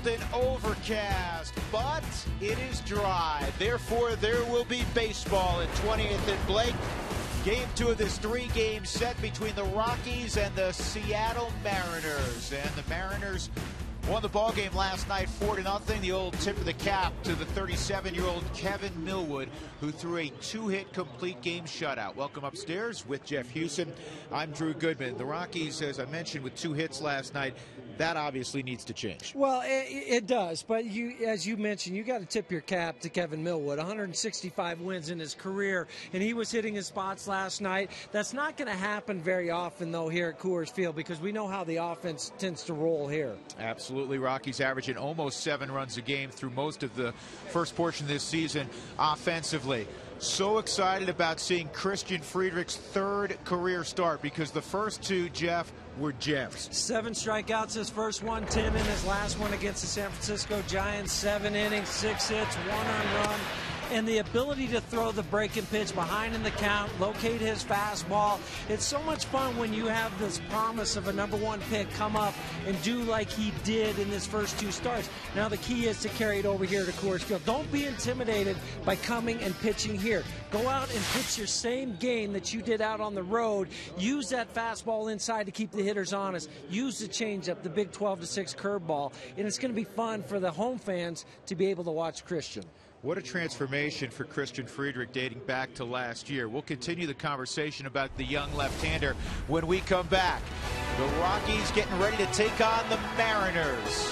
cold and overcast, but it is dry. Therefore, there will be baseball at 20th and Blake. Game 2 of this 3-game set between the Rockies and the Seattle Mariners. And the Mariners won the ball game last night 4-0. The old tip of the cap to the 37-year-old Kevin Millwood, who threw a 2-hit complete game shutout. Welcome upstairs with Jeff Hewson. I'm Drew Goodman. The Rockies, as I mentioned, with 2 hits last night. That obviously needs to change. Well, it does, but as you mentioned, you got to tip your cap to Kevin Millwood. 165 wins in his career, and he was hitting his spots last night. That's not going to happen very often, though, here at Coors Field, because we know how the offense tends to roll here. Absolutely. Rockies averaging almost 7 runs a game through most of the first portion of this season offensively. So excited about seeing Christian Friedrich's 3rd career start, because the first 2, Jeff, were gems. 7 strikeouts his first one, 10 in his last one against the San Francisco Giants. 7 innings, 6 hits, 1 earned run. And the ability to throw the breaking pitch behind in the count, locate his fastball. It's so much fun when you have this promise of a #1 pick come up and do like he did in his first 2 starts. Now the key is to carry it over here to Coors Field. Don't be intimidated by coming and pitching here. Go out and pitch your same game that you did out on the road. Use that fastball inside to keep the hitters honest. Use the changeup, the big 12-6 curveball. And it's going to be fun for the home fans to be able to watch Christian. What a transformation for Christian Friedrich dating back to last year. We'll continue the conversation about the young left-hander when we come back. The Rockies getting ready to take on the Mariners.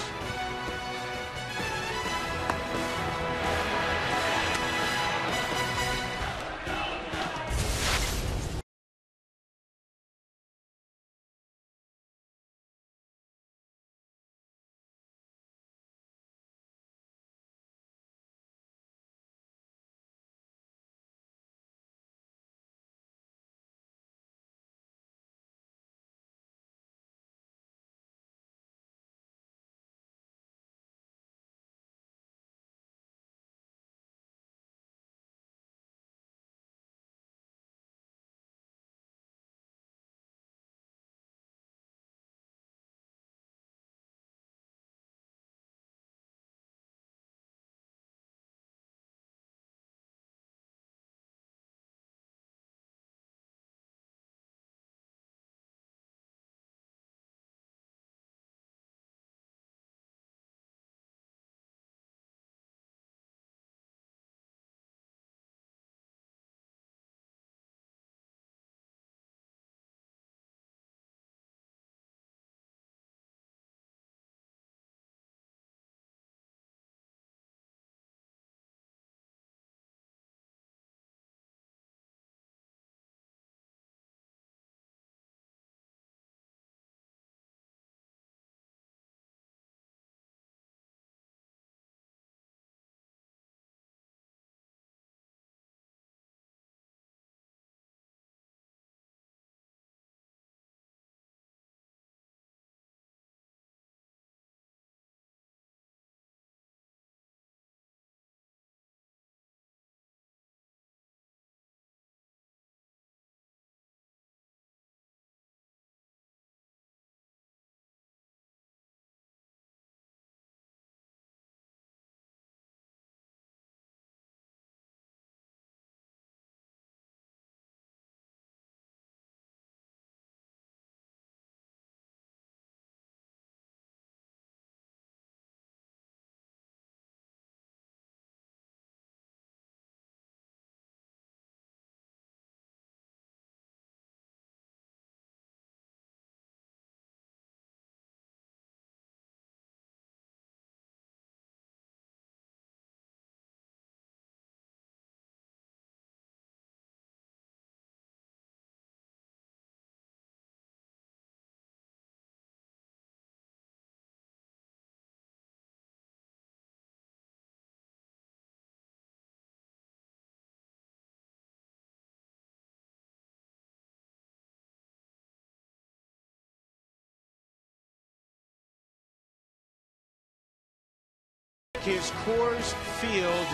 His Coors Field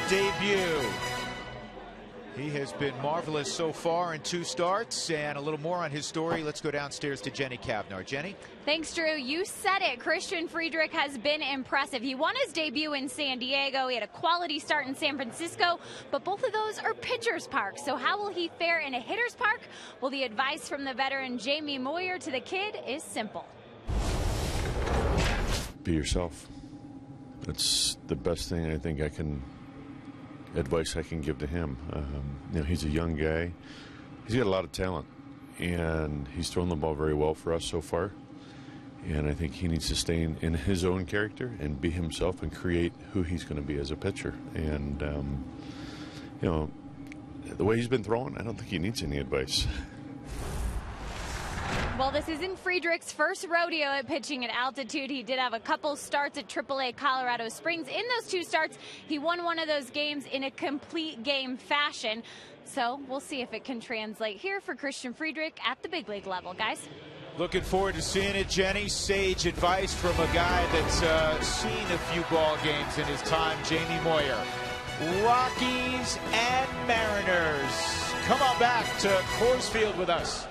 debut. He has been marvelous so far in 2 starts, and a little more on his story. Let's go downstairs to Jenny Kavnar. Jenny? Thanks, Drew. You said it. Christian Friedrich has been impressive. He won his debut in San Diego. He had a quality start in San Francisco, but both of those are pitcher's parks. So how will he fare in a hitter's park? Well, the advice from the veteran Jamie Moyer to the kid is simple. Be yourself. That's the best thing advice I can give to him. He's a young guy. He's got a lot of talent, and he's thrown the ball very well for us so far. And I think he needs to stay in his own character and be himself and create who he's going to be as a pitcher. And, the way he's been throwing, I don't think he needs any advice. Well, this isn't Friedrich's first rodeo at pitching at altitude. He did have a couple starts at AAA Colorado Springs. In those 2 starts, he won one of those games in a complete game fashion. So we'll see if it can translate here for Christian Friedrich at the big league level, guys. Looking forward to seeing it, Jenny. Sage advice from a guy that's seen a few ball games in his time, Jamie Moyer. Rockies and Mariners. Come on back to Coors Field with us.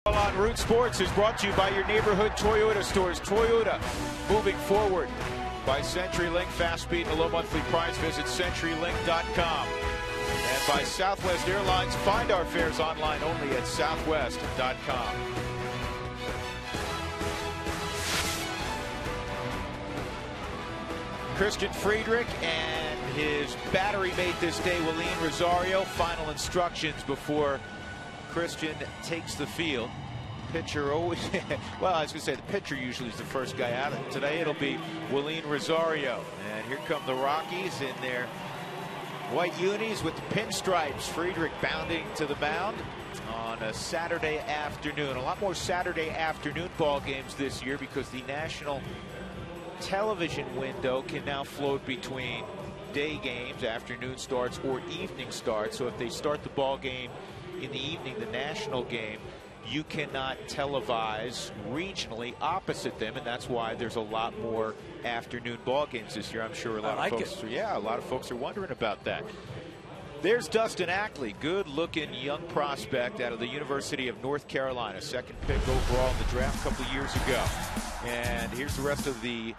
On Root Sports is brought to you by your neighborhood Toyota stores. Toyota, moving forward. By CenturyLink, fast speed and a low monthly price. Visit CenturyLink.com. And by Southwest Airlines, find our fares online only at Southwest.com. Christian Friedrich and his battery mate this day, Willeen Rosario. Final instructions before Christian takes the field. Pitcher always, well, I was going to say the pitcher usually is the first guy out. Today it'll be Willeen Rosario. And here come the Rockies in their white unis with the pinstripes. Friedrich bounding to the mound on a Saturday afternoon. A lot more Saturday afternoon ball games this year because the national television window can now float between day games, afternoon starts, or evening starts. So if they start the ball game in the evening, the national game, you cannot televise regionally opposite them, and that's why there's a lot more afternoon ball games this year. I'm sure a lot of folks are wondering about that. There's Dustin Ackley, good-looking young prospect out of the University of North Carolina, second pick overall in the draft a couple of years ago. And here's the rest of the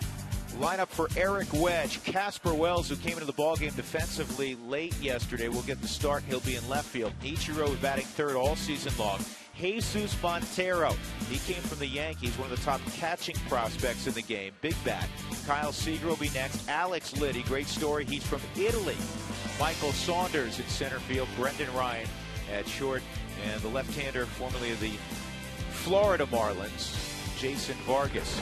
lineup for Eric Wedge. Casper Wells, who came into the ballgame defensively late yesterday, will get the start. He'll be in left field. Ichiro batting third all season long. Jesus Montero. He came from the Yankees, one of the top catching prospects in the game. Big bat. Kyle Seager will be next. Alex Liddy, great story. He's from Italy. Michael Saunders in center field. Brendan Ryan at short. And the left-hander, formerly of the Florida Marlins, Jason Vargas.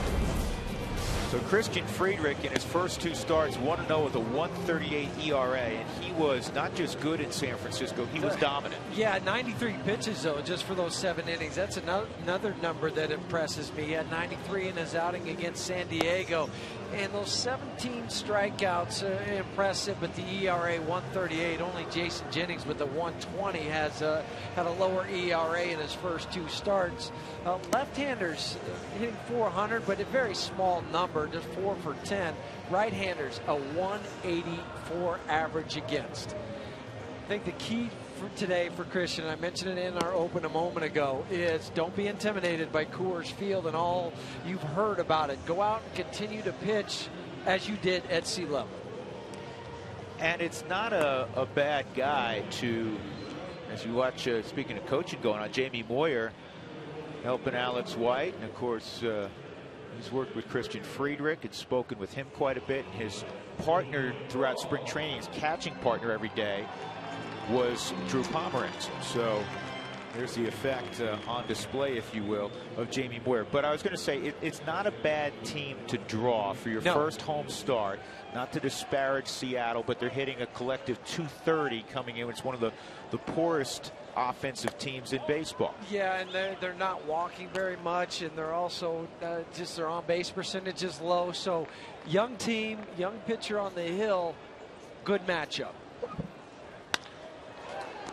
So Christian Friedrich in his first 2 starts, 1-0 with a 1.38 ERA, and he was not just good in San Francisco, he was dominant. Yeah, 93 pitches, though, just for those 7 innings. That's another number that impresses me. He had 93 in his outing against San Diego. And those 17 strikeouts are impressive, but the ERA 1.38. Only Jason Jennings with the 1.20 has had a lower ERA in his first 2 starts. Left-handers hitting 400, but a very small number, just 4 for 10. Right-handers a 184 average against. I think the key for today for Christian, I mentioned it in our open a moment ago, is don't be intimidated by Coors Field and all you've heard about it. Go out and continue to pitch as you did at sea level. And it's not a bad guy to, as you watch, speaking of coaching going on, Jamie Moyer helping Alex White. And of course, he's worked with Christian Friedrich and spoken with him quite a bit. And his partner throughout spring training, his catching partner every day, was Drew Pomeranz. So there's the effect on display, if you will, of Jamie Moyer. But I was going to say, it's not a bad team to draw for your first home start. Not to disparage Seattle, but they're hitting a collective 230 coming in. It's one of the poorest offensive teams in baseball. Yeah, and they're not walking very much, and they're also just their on-base percentage is low. So young team, young pitcher on the hill, good matchup.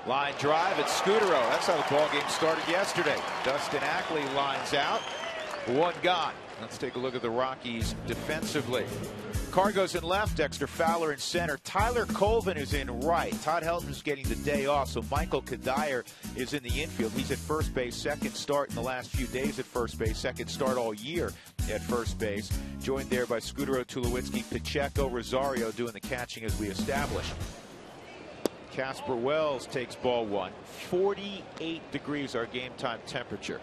Line drive at Scudero. That's how the ball game started yesterday. Dustin Ackley lines out. 1 gone. Let's take a look at the Rockies defensively. Carr goes in left. Dexter Fowler in center. Tyler Colvin is in right. Todd Helton is getting the day off, so Michael Kadire is in the infield. He's at first base. Second start in the last few days at first base. Second start all year at first base. Joined there by Scudero, Tulowitzki, Pacheco, Rosario doing the catching as we established. Casper Wells takes ball 1. 48 degrees our game time temperature.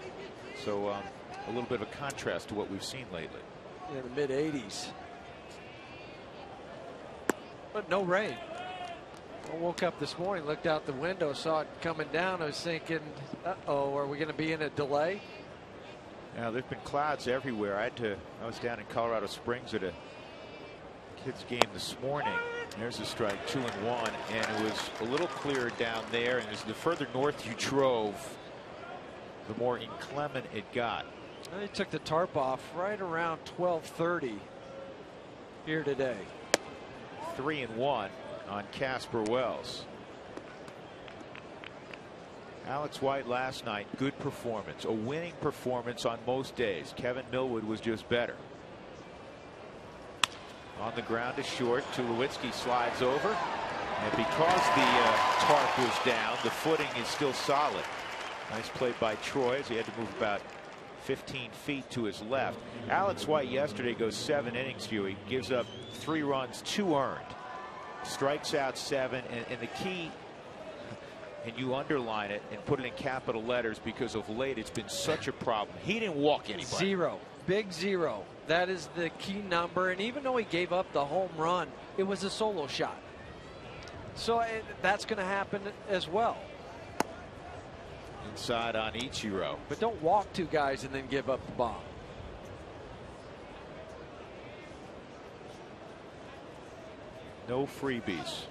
So a little bit of a contrast to what we've seen lately. In the mid 80s. But no rain. I woke up this morning, looked out the window, saw it coming down. I was thinking, uh-oh, are we going to be in a delay? Now, there's been clouds everywhere. I was down in Colorado Springs at a kids game this morning. There's a strike, 2-1, and it was a little clearer down there. And as the further north you drove, the more inclement it got. They took the tarp off right around 12:30 here today. 3-1 on Casper Wells. Alex White last night, good performance, a winning performance on most days. Kevin Millwood was just better. On the ground to short. Tulowitzki slides over. And because the tarp was down, the footing is still solid. Nice play by Troy as he had to move about 15 feet to his left. Alex White yesterday goes 7 innings, Huey. Gives up 3 runs, 2 earned. Strikes out 7. And the key, and you underline it and put it in capital letters because of late it's been such a problem. He didn't walk anybody. 0. Big 0. That is the key number. And even though he gave up the home run, it was a solo shot. So that's going to happen as well. Inside on Ichiro. But don't walk 2 guys and then give up the bomb. No freebies.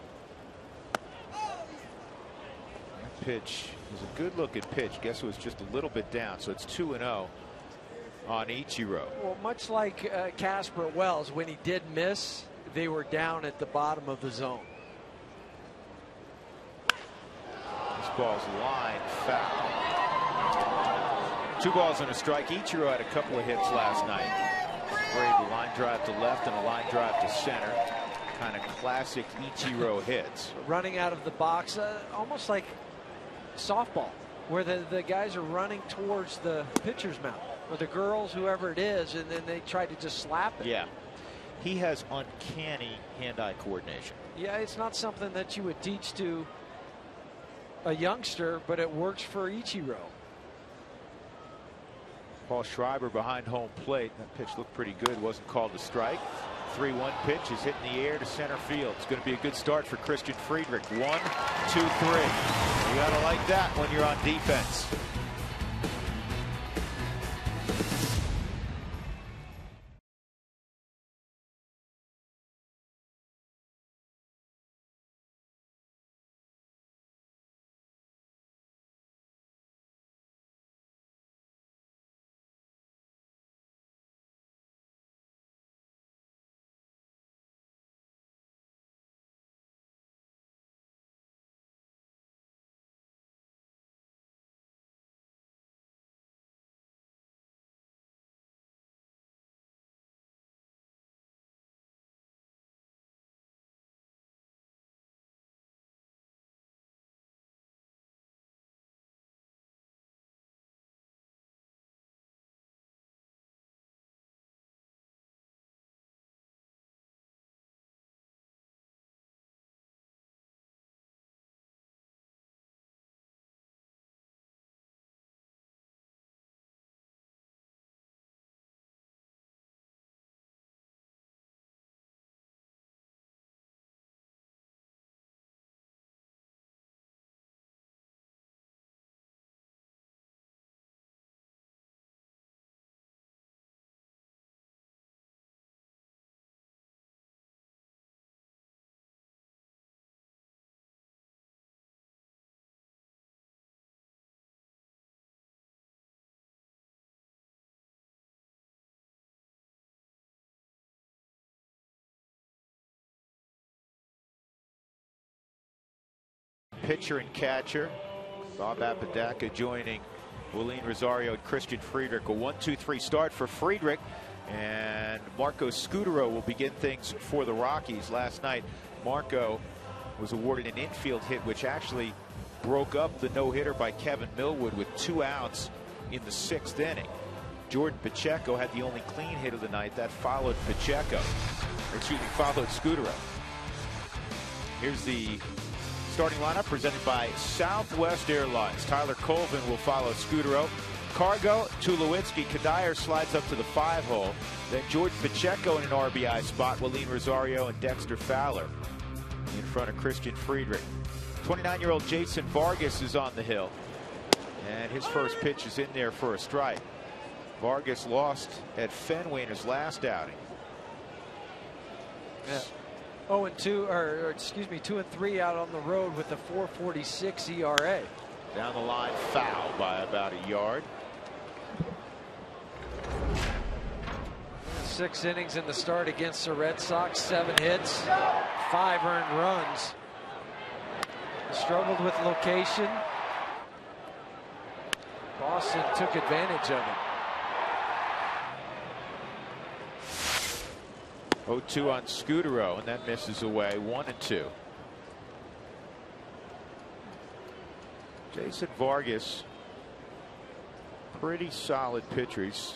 That pitch is a good looking pitch. Guess it was just a little bit down. So it's 2-0 on Ichiro. Well, much like Casper Wells, when he did miss, they were down at the bottom of the zone. This ball's line foul. 2 balls and a strike. Ichiro had a couple of hits last night. Sprayed a line drive to left and a line drive to center. Kind of classic Ichiro hits. Running out of the box, almost like softball, where the guys are running towards the pitcher's mound, or the girls, whoever it is, and then they try to just slap it. Yeah. He has uncanny hand-eye coordination. Yeah, it's not something that you would teach to a youngster, but it works for Ichiro. Paul Schreiber behind home plate. That pitch looked pretty good. Wasn't called a strike. 3-1 pitch is hit in the air to center field. It's going to be a good start for Christian Friedrich. 1, 2, 3. You got to like that when you're on defense. Pitcher and catcher Bob Apodaca joining Willeen Rosario and Christian Friedrich. A 1-2-3 start for Friedrich, and Marco Scutaro will begin things for the Rockies. Last night Marco was awarded an infield hit which actually broke up the no-hitter by Kevin Millwood with 2 outs in the 6th inning. Jordan Pacheco had the only clean hit of the night. That followed followed Scutaro. Here's the starting lineup presented by Southwest Airlines. Tyler Colvin will follow Scutaro. Cargo, Tulowitzki, Kadire slides up to the 5-hole. Then Jordan Pacheco in an RBI spot. Willeen Rosario and Dexter Fowler in front of Christian Friedrich. 29-year-old Jason Vargas is on the hill, and his first pitch is in there for a strike. Vargas lost at Fenway in his last outing. Yeah. 0-2, or excuse me, 2-3 out on the road with a 4.46 ERA. Down the line, foul by about a yard. 6 innings in the start against the Red Sox, 7 hits, 5 earned runs. Struggled with location. Boston took advantage of it. 0-2 on Scutaro, and that misses away. 1-2. Jason Vargas, pretty solid pitcher. He's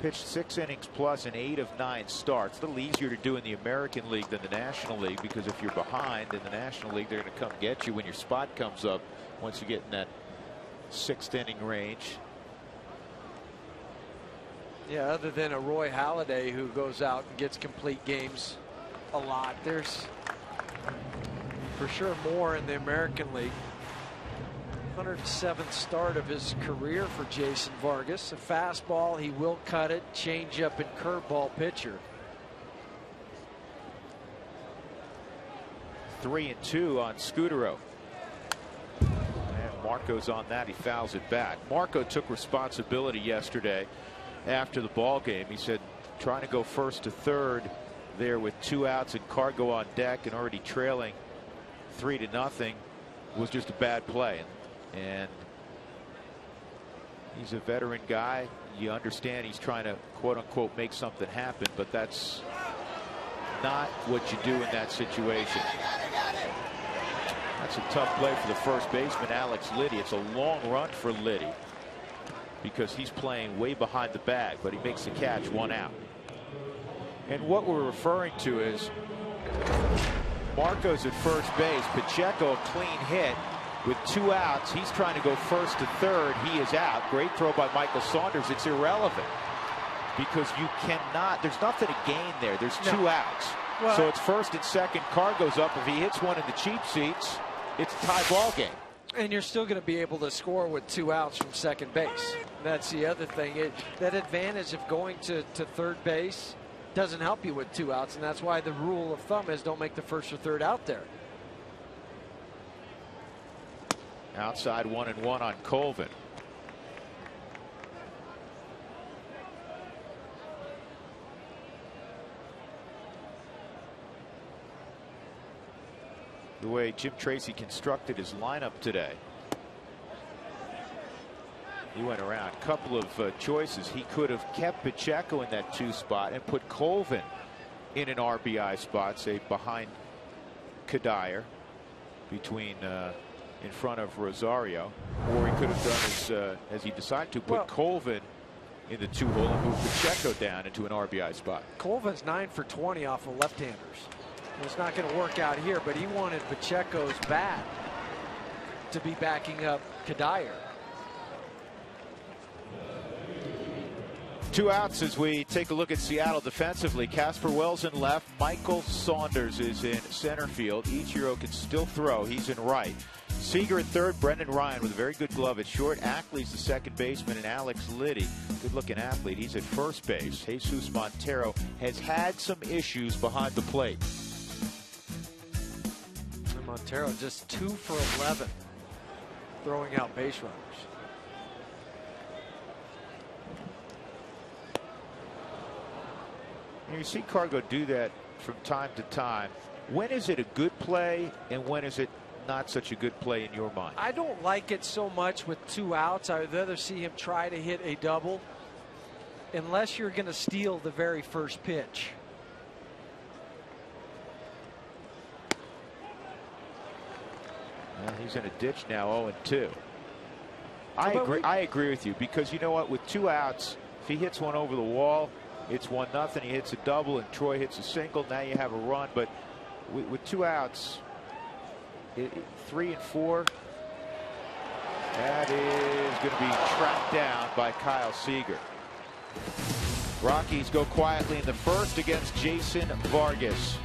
pitched 6 innings plus in 8 of 9 starts. A little easier to do in the American League than the National League, because if you're behind in the National League, they're going to come get you when your spot comes up once you get in that 6th inning range. Yeah, other than a Roy Halladay who goes out and gets complete games a lot, there's for sure more in the American League. 107th start of his career for Jason Vargas. A fastball, he will cut it, changeup and curveball pitcher. 3-2 on Scutaro. And Marco's on that. He fouls it back. Marco took responsibility yesterday after the ball game. He said trying to go first to third there with 2 outs and Cargo on deck and already trailing 3-0 was just a bad play. And he's a veteran guy. You understand he's trying to quote unquote make something happen, but that's not what you do in that situation. That's a tough play for the first baseman, Alex Liddy. It's a long run for Liddy because he's playing way behind the bag, but he makes the catch, 1 out. And what we're referring to is Marco's at first base, Pacheco a clean hit, With 2 outs, he's trying to go first to third. He is out. Great throw by Michael Saunders. It's irrelevant because you cannot, there's nothing to gain there. There's 2 outs. Well, so it's first and second. Car goes up. If he hits one in the cheap seats, it's a tie ball game. And you're still going to be able to score with 2 outs from second base. That's the other thing. That advantage of going to third base doesn't help you with 2 outs, and that's why the rule of thumb is don't make the first or third out there. Outside 1-1 on Colvin. The way Jim Tracy constructed his lineup today, he went around a couple of choices. He could have kept Pacheco in that 2 spot and put Colvin in an RBI spot, say behind Kadire, between in front of Rosario, or he could have done as he decided to, put Colvin in the 2-hole and move Pacheco down into an RBI spot. Colvin's 9 for 20 off of left-handers. It's not going to work out here, but he wanted Pacheco's bat to be backing up Kadire. 2 outs as we take a look at Seattle defensively. Casper Wells in left. Michael Saunders is in center field. Ichiro can still throw. He's in right. Seager at third. Brendan Ryan with a very good glove at short. Ackley's the second baseman, and Alex Liddy, good-looking athlete, he's at first base. Jesus Montero has had some issues behind the plate. And Montero just 2 for 11 throwing out base runners. You see Cargo do that from time to time. When is it a good play and when is it not such a good play in your mind? I don't like it so much with 2 outs. I would rather see him try to hit a double unless you're going to steal the very first pitch. Well, he's in a ditch now, 0-2. I agree with you, because you know what, with 2 outs, if he hits one over the wall, it's 1-0. He hits a double and Troy hits a single. Now you have a run. But with 2 outs, 3 and 4, that is going to be tracked down by Kyle Seager. Rockies go quietly in the first against Jason Vargas.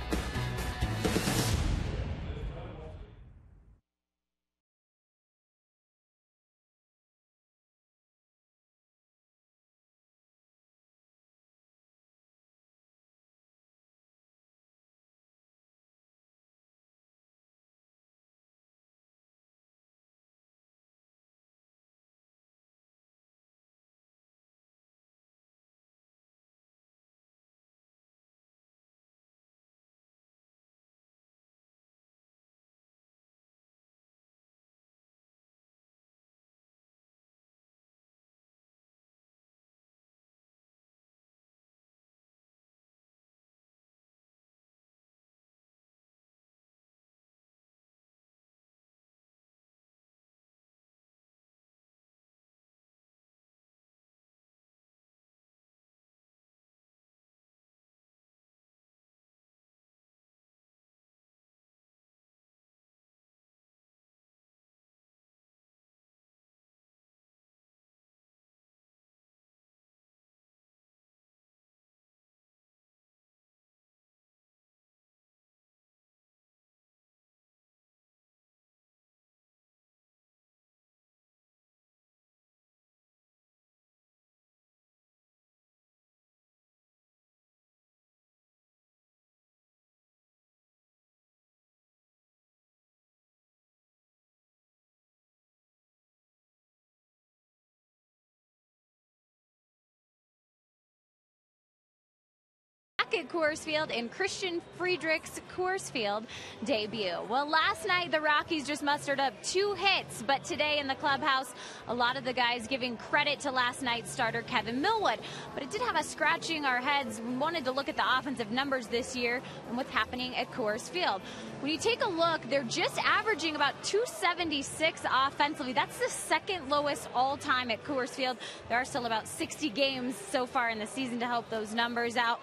At Coors Field in Christian Friedrich's Coors Field debut. Well, last night the Rockies just mustered up 2 hits, but today in the clubhouse, a lot of the guys giving credit to last night's starter Kevin Millwood. But it did have us scratching our heads. We wanted to look at the offensive numbers this year and what's happening at Coors Field. When you take a look, they're just averaging about 276 offensively. That's the second lowest all-time at Coors Field. There are still about 60 games so far in the season to help those numbers out.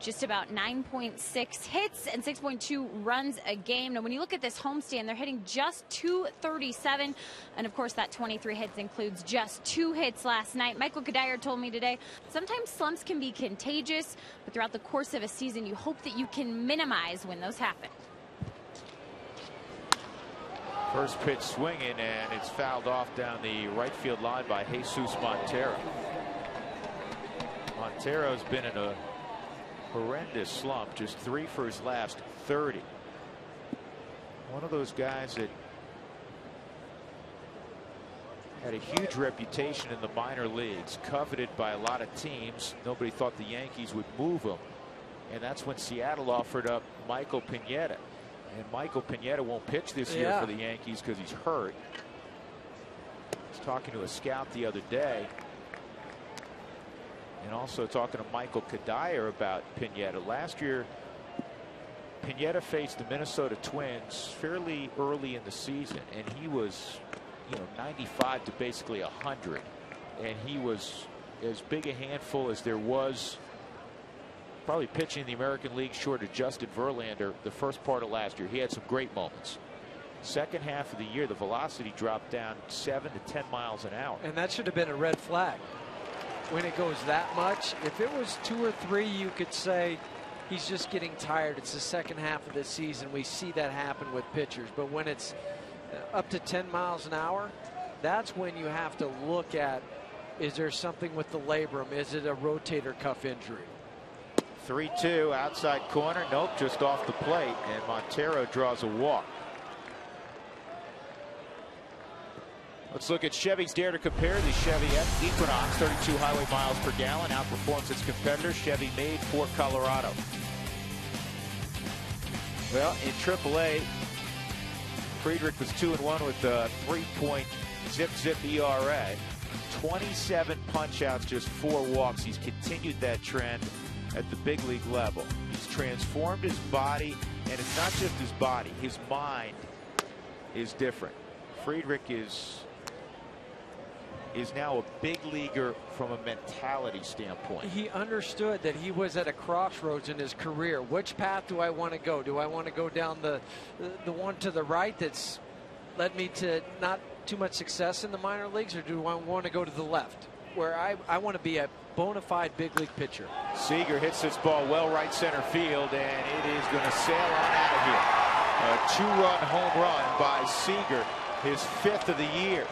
just about 9.6 hits and 6.2 runs a game. Now, when you look at this homestand, they're hitting just .237, and of course that 23 hits includes just 2 hits last night. Michael Kadire told me today, sometimes slumps can be contagious, but throughout the course of a season, you hope that you can minimize when those happen. First pitch swinging, and it's fouled off down the right field line by Jesus Montero. Montero's been in a horrendous slump, just 3 for his last 30. One of those guys that had a huge reputation in the minor leagues, coveted by a lot of teams. Nobody thought the Yankees would move him, and that's when Seattle offered up Michael Pineda. And Michael Pineda won't pitch this year for the Yankees because he's hurt. I was talking to a scout the other day, and also talking to Michael Kadire about Pineda. Last year, Pineda faced the Minnesota Twins fairly early in the season, and he was, 95 to basically 100, and he was as big a handful as there was. Probably pitching in the American League short of Justin Verlander the first part of last year. He had some great moments. Second half of the year, the velocity dropped down 7 to 10 miles an hour. And that should have been a red flag when it goes that much. If it was 2 or 3, you could say he's just getting tired. It's the second half of the season. We see that happen with pitchers. But when it's up to 10 miles an hour, that's when you have to look at, is there something with the labrum? Is it a rotator cuff injury? 3-2 outside corner. Nope, just off the plate, and Montero draws a walk. Let's look at Chevy's Dare to Compare. The Chevy Equinox, 32 highway miles per gallon, outperforms its competitors. Chevy made for Colorado. Well, in AAA, Friedrich was 2-1 with a 3.zip ERA. 27 punch-outs, just 4 walks. He's continued that trend at the big league level. He's transformed his body, and it's not just his body, his mind is different. Friedrich is now a big leaguer from a mentality standpoint. He understood that he was at a crossroads in his career. Which path do I want to go? Do I want to go down the one to the right that's led me to not too much success in the minor leagues, or do I want to go to the left where I want to be a bona fide big league pitcher? Seager hits this ball well right center field, and it is going to sail on out of here. A 2-run home run by Seager, his 5th of the year.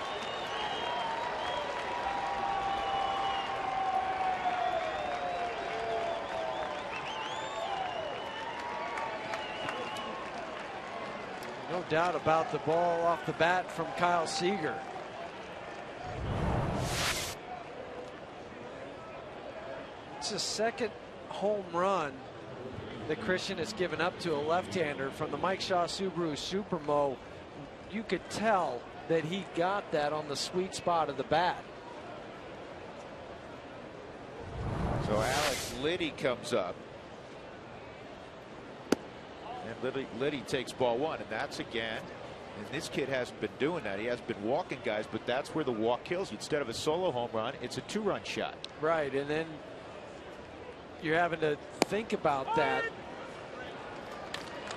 No doubt about the ball off the bat from Kyle Seager. It's the second home run that Christian has given up to a left-hander from the Mike Shaw Subaru Supermo. You could tell that he got that on the sweet spot of the bat. So Alex Liddy comes up, and Liddy takes ball 1, and that's again, and this kid hasn't been doing that. He has been walking guys, but that's where the walk kills you. Instead of a solo home run, it's a 2-run shot. Right, and then you're having to think about that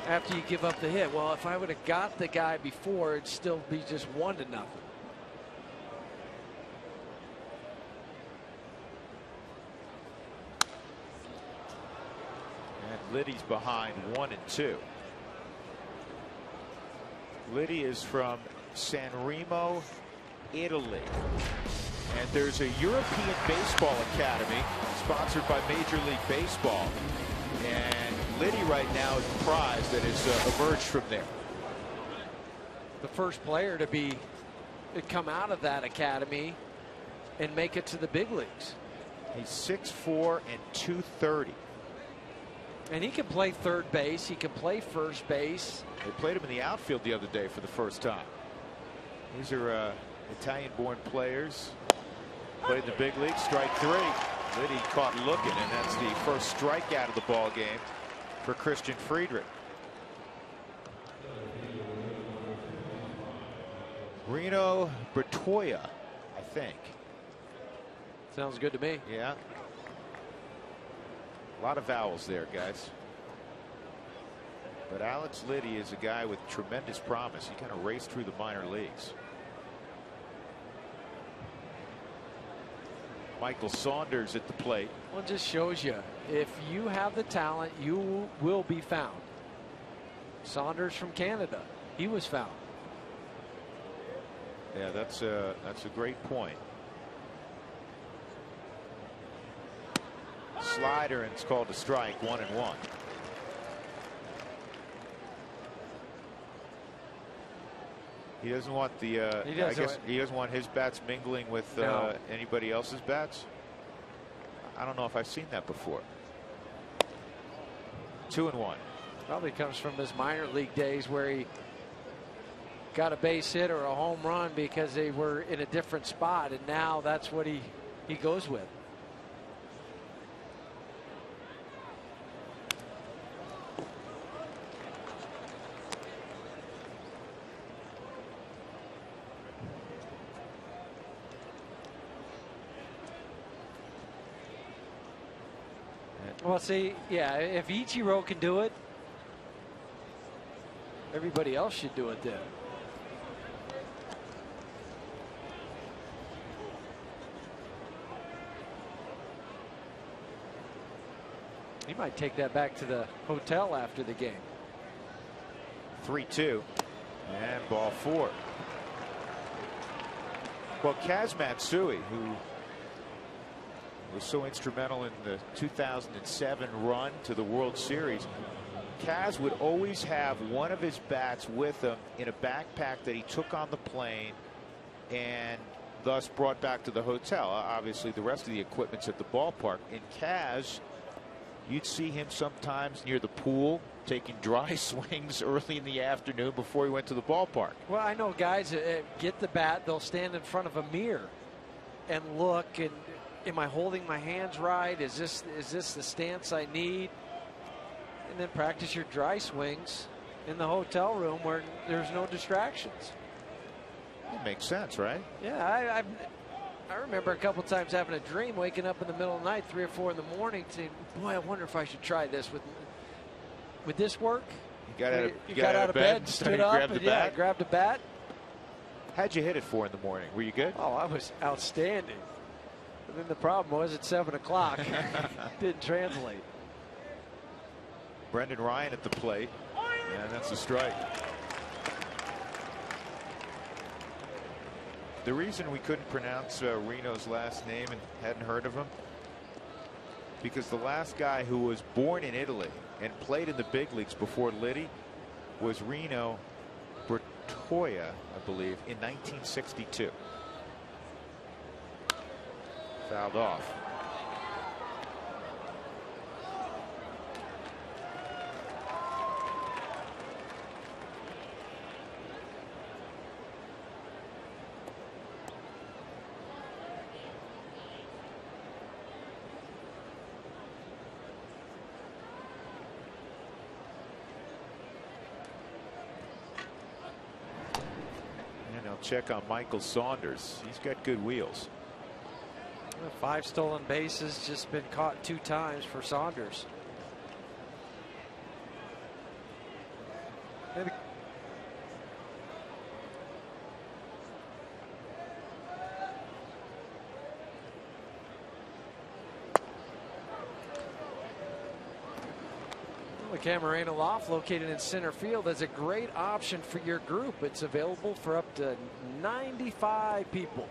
after you give up the hit. Well, if I would have got the guy before, it'd still be just 1-0. And Liddy's behind 1-2. Liddy is from San Remo, Italy. And there's a European Baseball Academy sponsored by Major League Baseball. And Liddy right now is the prize that has emerged from there. The first player to come out of that academy and make it to the big leagues. He's 6'4" and 230. And he can play third base. He can play first base. They played him in the outfield the other day for the first time. These are Italian-born players. Played in the big league. Strike 3. Liddy caught looking, and that's the first strikeout of the ball game for Christian Friedrich. Reno Bertoia, I think. Sounds good to me. Yeah. A lot of vowels there, guys. But Alex Liddy is a guy with tremendous promise. He kind of raced through the minor leagues. Michael Saunders at the plate. Well, it just shows you, if you have the talent, you will be found. Saunders from Canada, he was found. Yeah, that's a great point. Slider, and it's called a strike, 1-1. He doesn't want the. I guess he doesn't want his bats mingling with anybody else's bats. I don't know if I've seen that before. 2-1. Probably comes from his minor league days where he got a base hit or a home run because they were in a different spot, and now that's what he goes with. Well, see, yeah, if Ichiro can do it, everybody else should do it then. He might take that back to the hotel after the game. 3-2 and ball 4. Well, Kaz Matsui, who was so instrumental in the 2007 run to the World Series, Kaz would always have one of his bats with him in a backpack that he took on the plane and thus brought back to the hotel. Obviously, the rest of the equipment's at the ballpark. And Kaz, you'd see him sometimes near the pool taking dry swings early in the afternoon before he went to the ballpark. Well, I know guys get the bat, they'll stand in front of a mirror and look, and am I holding my hands right? Is this the stance I need? And then practice your dry swings in the hotel room where there's no distractions. It makes sense, right? Yeah, I remember a couple times having a dream, waking up in the middle of the night, 3 or 4 in the morning, saying, "Boy, I wonder if I should try this. Would this work?" You got out of bed, and stood up, and grabbed a bat. How'd you hit it for in the morning? Were you good? Oh, I was outstanding. And then the problem was at 7 o'clock, didn't translate. Brendan Ryan at the plate, and that's a strike. The reason we couldn't pronounce Reno's last name and hadn't heard of him, because the last guy who was born in Italy and played in the big leagues before Liddy was Reno Bertoia, I believe, in 1962. Fouled off. And I'll check on Michael Saunders. He's got good wheels. 5 stolen bases, just been caught 2 times for Saunders. The Camarena Loft, located in center field, is a great option for your group. It's available for up to 95 people.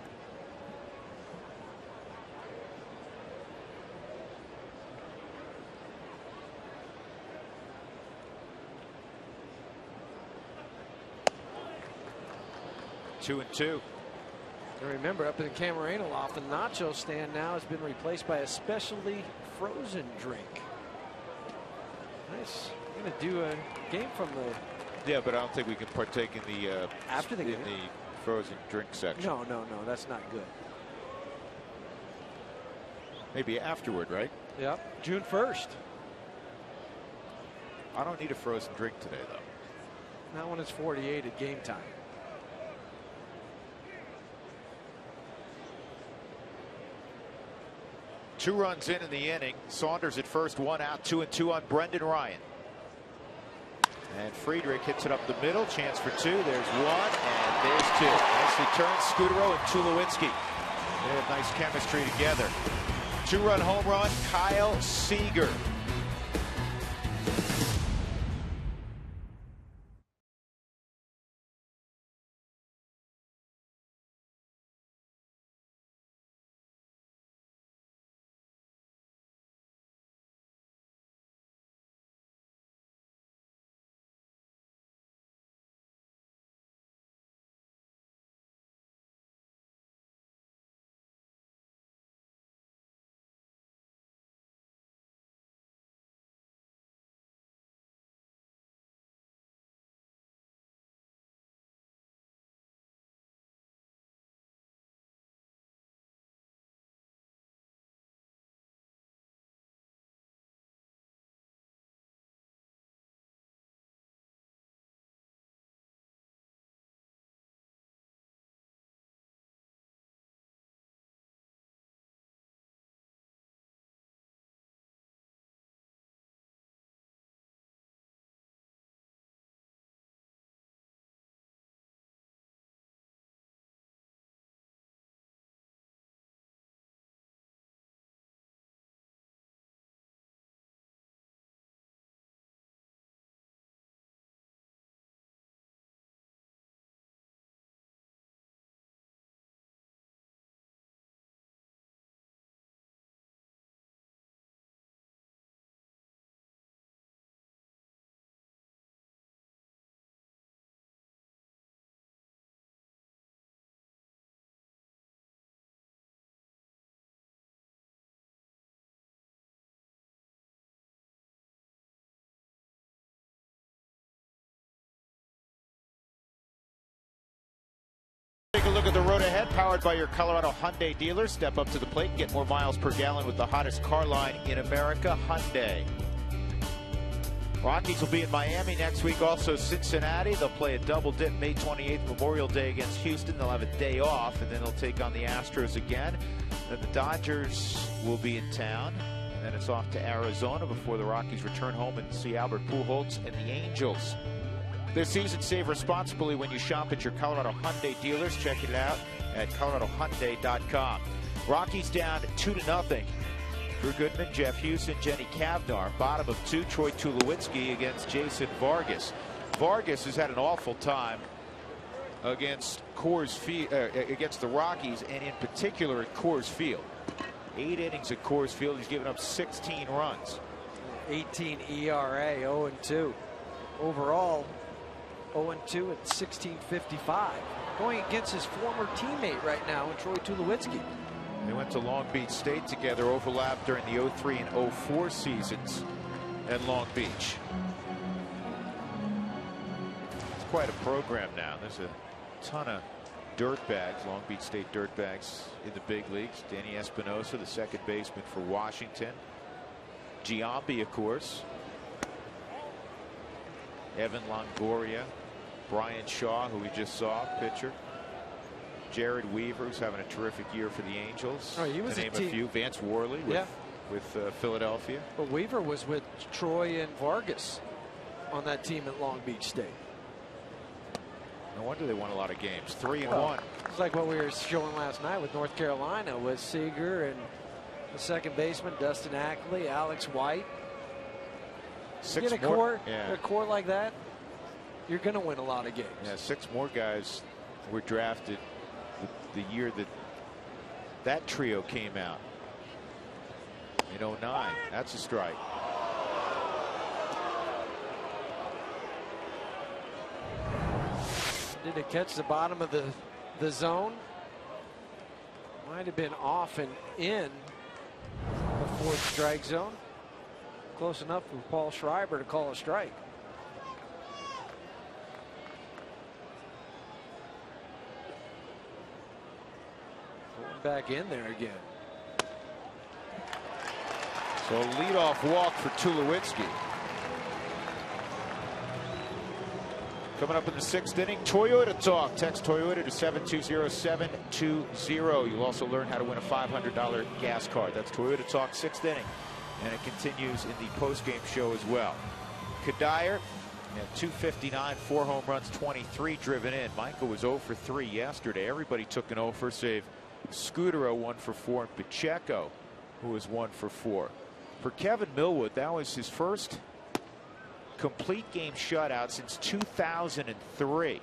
Two and two. And remember, up in the Camarena Loft, the nacho stand now has been replaced by a specially frozen drink. Nice. We're going to do a game from the... Yeah, but I don't think we can partake in the... after the game? In the frozen drink section. No, that's not good. Maybe afterward, right? Yep, June 1st. I don't need a frozen drink today, though. Not when it's 48 at game time. 2 runs in the inning. Saunders at first, 1 out, 2-2 on Brendan Ryan. And Friedrich hits it up the middle. Chance for 2. There's 1, and there's 2. Nicely turned. Scutero and Tulowitzki. They have nice chemistry together. 2-run home run, Kyle Seager. Take a look at the road ahead, powered by your Colorado Hyundai dealer. Step up to the plate and get more miles per gallon with the hottest car line in America, Hyundai. Rockies will be in Miami next week, also Cincinnati. They'll play a double dip May 28th, Memorial Day against Houston. They'll have a day off, and then they'll take on the Astros again. Then the Dodgers will be in town, and then it's off to Arizona before the Rockies return home and see Albert Pujols and the Angels. This season, save responsibly when you shop at your Colorado Hyundai dealers. Check it out at coloradohyundai.com. Rockies down 2-0. Drew Goodman, Jeff Houston, Jenny Cavnar. Bottom of 2, Troy Tulowitzki against Jason Vargas. Vargas has had an awful time against against the Rockies, and in particular at Coors Field. 8 innings at Coors Field. He's given up 16 runs. 18 ERA, 0-2. Overall, 0-2 at 16.55. Going against his former teammate right now in Troy Tulowitzki. They went to Long Beach State together, overlapped during the 03 and 04 seasons at Long Beach. It's quite a program now. There's a ton of dirtbags, Long Beach State dirtbags in the big leagues. Danny Espinosa, the second baseman for Washington. Giambi, of course. Evan Longoria. Brian Shaw, who we just saw, pitcher. Jared Weaver, who's having a terrific year for the Angels. Oh, he was to name a few. Vance Worley with Philadelphia. But Weaver was with Troy and Vargas on that team at Long Beach State. No wonder they won a lot of games. 3-1. It's like what we were showing last night with North Carolina with Seager and the second baseman Dustin Ackley, Alex White. You get a core like that, you're going to win a lot of games. Yeah, 6 more guys were drafted the year that trio came out in 09. That's a strike. Did it catch the bottom of the zone? Might have been off and in the 4th strike zone. Close enough for Paul Schreiber to call a strike. Back in there again. So a leadoff walk for Tulowitzki. Coming up in the 6th inning, Toyota Talk. Text Toyota to 720-720. You'll also learn how to win a $500 gas card. That's Toyota Talk, 6th inning. And it continues in the postgame show as well. Kadire at 259, 4 home runs, 23 driven in. Michael was 0 for 3 yesterday. Everybody took an 0 for save. Scudero 1 for 4, and Pacheco, who was 1 for 4. For Kevin Millwood, that was his first complete game shutout since 2003.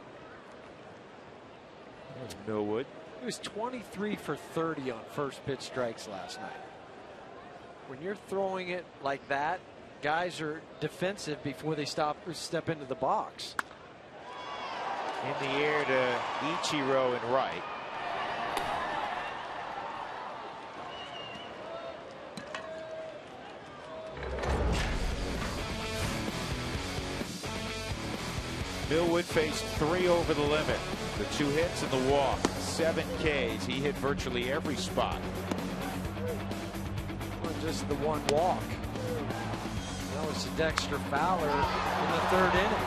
There's Millwood. He was 23 for 30 on first pitch strikes last night. When you're throwing it like that, guys are defensive before they step into the box. In the air to Ichiro and right. Millwood faced 3 over the limit. The 2 hits and the walk. 7 Ks. He hit virtually every spot. Well, just the 1 walk. That was to Dexter Fowler in the 3rd inning.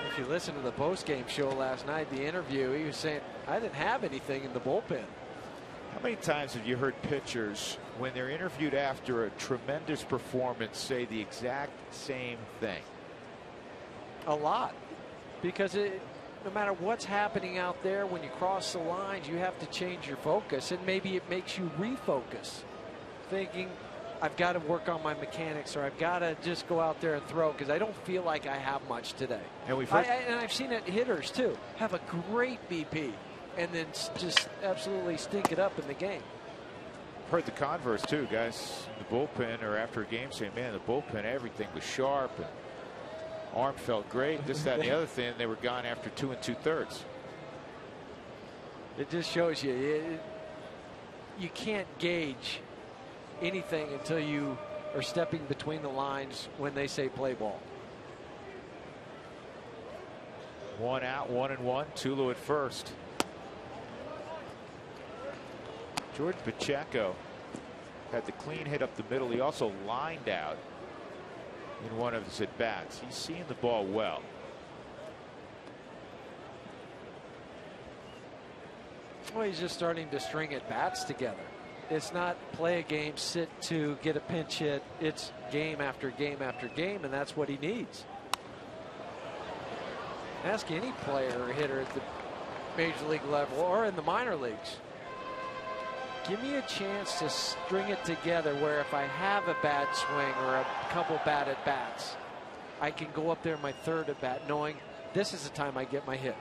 If you listen to the post-game show last night, the interview, he was saying, I didn't have anything in the bullpen. How many times have you heard pitchers, when they're interviewed after a tremendous performance, say the exact same thing? A lot. Because no matter what's happening out there, when you cross the lines, you have to change your focus, and maybe it makes you refocus, thinking, I've got to work on my mechanics, or I've got to just go out there and throw because I don't feel like I have much today. And I've seen it hitters too have a great BP and then just absolutely stink it up in the game. Heard the converse too, guys in the bullpen or after a game saying, man, the bullpen, everything was sharp and arm felt great, this, that, and the other thing. They were gone after 2 2/3. It just shows you you can't gauge anything until you are stepping between the lines when they say play ball. 1 out, 1-1. Tulo at first. George Pacheco had the clean hit up the middle. He also lined out in one of his at bats. He's seeing the ball well. Well, he's just starting to string at bats together. It's not play a game, sit to get a pinch hit. It's game after game after game, and that's what he needs. Ask any player or hitter at the major league level or in the minor leagues. Give me a chance to string it together where if I have a bad swing or a couple bad at bats, I can go up there in my 3rd at bat knowing this is the time I get my hit.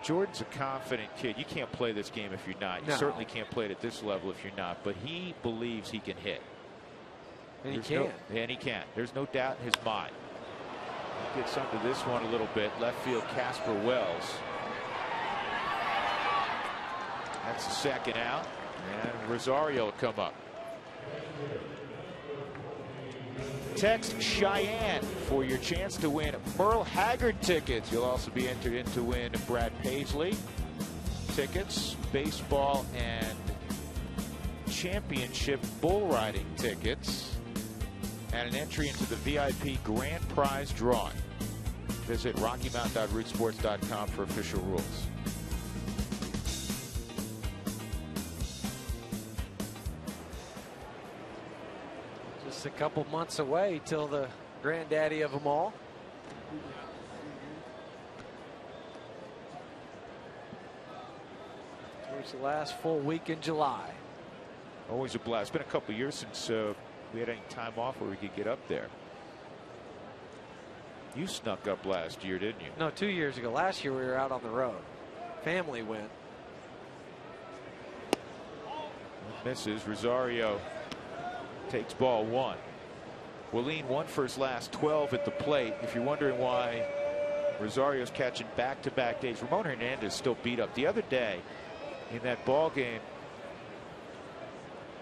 Jordan's a confident kid. You can't play this game if you're not. You certainly can't play it at this level if you're not. But he believes he can hit. And he can. And he can. There's no doubt in his mind. He gets under this one a little bit. Left field, Casper Wells. That's the 2nd out. And Rosario will come up. Text Cheyenne for your chance to win Merle Haggard tickets. You'll also be entered in to win Brad Paisley tickets, baseball and championship bull riding tickets, and an entry into the VIP grand prize drawing. Visit RockyMountain.rootsports.com for official rules. A couple months away till the granddaddy of them all. Towards the last full week in July. Always a blast. It's been a couple of years since we had any time off where we could get up there. You snuck up last year, didn't you? No, 2 years ago. Last year we were out on the road. Family went. Misses. Rosario takes ball 1. Willeen 1 for his last 12 at the plate. If you're wondering why Rosario's catching back-to-back days, Ramon Hernandez still beat up. The other day in that ball game,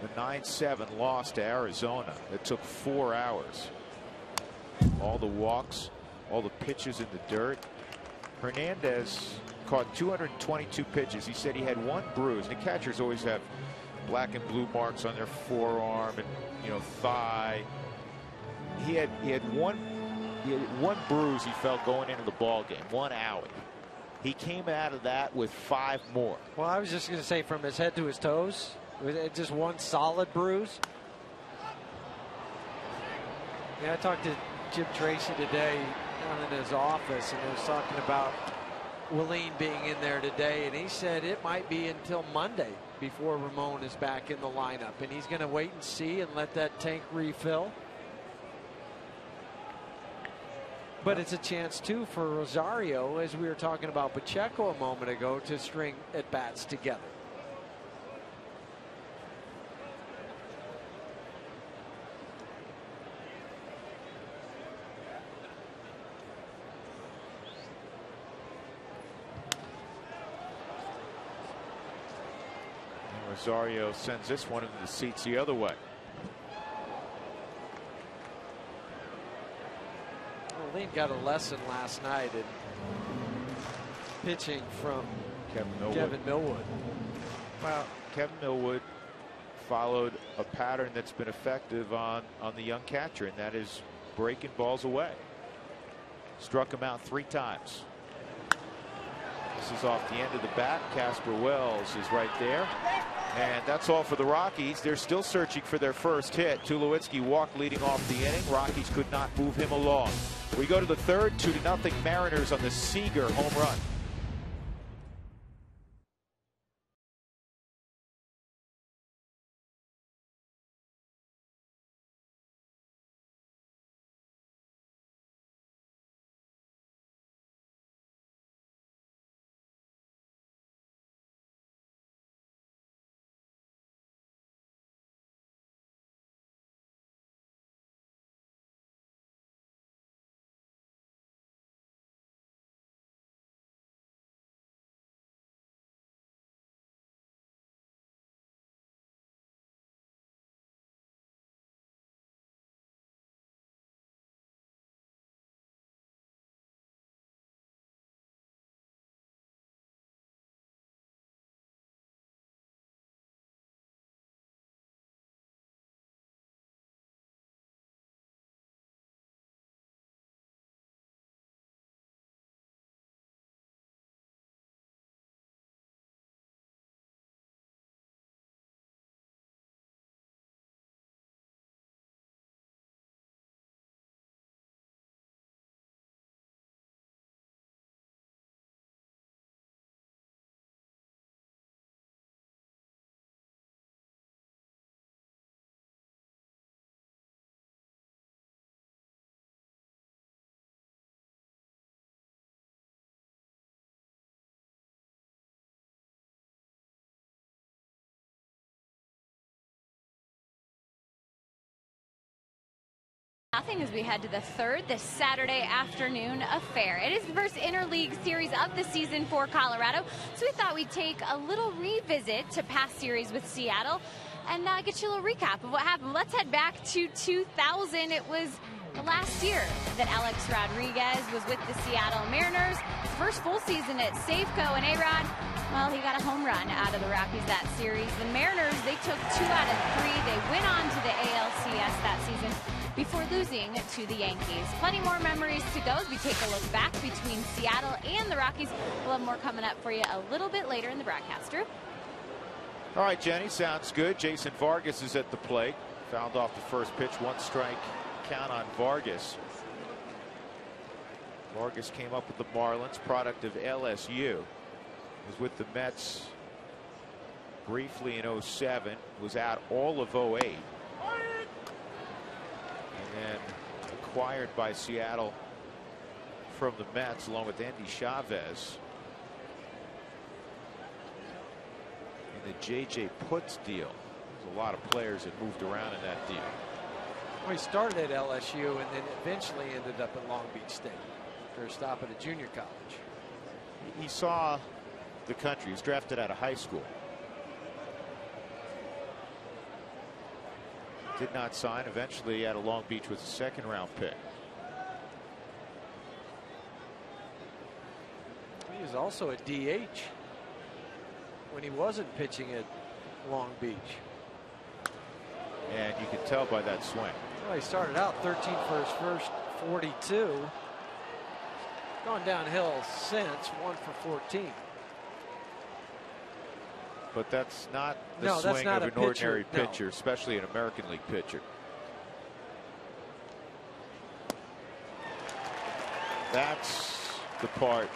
the 9-7 loss to Arizona that took 4 hours. All the walks, all the pitches in the dirt. Hernandez caught 222 pitches. He said he had one bruise. The catchers always have black and blue marks on their forearm and, you know, thigh. He had one bruise he felt going into the ball game, one owie. He came out of that with 5 more. Well, I was just going to say, from his head to his toes, was it just one solid bruise? Yeah, I talked to Jim Tracy today down in his office, and he was talking about Willeen being in there today, and he said it might be until Monday before Ramon is back in the lineup, and he's going to wait and see and let that tank refill. But it's a chance, too, for Rosario, as we were talking about Pacheco a moment ago, to string at-bats together. And Rosario sends this one into the seats the other way. Willeen got a lesson last night in pitching from Kevin Millwood. Well, Kevin Millwood followed a pattern that's been effective on the young catcher, and that is breaking balls away. Struck him out 3 times. This is off the end of the bat. Casper Wells is right there. And that's all for the Rockies. They're still searching for their first hit. Tulowitzki walked leading off the inning. Rockies could not move him along. We go to the third, 2-0 Mariners on the Seager home run. Nothing as we head to the third, this Saturday afternoon affair. It is the first interleague series of the season for Colorado, so we thought we'd take a little revisit to past series with Seattle and get you a little recap of what happened. Let's head back to 2000. It was the last year that Alex Rodriguez was with the Seattle Mariners. First full season at Safeco, and A-Rod, well, he got a home run out of the Rockies that series. The Mariners, they took 2 out of 3. They went on to the ALCS that season before losing to the Yankees. Plenty more memories to go as we take a look back between Seattle and the Rockies. We'll have more coming up for you a little bit later in the broadcast, Drew. All right, Jenny, sounds good. Jason Vargas is at the plate. Fouled off the first pitch, 1 strike count on Vargas. Vargas came up with the Marlins, product of LSU. Was with the Mets briefly in 07, was out all of 08. And then acquired by Seattle from the Mets along with Andy Chavez in the J.J. Putz deal. There's a lot of players that moved around in that deal. Well, he started at LSU and then eventually ended up at Long Beach State for a stop at a junior college. He saw the country. He was drafted out of high school. Did not sign. Eventually out of Long Beach was a 2nd round pick. He was also a DH when he wasn't pitching at Long Beach. And you can tell by that swing. Well, he started out 13 for his first 42. Gone downhill since, 1 for 14. But that's not the No, that's swing not of a an ordinary pitcher, no. pitcher, especially an American League pitcher. That's the part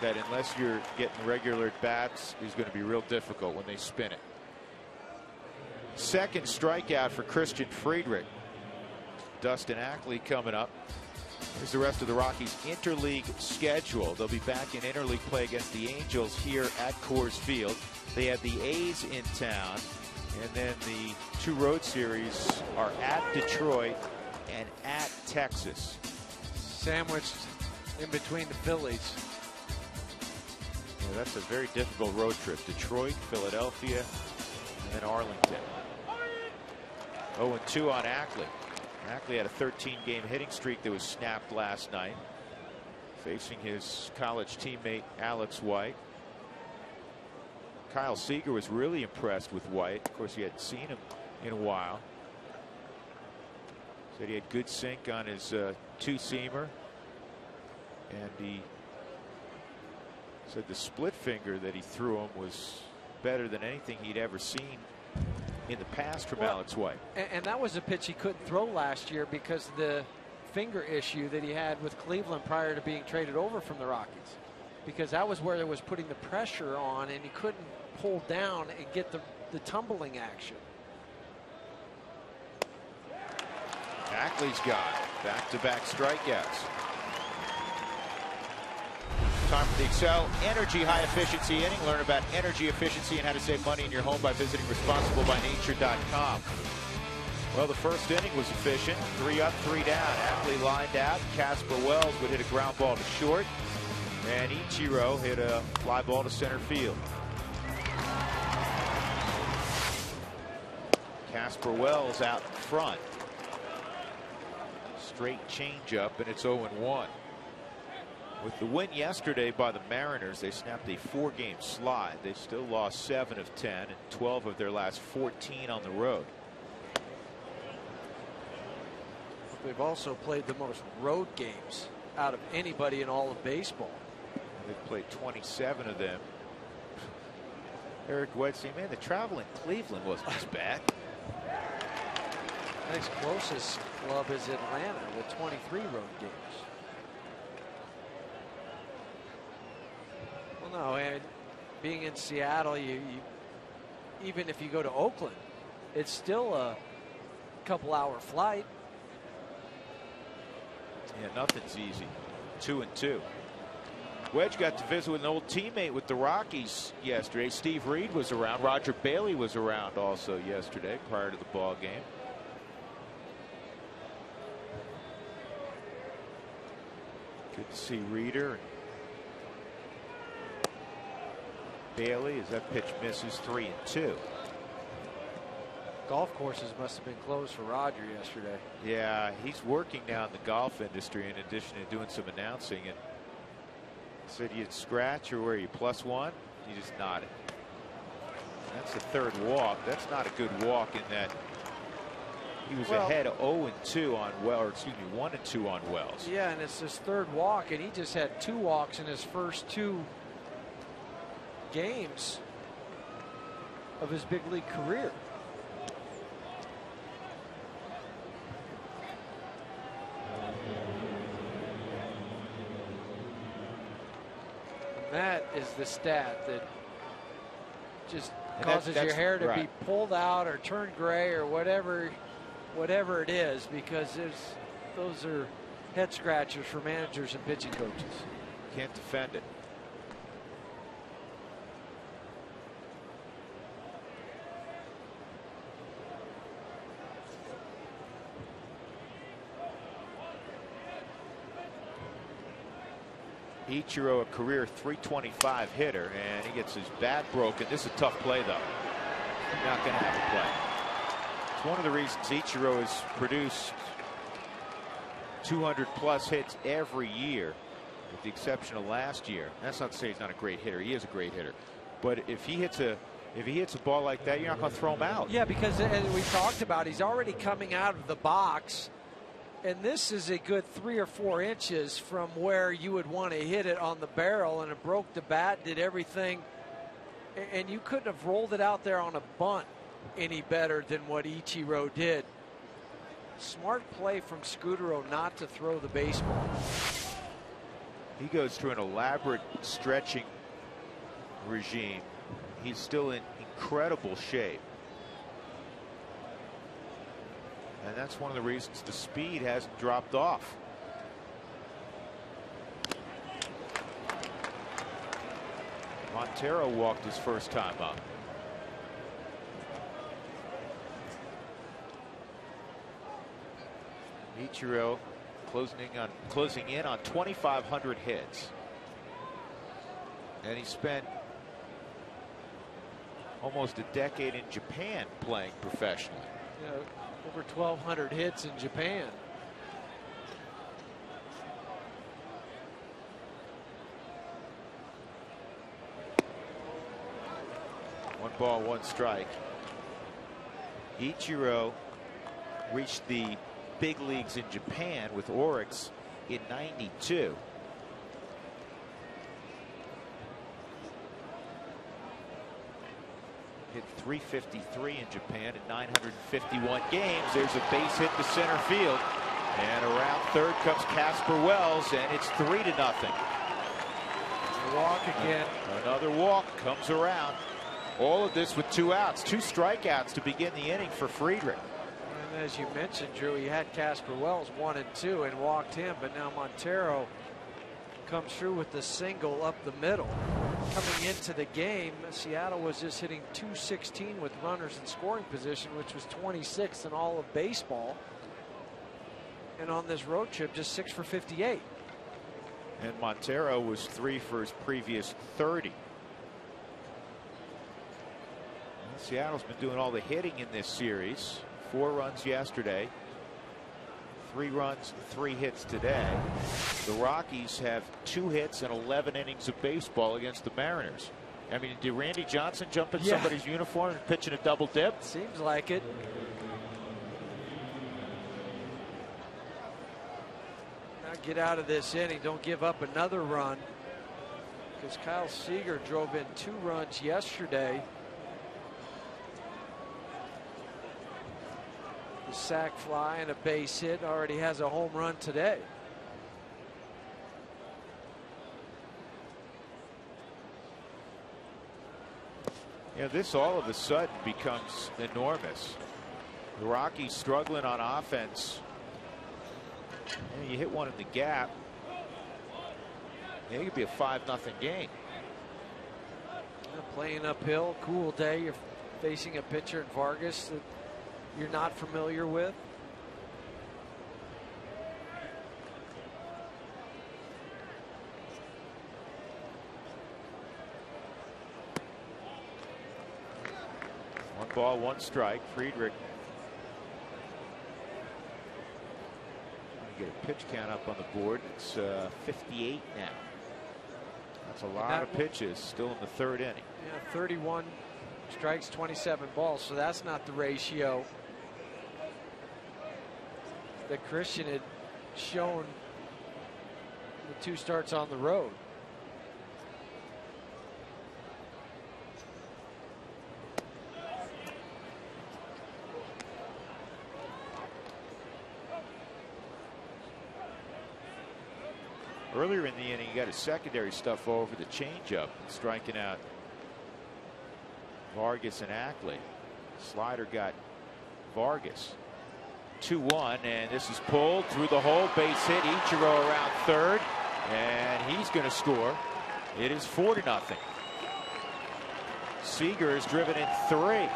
that, unless you're getting regular at bats, is going to be real difficult when they spin it. Second strikeout for Christian Friedrich. Dustin Ackley coming up. Here's the rest of the Rockies' interleague schedule. They'll be back in interleague play against the Angels here at Coors Field. They have the A's in town, and then the 2 road series are at Detroit and at Texas. Sandwiched in between the Phillies. Yeah, that's a very difficult road trip. Detroit, Philadelphia, and then Arlington. 0-2 on Ackley. Ackley had a 13-game hitting streak that was snapped last night, facing his college teammate Alex White. Kyle Seager was really impressed with White. Of course, he hadn't seen him in a while. Said he had good sink on his two-seamer, and he said the split finger that he threw him was better than anything he'd ever seen in the past from Alex White. And that was a pitch he couldn't throw last year because of the finger issue that he had with Cleveland prior to being traded over from the Rockies. Because that was where there was putting the pressure on, and he couldn't pull down and get the tumbling action. Ackley's got back-to-back strikeouts. Time for the Excel Energy High Efficiency Inning. Learn about energy efficiency and how to save money in your home by visiting responsiblebynature.com. Well, the first inning was efficient. 3 up, 3 down. Ackley lined out. Casper Wells would hit a ground ball to short, and Ichiro hit a fly ball to center field. Casper Wells out in front. Straight changeup, and it's 0-1. With the win yesterday by the Mariners, they snapped a 4-game slide. They still lost 7 of 10 and 12 of their last 14 on the road. They've also played the most road games out of anybody in all of baseball. They've played 27 of them. Eric White saying, man, the travel in Cleveland wasn't as bad. Next closest club is Atlanta with 23 road games. Well, no, and being in Seattle, you even if you go to Oakland, it's still a couple-hour flight. Yeah, nothing's easy. 2-2. Wedge got to visit with an old teammate with the Rockies yesterday. Steve Reed was around. Roger Bailey was around also yesterday prior to the ball game. Good to see Reeder and Bailey as that pitch misses. 3-2. Golf courses must have been closed for Roger yesterday. Yeah, he's working now in the golf industry in addition to doing some announcing, and said you'd scratch or were you +1? He just nodded. That's the third walk. That's not a good walk in that he was ahead 0-2 on Wells, or excuse me, 1-2 on Wells. Yeah, and it's his third walk, and he just had 2 walks in his first 2 games of his big league career. And that is the stat that just causes your hair to be pulled out or turn gray or whatever it is, because those are head scratchers for managers and pitching coaches. Can't defend it. Ichiro, a career .325 hitter, and he gets his bat broken. This is a tough play, though. Not going to have a play. It's one of the reasons Ichiro has produced 200+ hits every year. with the exception of last year. That's not to say he's not a great hitter. He is a great hitter. But if he hits a ball like that, you're not going to throw him out. Yeah, because as we talked about, he's already coming out of the box. And this is a good 3 or 4 inches from where you would want to hit it on the barrel, and it broke the bat, did everything. And you couldn't have rolled it out there on a bunt any better than what Ichiro did. Smart play from Scutaro not to throw the baseball. He goes through an elaborate stretching regime. He's still in incredible shape. And that's one of the reasons the speed hasn't dropped off. Montero walked his first time up. Ichiro closing in on 2,500 hits. And he spent almost a decade in Japan playing professionally. Yeah, over 1,200 hits in Japan. One ball, one strike. Ichiro reached the big leagues in Japan with Oryx in '92. Hit .353 in Japan in 951 games. There's a base hit to center field. And around third comes Casper Wells, and it's 3-0. Walk again. Another walk comes around. All of this with 2 outs, 2 strikeouts to begin the inning for Friedrich. And as you mentioned, Drew, he had Casper Wells 1 and 2 and walked him, but now Montero comes through with the single up the middle. Coming into the game, Seattle was just hitting .216 with runners in scoring position, which was 26th in all of baseball. And on this road trip, just 6 for 58. And Montero was 3 for his previous 30. Seattle's been doing all the hitting in this series. 4 runs yesterday, 3 runs, 3 hits today. The Rockies have 2 hits and 11 innings of baseball against the Mariners. I mean, did Randy Johnson jump in somebody's uniform and pitch in a double dip? Seems like it. Now get out of this inning. Don't give up another run, because Kyle Seager drove in 2 runs yesterday. A sac fly and a base hit. Already has a home run today. Yeah, this all of a sudden becomes enormous. The Rockies struggling on offense. You hit one in the gap. It could be a 5-0 game. Playing uphill, cool day. You're facing a pitcher in Vargas that you're not familiar with. One ball, one strike. Friedrich. Get a pitch count up on the board. It's 58 now. That's a lot of pitches still in the 3rd inning. Yeah, 31 strikes, 27 balls. So that's not the ratio that Christian had shown the 2 starts on the road. Earlier in the inning, he got his secondary stuff over the changeup, striking out Vargas and Ackley. Slider got Vargas. 2-1, and this is pulled through the hole. Base hit. Ichiro around third, and he's going to score. It is 4-0. Seager is driven in 3. Well,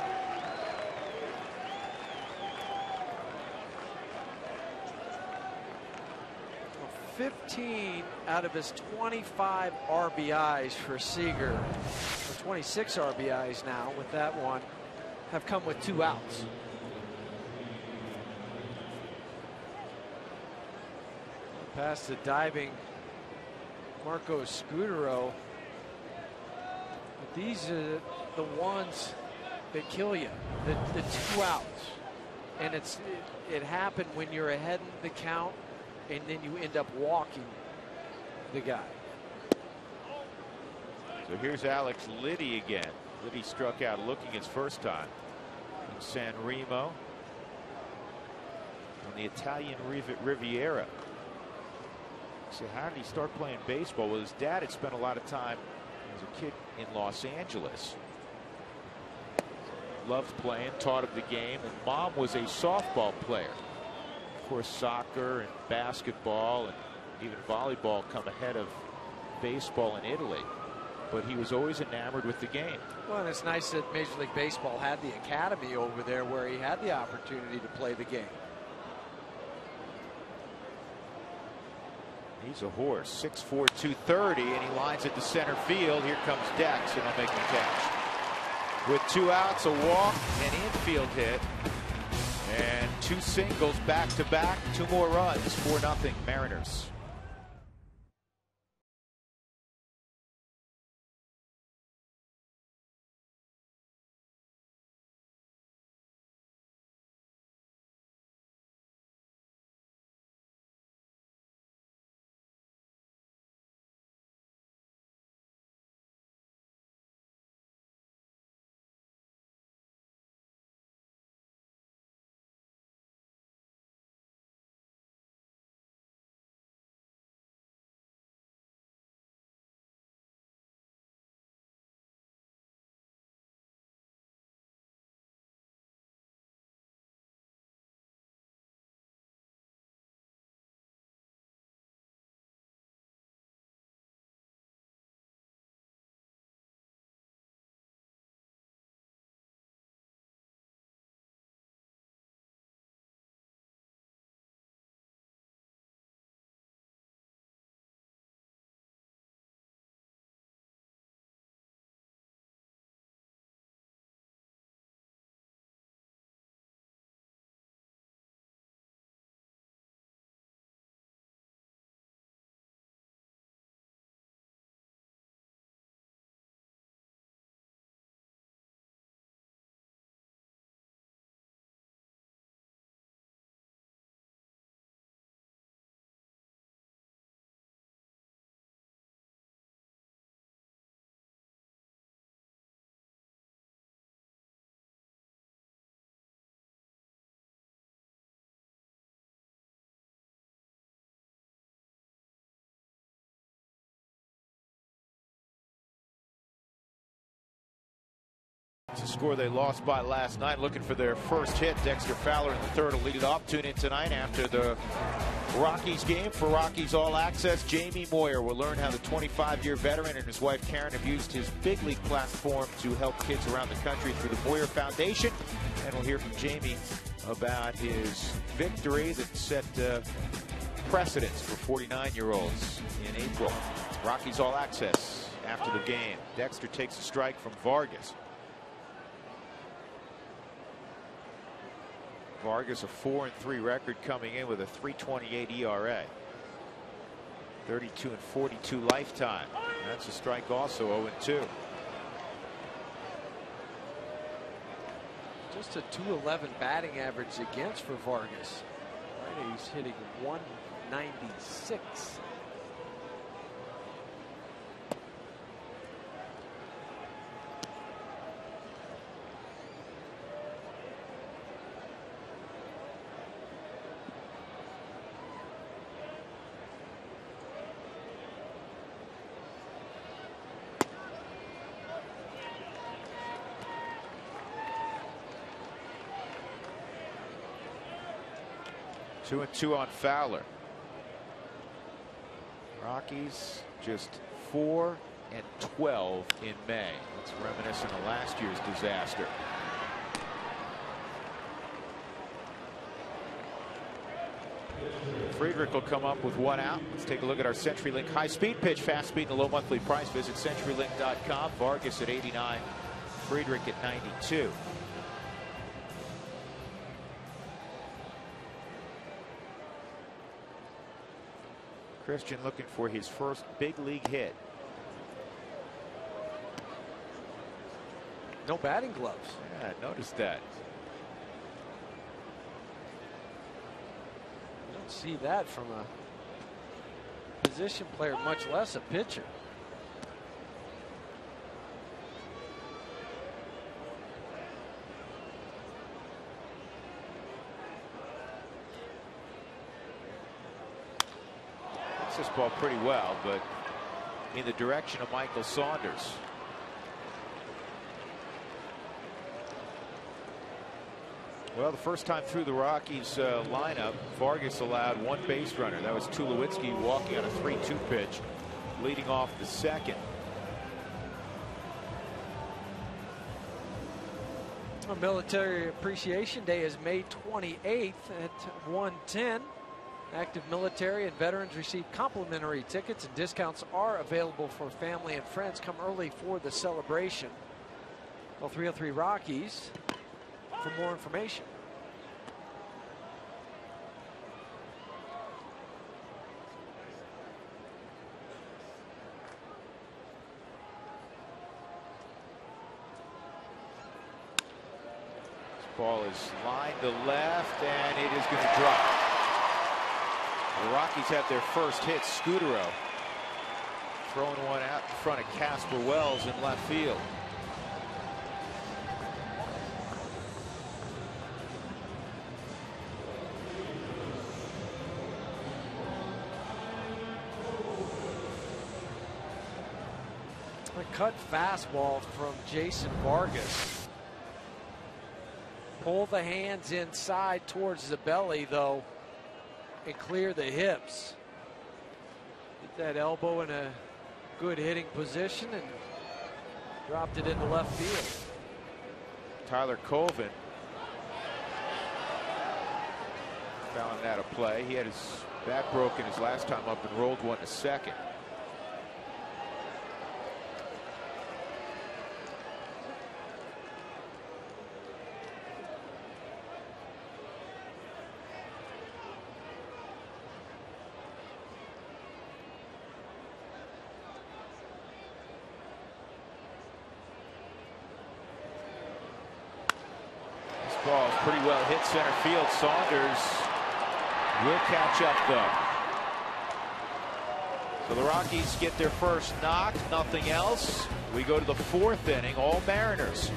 15 out of his 25 RBIs for Seager, or 26 RBIs now with that one, have come with 2 outs. Past the diving Marco Scudero. But these are the ones that kill you. The 2 outs. And it happened when you're ahead in the count, and then you end up walking the guy. So here's Alex Liddy again. Liddy struck out looking his first time in San Remo on the Italian Riviera. So how did he start playing baseball? Well, his dad had spent a lot of time as a kid in Los Angeles. Loved playing, taught him the game, and mom was a softball player. Of course, soccer and basketball and even volleyball come ahead of baseball in Italy. But he was always enamored with the game. Well, and it's nice that Major League Baseball had the academy over there where he had the opportunity to play the game. He's a horse, 6'4", 230, and he lines it to center field. Here comes Dex, and he'll make the catch. With 2 outs, a walk, an infield hit, and 2 singles back to back. 2 more runs, 4-0 Mariners. It's a score they lost by last night. Looking for their first hit. Dexter Fowler in the third will lead it off. Tune in tonight after the Rockies game for Rockies All Access. Jamie Moyer will learn how the 25-year veteran and his wife Karen have used his big league platform to help kids around the country through the Moyer Foundation. And we'll hear from Jamie about his victory that set precedents for 49-year-olds in April. Rockies All Access after the game. Dexter takes a strike from Vargas. Vargas a 4-3 record coming in with a 3.28 ERA. 32-42 lifetime. That's a strike also. 0-2. Just a 211 batting average against for Vargas. Right, he's hitting 196. Two and two on Fowler. Rockies just 4-12 in May. It's reminiscent of last year's disaster. Friedrich will come up with 1 out. Let's take a look at our CenturyLink high-speed pitch, fast speed, and the low monthly price. Visit CenturyLink.com. Vargas at 89, Friedrich at 92. Christian looking for his first big league hit. No batting gloves. Yeah, I noticed that. You don't see that from a position player, much less a pitcher. Hits this ball pretty well, but in the direction of Michael Saunders. Well, the first time through the Rockies lineup, Vargas allowed one base runner. That was Tulowitzki walking on a 3-2 pitch, leading off the second. Military Appreciation Day is May 28th at 1:10. Active military and veterans receive complimentary tickets, and discounts are available for family and friends. Come early for the celebration. Call 303 Rockies for more information. This ball is lined to left, and it is going to drop. The Rockies have their first hit. Scudero throwing one out in front of Casper Wells in left field. A cut fastball from Jason Vargas. Pull the hands inside towards the belly, though, and clear the hips. Get that elbow in a good hitting position and dropped it into left field. Tyler Colvin found that a play. He had his back broken his last time up and rolled one to second. Ball is pretty well hit center field. Saunders will catch up, though. So the Rockies get their first knock, nothing else. We go to the fourth inning, all Mariners.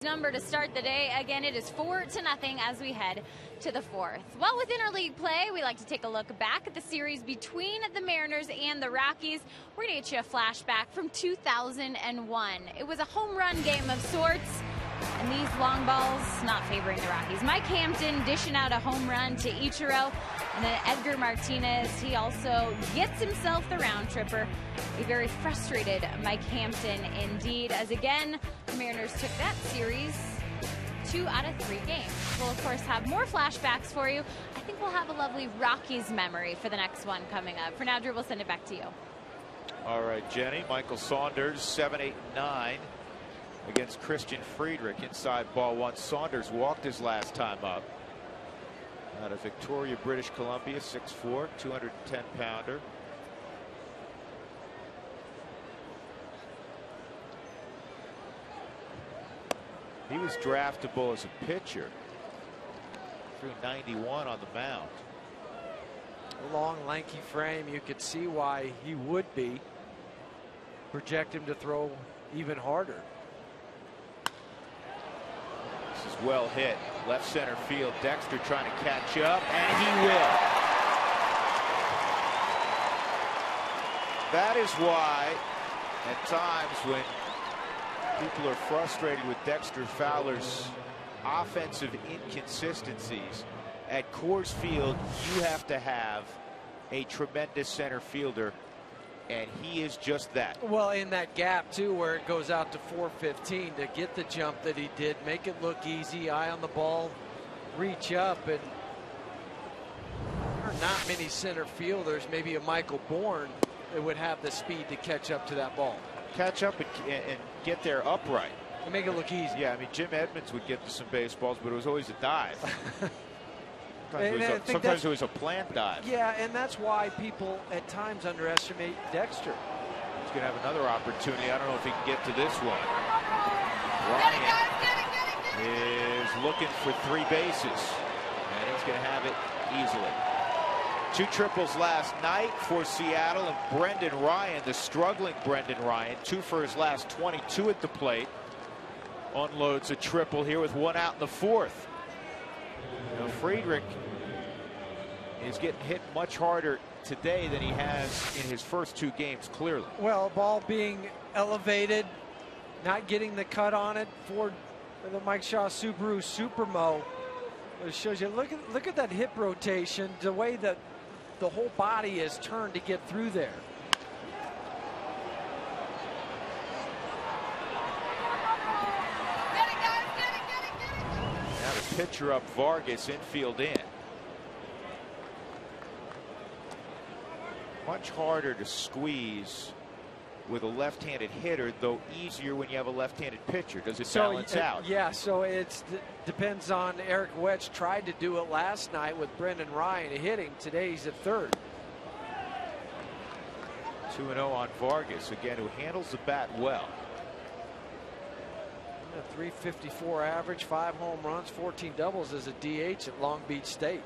Number to start the day. Again, it is 4-0 as we head to the fourth. Well, with interleague play, we like to take a look back at the series between the Mariners and the Rockies. We're going to get you a flashback from 2001. It was a home run game of sorts, and these long balls not favoring the Rockies. Mike Hampton dishing out a home run to Ichiro, and then Edgar Martinez, he also gets himself the round tripper. A very frustrated Mike Hampton indeed, as again, Mariners took that series 2 out of 3 games. We'll, of course, have more flashbacks for you. I think we'll have a lovely Rockies memory for the next one coming up. For now, Drew, we'll send it back to you. All right, Jenny. Michael Saunders, 7, 8, 9 against Christian Friedrich. Inside ball 1. Saunders walked his last time up. Out of Victoria, British Columbia, 6'4", 210-pounder. He was draftable as a pitcher. Threw 91 on the mound. Long, lanky frame. You could see why he would be. Project him to throw even harder. This is well hit. Left center field. Dexter trying to catch up, and he will. That is why, at times, when people are frustrated with Dexter Fowler's offensive inconsistencies, at Coors Field, you have to have a tremendous center fielder, and he is just that. Well, in that gap, too, where it goes out to 415 to get the jump that he did, make it look easy, eye on the ball, reach up, and there are not many center fielders, maybe a Michael Bourne, that would have the speed to catch up to that ball. Catch up and get there upright. And make it look easy. Yeah, I mean, Jim Edmonds would get to some baseballs, but it was always a dive. Sometimes it was a plant dive. Yeah, and that's why people at times underestimate Dexter. He's going to have another opportunity. I don't know if he can get to this one. Ryan is looking for 3 bases, and he's going to have it easily. 2 triples last night for Seattle, and Brendan Ryan, the struggling Brendan Ryan, 2 for his last 22 at the plate. Unloads a triple here with 1 out in the 4th. You know, Friedrich is getting hit much harder today than he has in his first 2 games, clearly. Well, ball being elevated, not getting the cut on it for the Mike Shaw Subaru Supermo. It shows you, look at that hip rotation, the way that the whole body is turned to get through there. Now the pitcher up, Vargas, infield in. Much harder to squeeze with a left-handed hitter, though easier when you have a left-handed pitcher. Does it balance out? Yeah, so it depends on Eric Wetch. Tried to do it last night with Brendan Ryan to hit him. Today he's at third. 2-0 on Vargas, again, who handles the bat well. A 354 average, 5 home runs, 14 doubles as a DH at Long Beach State.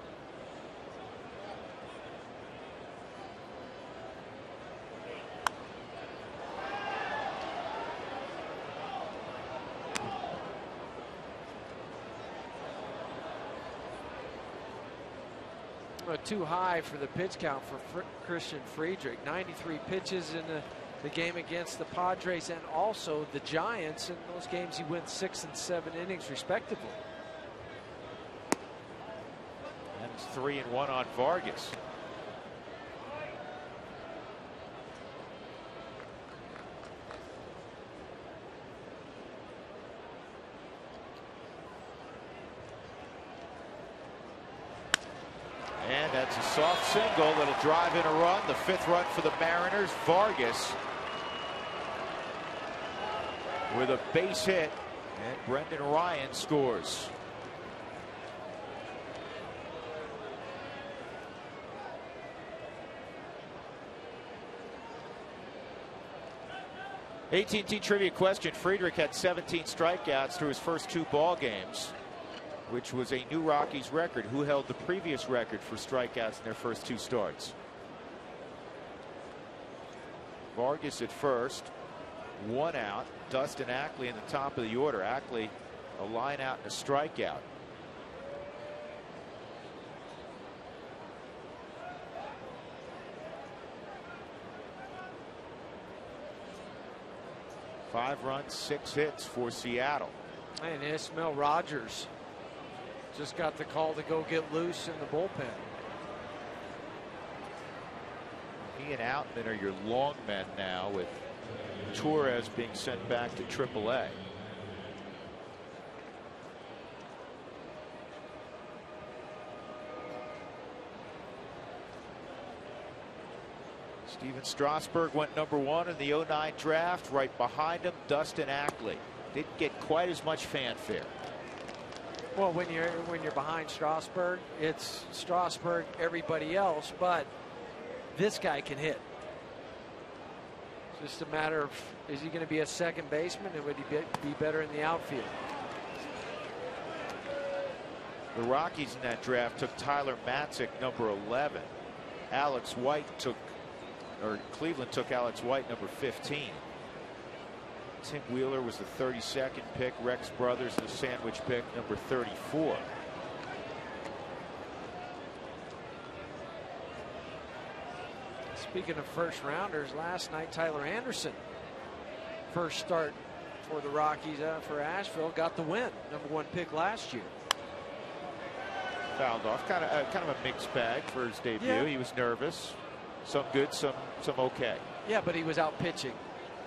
Too high for the pitch count for Christian Friedrich. 93 pitches in the game against the Padres and also the Giants. In those games he went 6 and 7 innings respectively. That's 3-1 on Vargas. And that's a soft single that'll drive in a run. The 5th run for the Mariners. Vargas with a base hit, and Brendan Ryan scores. AT&T trivia question. Friedrich had 17 strikeouts through his first 2 ball games, which was a new Rockies record. Who held the previous record for strikeouts in their first 2 starts? Vargas at first, 1 out. Dustin Ackley in the top of the order. Ackley a line out and a strikeout. Five runs, 6 hits for Seattle. And Ismael Rogers just got the call to go get loose in the bullpen. He and Outman are your long men now, with Torres being sent back to AAA. Steven Strasburg went #1 in the '09 draft. Right behind him, Dustin Ackley. Didn't get quite as much fanfare. Well, when you're behind Strasburg, it's Strasburg, everybody else, but this guy can hit. It's just a matter of, is he going to be a second baseman, and would he be better in the outfield? The Rockies in that draft took Tyler Matzik, #11. Alex White took, or Cleveland took Alex White, #15. Tim Wheeler was the 32nd pick. Rex Brothers, the sandwich pick, #34. Speaking of first rounders, last night Tyler Anderson, first start for the Rockies for Asheville, got the win. #1 pick last year. Fouled off. Kind of a mixed bag for his debut. Yeah. He was nervous. Some good, some okay. Yeah, but he was out pitching.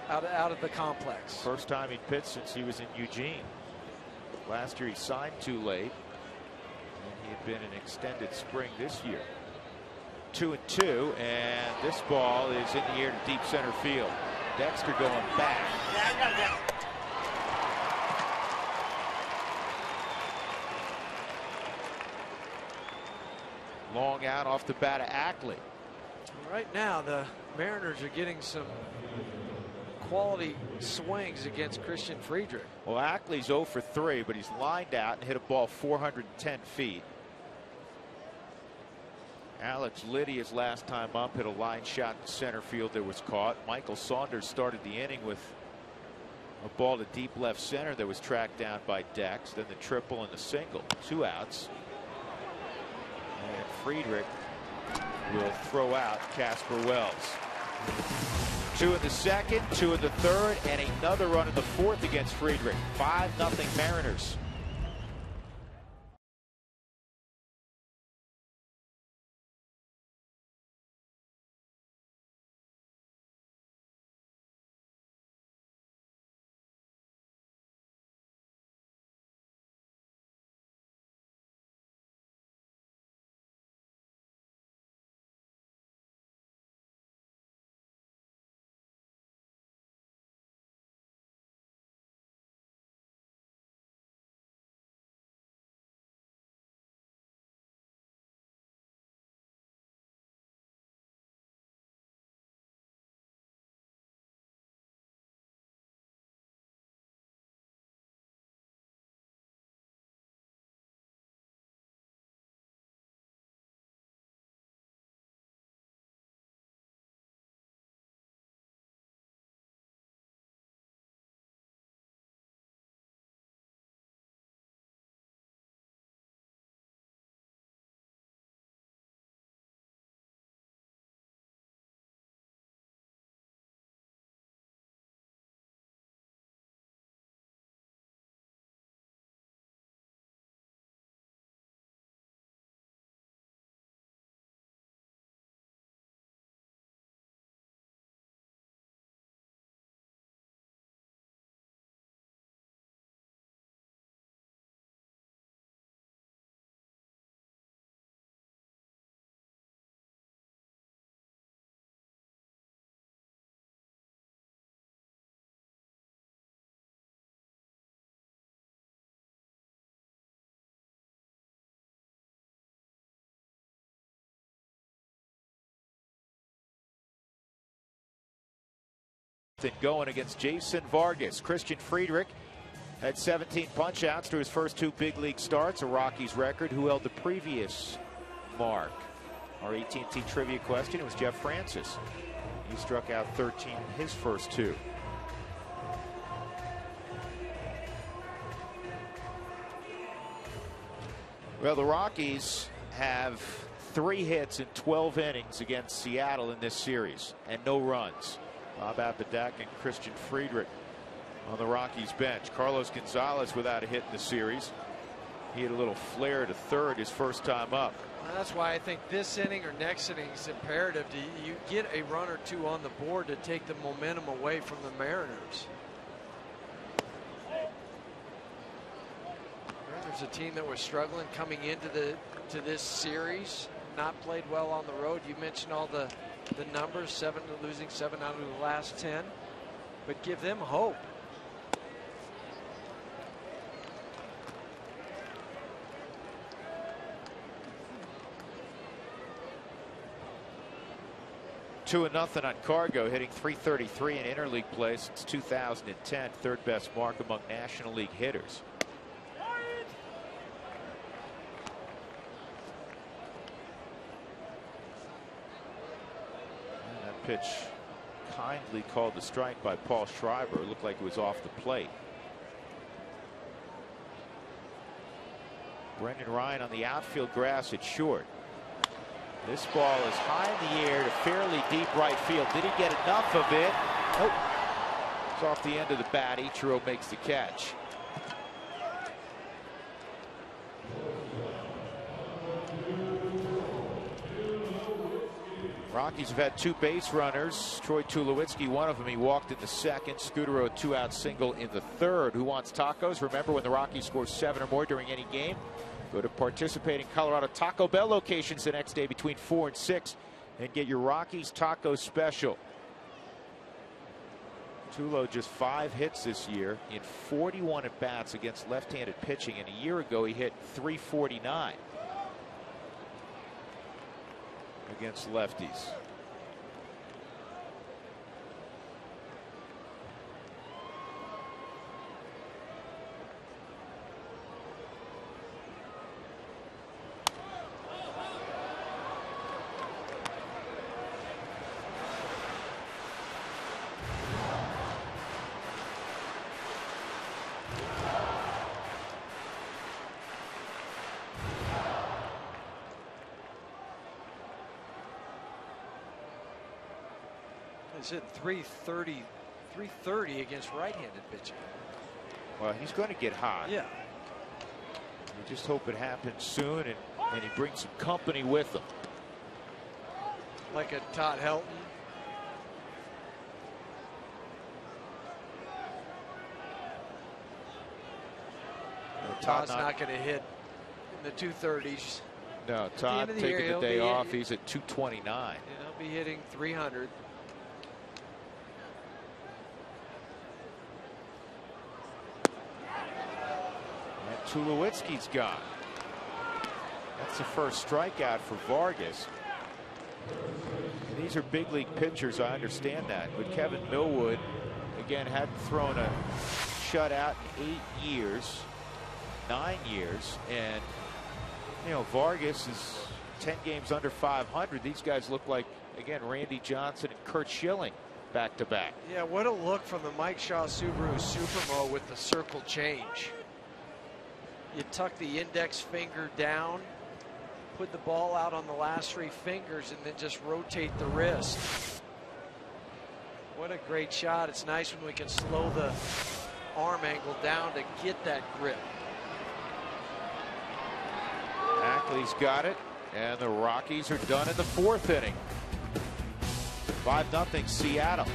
Out of the complex. First time he'd pitched since he was in Eugene. Last year he signed too late, and he had been in extended spring this year. 2-2, and this ball is in the air to deep center field. Dexter going back. Long out off the bat of Ackley. Right now the Mariners are getting some quality swings against Christian Friedrich. Well, Ackley's 0 for 3, but he's lined out and hit a ball 410 feet. Alex Lydia's last time up hit a line shot in center field that was caught. Michael Saunders started the inning with a ball to deep left center that was tracked down by Dex. Then the triple and the single. 2 outs. And Friedrich will throw out Casper Wells. 2 in the second, 2 in the third, and another run in the fourth against Friedrich. 5-0 Mariners. Going against Jason Vargas. Christian Friedrich had 17 punch-outs to his first 2 big league starts, a Rockies record. Who held the previous mark? Our AT&T trivia question, it was Jeff Francis. He struck out 13 in his first 2. Well, the Rockies have 3 hits in 12 innings against Seattle in this series, and no runs. Bob Apodaca and Christian Friedrich on the Rockies bench. Carlos Gonzalez without a hit in the series. He had a little flare to third his first time up. Well, that's why I think this inning or next inning is imperative. You get a run or 2 on the board to take the momentum away from the Mariners. Mariners, a team that was struggling coming into this series, not played well on the road. You mentioned all the the numbers, losing 7 out of the last 10, but give them hope. Two and nothing on Cargo, hitting .333 in interleague play since 2010, third best mark among National League hitters. And that pitch kindly called the strike by Paul Schreiber. It looked like it was off the plate. Brendan Ryan on the outfield grass at short. This ball is high in the air to fairly deep right field. Did he get enough of it? Nope. It's off the end of the bat. Ichiro makes the catch. Rockies have had two base runners. Troy Tulowitzki, one of them, he walked in the second. Scudero, a two-out single in the third. Who wants tacos? Remember, when the Rockies score 7 or more during any game, go to participating Colorado Taco Bell locations the next day between 4 and 6 and get your Rockies taco special. Tulo just 5 hits this year in 41 at bats against left-handed pitching, and a year ago he hit .349 against lefties. He's hit .330 against right-handed pitching. Well, he's going to get hot. Yeah. We just hope it happens soon, and he brings some company with him. Like a Todd Helton. Todd's not going to hit in the 230s. No, Todd taking the day off. He's at 229. He'll be hitting 300. And Tulowitzki's gone. That's the first strikeout for Vargas. And these are big league pitchers, I understand that. But Kevin Millwood, again, hadn't thrown a shutout in 8 years, 9 years. And, you know, Vargas is 10 games under 500. These guys look like, again, Randy Johnson and Kurt Schilling back to back. Yeah, what a look from the Mike Shaw Subaru Supermo with the circle change. You tuck the index finger down, put the ball out on the last 3 fingers, and then just rotate the wrist. What a great shot. It's nice when we can slow the arm angle down to get that grip. Ackley's got it, and the Rockies are done in the 4th inning. 5-0 Seattle.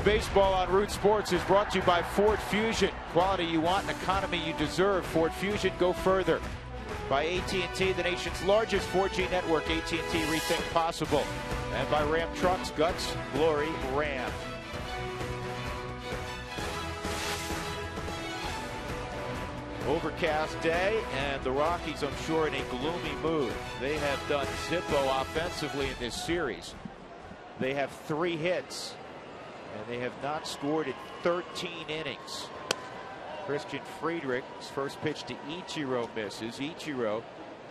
Baseball on Root Sports is brought to you by Ford Fusion. Quality you want, and economy you deserve. Ford Fusion, go further. By AT&T, the nation's largest 4G network. AT&T, rethink possible. And by Ram Trucks, guts, glory, Ram. Overcast day, and the Rockies, I'm sure, in a gloomy mood. They have done Zippo offensively in this series. They have 3 hits, and they have not scored in 13 innings. Christian Friedrich's first pitch to Ichiro misses. Ichiro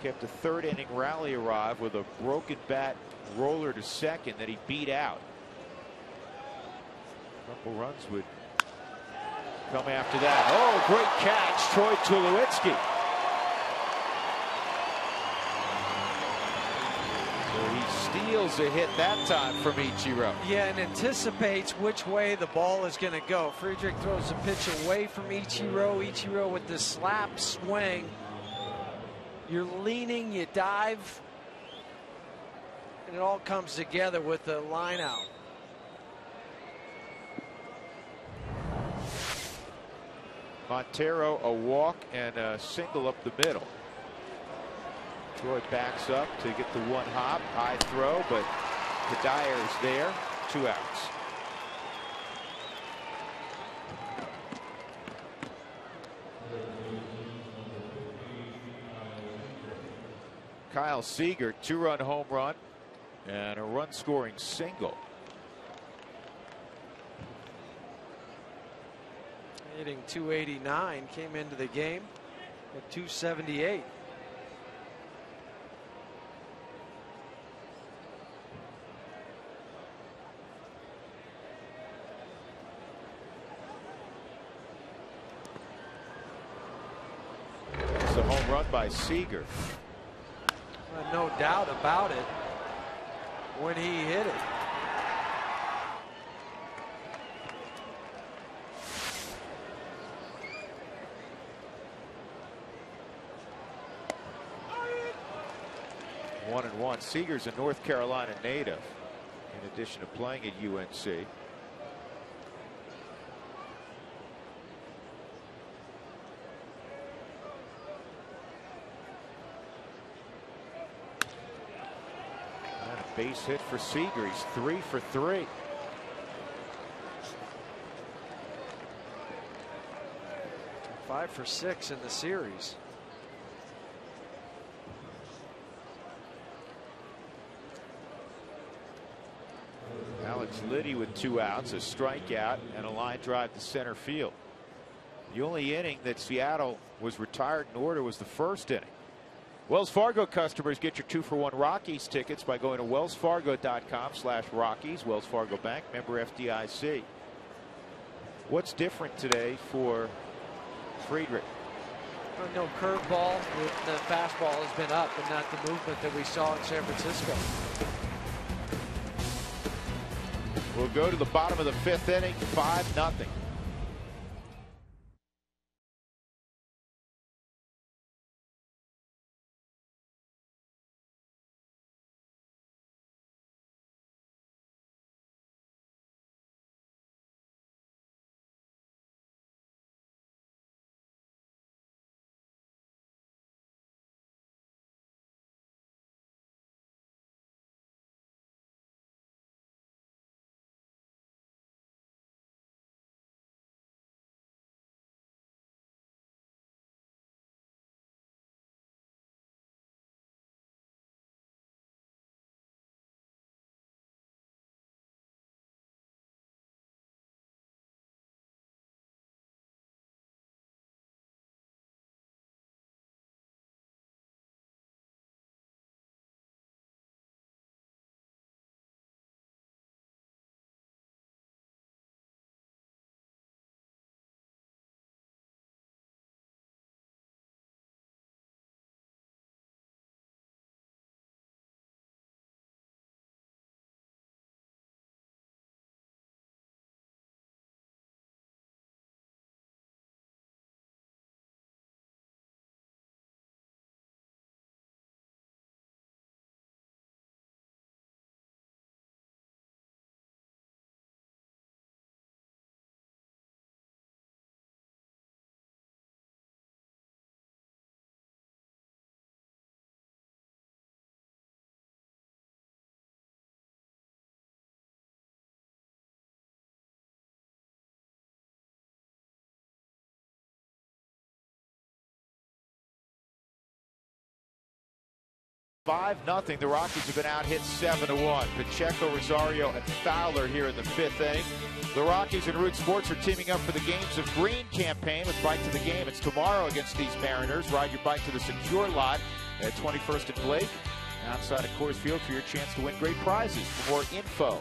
kept a 3rd inning rally alive with a broken bat roller to second that he beat out. A couple runs would come after that. Oh, great catch, Troy Tulowitzki. So he steals a hit that time from Ichiro. Yeah, and anticipates which way the ball is going to go. Friedrich throws the pitch away from Ichiro. Ichiro with the slap swing. You're leaning, you dive, and it all comes together with the line out. Montero a walk and a single up the middle. Troy backs up to get the 1 hop. High throw, but Kadire is there. 2 outs. Kyle Seager, 2-run home run and a run-scoring single. Hitting .289, came into the game at .278. It's a home run by Seager. No doubt about it when he hit it. One and one. Seager's a North Carolina native, in addition to playing at UNC. And a base hit for Seager. He's 3 for 3. Five for 6 in the series. Alex Liddy with 2 outs, a strikeout, and a line drive to center field. The only inning that Seattle was retired in order was the 1st inning. Wells Fargo customers get your 2-for-1 Rockies tickets by going to wellsfargo.com/Rockies. Wells Fargo Bank, member FDIC. What's different today for Friedrich? No curveball. The fastball has been up, but not the movement that we saw in San Francisco. We'll go to the bottom of the 5th inning, 5-0. 5-0. The Rockies have been out hit 7-1. Pacheco, Rosario, and Fowler here in the 5th inning. The Rockies and Root Sports are teaming up for the Games of Green campaign with Bike to the Game. It's tomorrow against these Mariners. Ride your bike to the secure lot at 21st and Blake outside of Coors Field for your chance to win great prizes. For more info,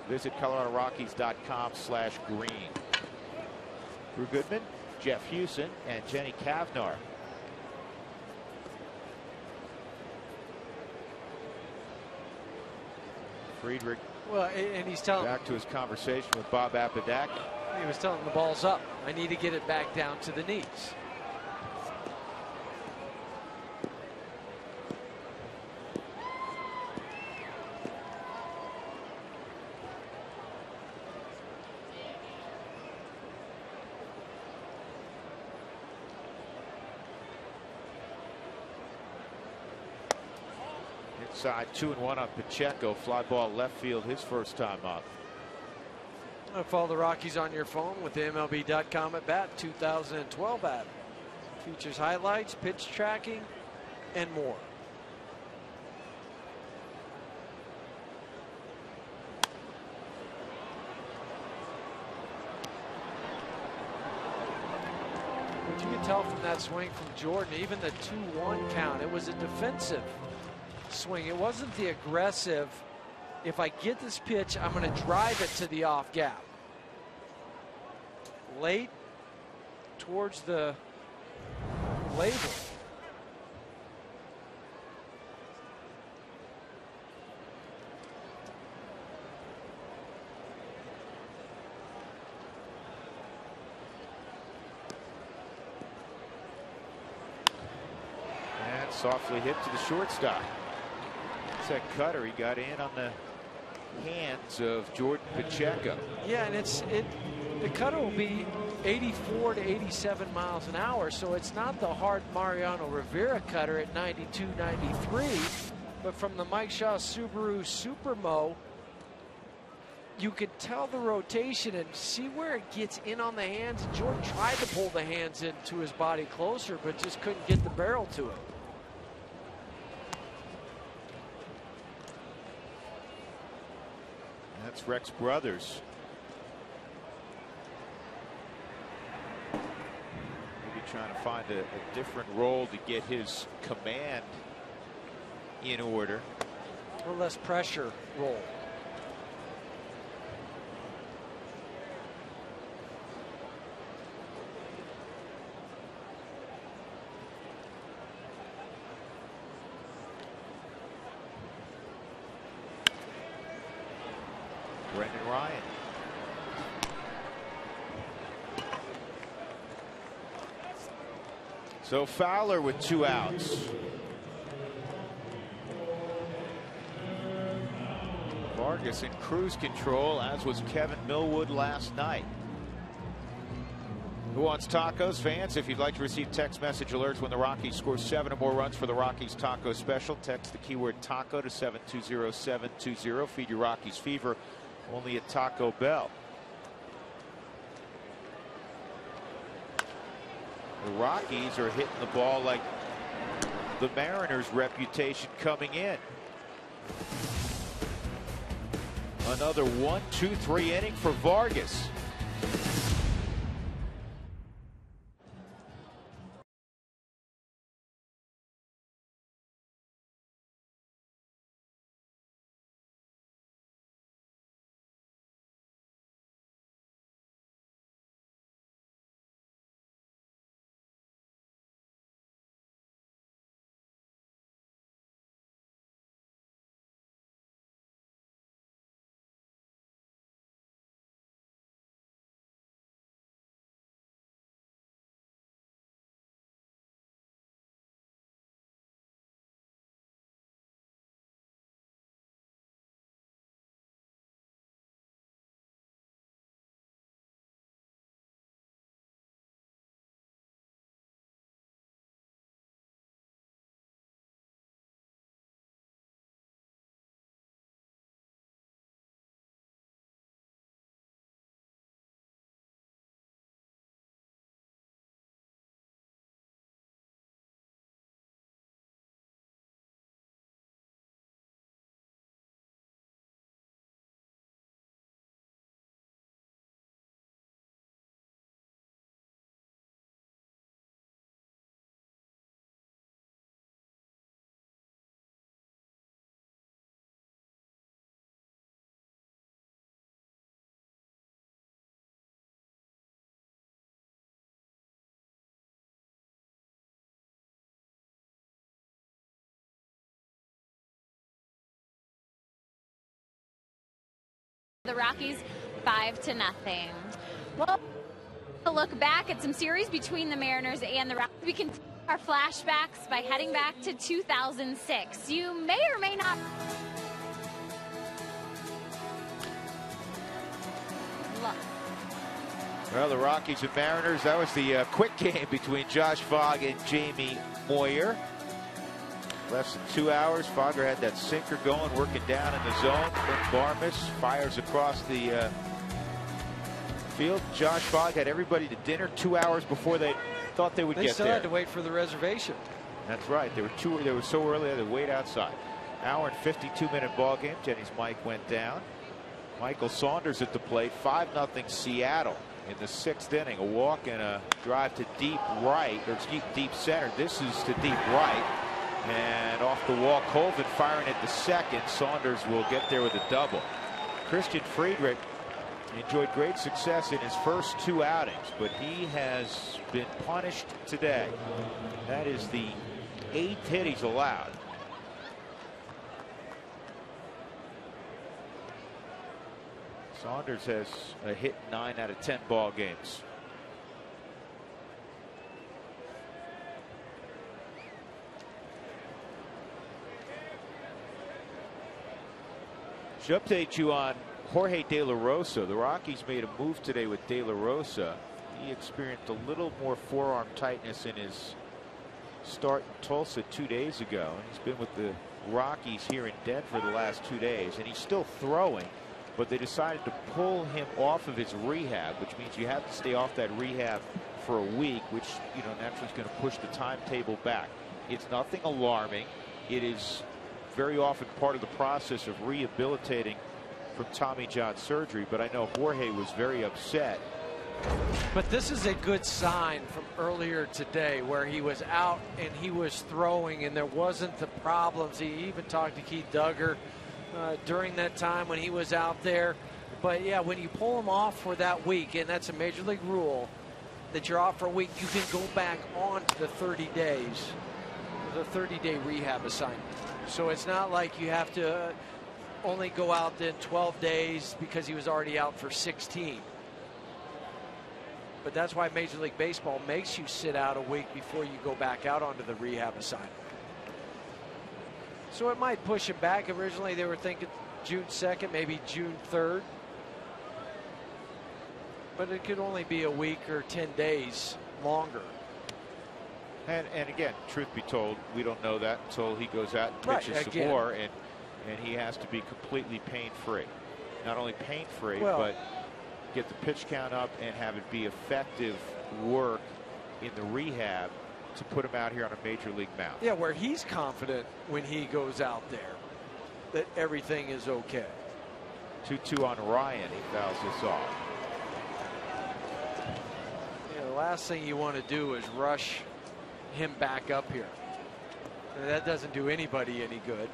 visit ColoradoRockies.com/green. Drew Goodman, Jeff Hewson, and Jenny Kavnar. Friedrich, well, and he's telling back to his conversation with Bob Apodaca. He was telling the ball's up. I need to get it back down to the knees. Inside 2-1 on Pacheco. Fly ball left field his first time up. Follow the Rockies on your phone with the MLB.com at Bat 2012 app. Features highlights, pitch tracking, and more. But you can tell from that swing from Jordan, even the 2-1 count, it was a defensive swing. It wasn't the aggressive, if I get this pitch, I'm going to drive it to the off gap. Late towards the label. And softly hit to the shortstop. It's that cutter. He got in on the hands of Jordan Pacheco. Yeah, and the cutter will be 84 to 87 miles an hour, so it's not the hard Mariano Rivera cutter at 92, 93, but from the Mike Shaw Subaru Supermo, you could tell the rotation and see where it gets in on the hands. Jordan tried to pull the hands into his body closer, but just couldn't get the barrel to it. That's Rex Brothers. Maybe trying to find a different role to get his command in order. A less pressure role. Brendan Ryan. So Fowler with 2 outs. Vargas in cruise control, as was Kevin Millwood last night. Who wants tacos? Fans, if you'd like to receive text message alerts when the Rockies score 7 or more runs for the Rockies Taco Special, text the keyword taco to 720-720. Feed your Rockies fever only at Taco Bell. The Rockies are hitting the ball like the Mariners' reputation coming in. Another 1-2-3 inning for Vargas. the Rockies 5-0. Well, a look back at some series between the Mariners and the Rockies. We can our flashbacks by heading back to 2006. You may or may not. Well, the Rockies and Mariners, that was the quick game between Josh Fogg and Jamie Moyer. Less than 2 hours. Fogger had that sinker going, working down in the zone. Then Barmas fires across the field. Josh Fogg had everybody to dinner 2 hours before they thought they would get there. They still had to wait for the reservation. That's right. They were so early they had to wait outside. Hour and 52-minute ball game. Jenny's mic went down. Michael Saunders at the plate. 5-0 Seattle in the 6th inning. A walk and a drive to deep right, or deep center. This is to deep right. And off the wall, Colvin firing at the second. Saunders will get there with a double. Christian Friedrich enjoyed great success in his first 2 outings, but he has been punished today. That is the 8th hit he's allowed. Saunders has a hit in 9 out of 10 ball games. To update you on Jorge De La Rosa, the Rockies made a move today with De La Rosa. He experienced a little more forearm tightness in his start in Tulsa 2 days ago. And he's been with the Rockies here in Denver the last 2 days, and he's still throwing, but they decided to pull him off of his rehab, which means you have to stay off that rehab for a week, which, you know, naturally is going to push the timetable back. It's nothing alarming. It is very often part of the process of rehabilitating from Tommy John surgery, but I know Jorge was very upset. But this is a good sign from earlier today where he was out and he was throwing and there wasn't the problems. He even talked to Keith Duggar during that time when he was out there. But yeah, when you pull him off for that week, and that's a major league rule that you're off for a week, you can go back on to the 30 days, the 30-day rehab assignment. So it's not like you have to only go out in 12 days because he was already out for 16. But that's why Major League Baseball makes you sit out a week before you go back out onto the rehab assignment. So it might push him back. Originally they were thinking June 2nd, maybe June 3rd. But it could only be a week or 10 days longer. And again, truth be told, we don't know that until he goes out and pitches some more, and he has to be completely pain-free. Not only pain-free, but get the pitch count up and have it be effective work in the rehab to put him out here on a major league mound. Yeah, where he's confident when he goes out there that everything is okay. 2-2 on Ryan. He fouls this off. Yeah, the last thing you want to do is rush him back up here. And that doesn't do anybody any good.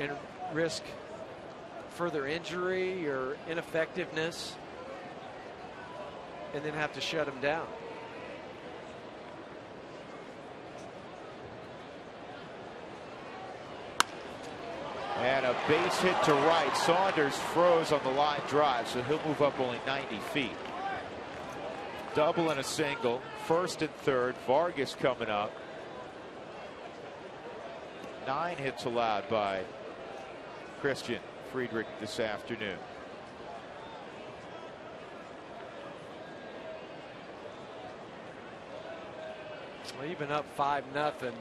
And risk further injury or ineffectiveness and then have to shut him down. And a base hit to right. Saunders froze on the line drive, so he'll move up only 90 feet. Double and a single. First and third. Vargas coming up. 9 hits allowed by Christian Friedrich this afternoon. Well, even up 5-0.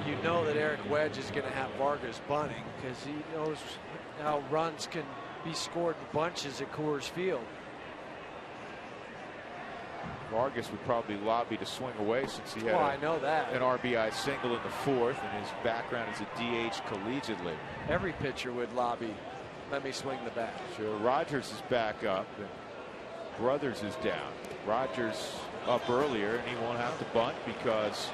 You know that Eric Wedge is going to have Vargas bunting because he knows how runs can be scored in bunches at Coors Field. Vargas would probably lobby to swing away since he had I know that. an RBI single in the 4th, and his background is a DH collegiately. Every pitcher would lobby, let me swing the bat. Sure. Rogers is back up, and Brothers is down. Rogers up earlier, and he won't have to bunt because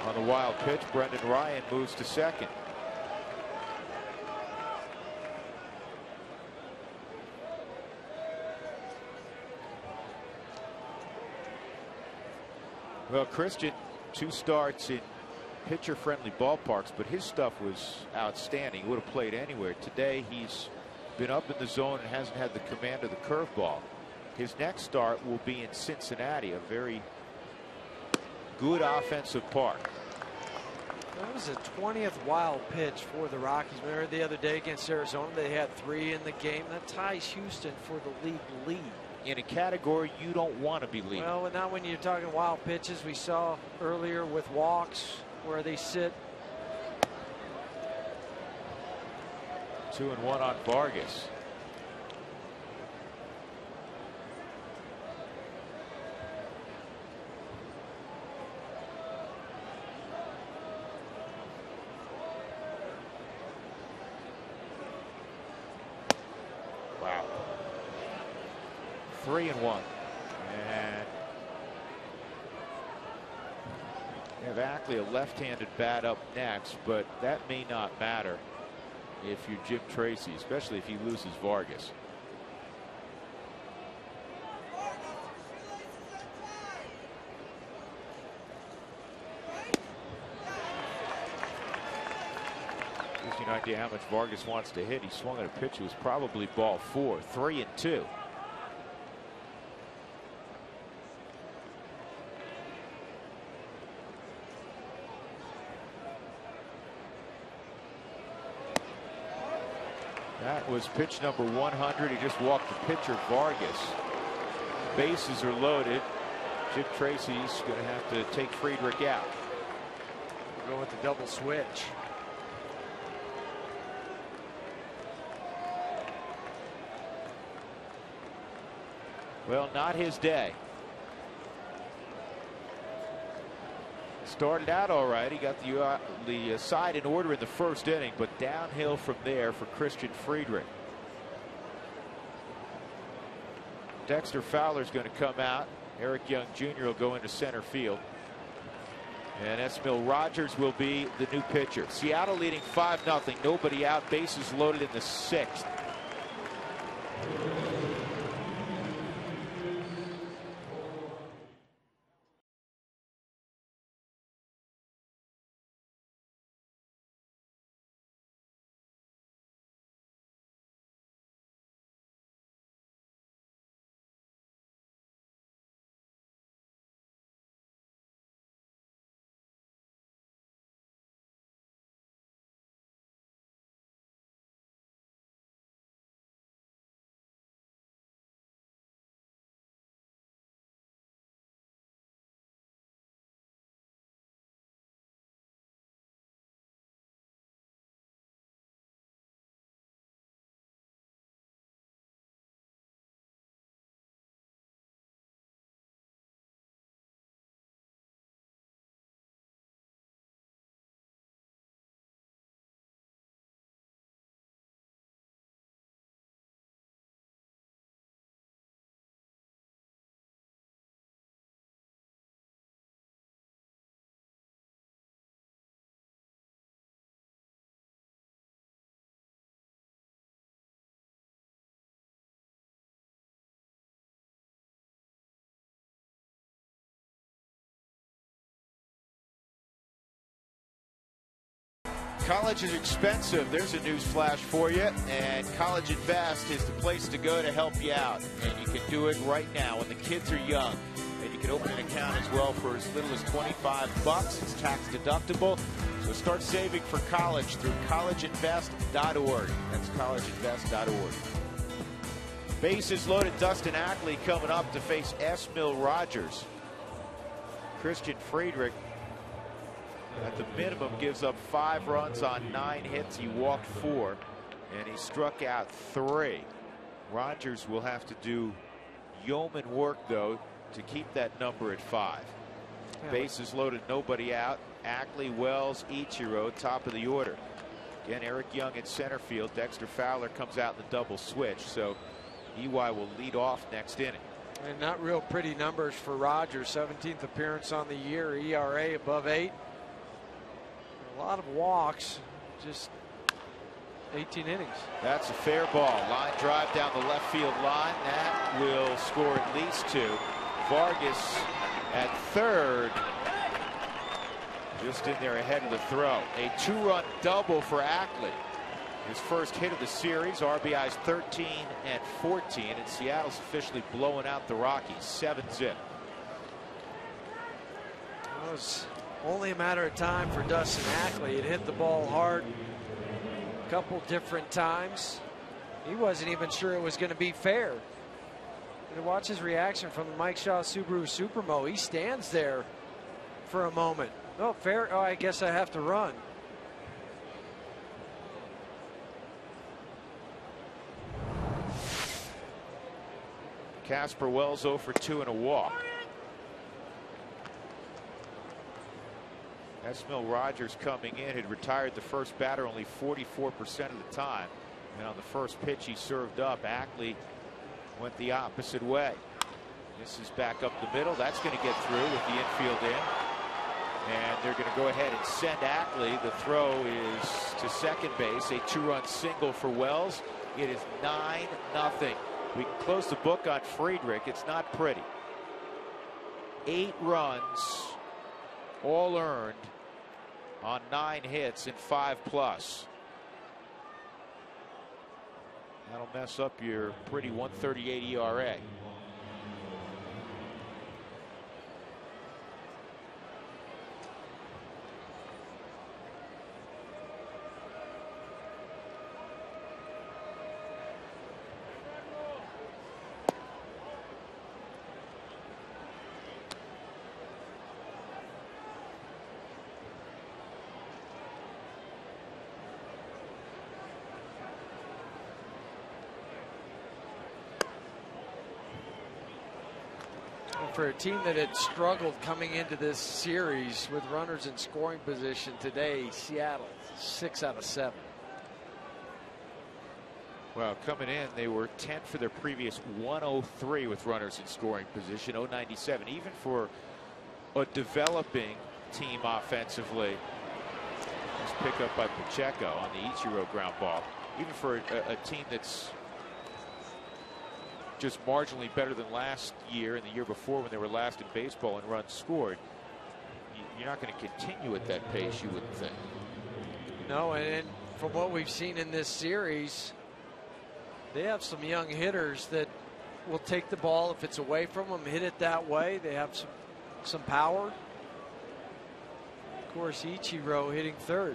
on the wild pitch, Brendan Ryan moves to second. Well, Christian, 2 starts in pitcher-friendly ballparks, but his stuff was outstanding. He would have played anywhere. Today, he's been up in the zone and hasn't had the command of the curveball. His next start will be in Cincinnati, a very good offensive park. That was a 20th wild pitch for the Rockies. Remember the other day against Arizona, they had 3 in the game. That ties Houston for the league lead. In a category you don't want to be leading. Well, not when you're talking wild pitches. We saw earlier with walks where they sit. 2-1 on Vargas. Wow. 3-1. And they have Ackley, a left-handed bat, up next, but that may not matter if you're Jim Tracy, especially if he loses Vargas. Gives you an idea how much Vargas wants to hit. He swung at a pitch. It was probably ball 4. 3-2. That was pitch number 100. He just walked the pitcher, Vargas. Bases are loaded. Jim Tracy's going to have to take Friedrich out. We'll go with the double switch. Well, not his day. Started out all right. He got the side in order in the first inning, but downhill from there for Christian Friedrich. Dexter Fowler's going to come out. Eric Young Jr. will go into center field. And Esmil Rogers will be the new pitcher. Seattle leading 5-0. Nobody out. Bases loaded in the 6th. College is expensive. There's a news flash for you. And College Invest is the place to go to help you out. And you can do it right now when the kids are young. And you can open an account as well for as little as $25. It's tax deductible. So start saving for college through collegeinvest.org. That's collegeinvest.org. Bases loaded. Dustin Ackley coming up to face Esmil Rogers. Christian Friedrich, at the minimum, gives up 5 runs on 9 hits. He walked 4, and he struck out 3. Rogers will have to do yeoman work, though, to keep that number at 5. Yeah. Bases loaded, nobody out. Ackley, Wells, Ichiro, top of the order. Again, Eric Young in center field. Dexter Fowler comes out in the double switch, so EY will lead off next inning. And not real pretty numbers for Rogers. 17th appearance on the year, ERA above 8. A lot of walks, just 18 innings. That's a fair ball. Line drive down the left field line. That will score at least 2. Vargas at third Just in there ahead of the throw. A 2-run double for Ackley. His first hit of the series. RBIs 13 and 14. And Seattle's officially blowing out the Rockies 7-zip. It was only a matter of time for Dustin Ackley. It hit the ball hard a couple different times. He wasn't even sure it was going to be fair. And watch his reaction from the Mike Shaw Subaru Supermo. He stands there for a moment. Oh, fair. Oh, I guess I have to run. Casper Wells 0 for 2 and a walk. Esmil Rogers coming in had retired the first batter only 44% of the time. And on the first pitch he served up, Ackley went the opposite way. This is back up the middle. That's going to get through with the infield in. And they're going to go ahead and send Ackley. The throw is to second base. A 2-run single for Wells. It is 9-0. We can close the book on Friedrich. It's not pretty. 8 runs, all earned on 9 hits in 5+. That'll mess up your pretty 1.38 ERA. For a team that had struggled coming into this series with runners in scoring position today, Seattle 6 out of 7. Well, coming in, they were 10th for their previous 103 with runners in scoring position, 097. Even for a developing team offensively, this pickup by Pacheco on the Ichiro ground ball. Even for a team that's just marginally better than last year and the year before when they were last in baseball in runs scored, you're not going to continue at that pace, you wouldn't think. No, and from what we've seen in this series, they have some young hitters that will take the ball if it's away from them, hit it that way. They have some power. Of course, Ichiro hitting third.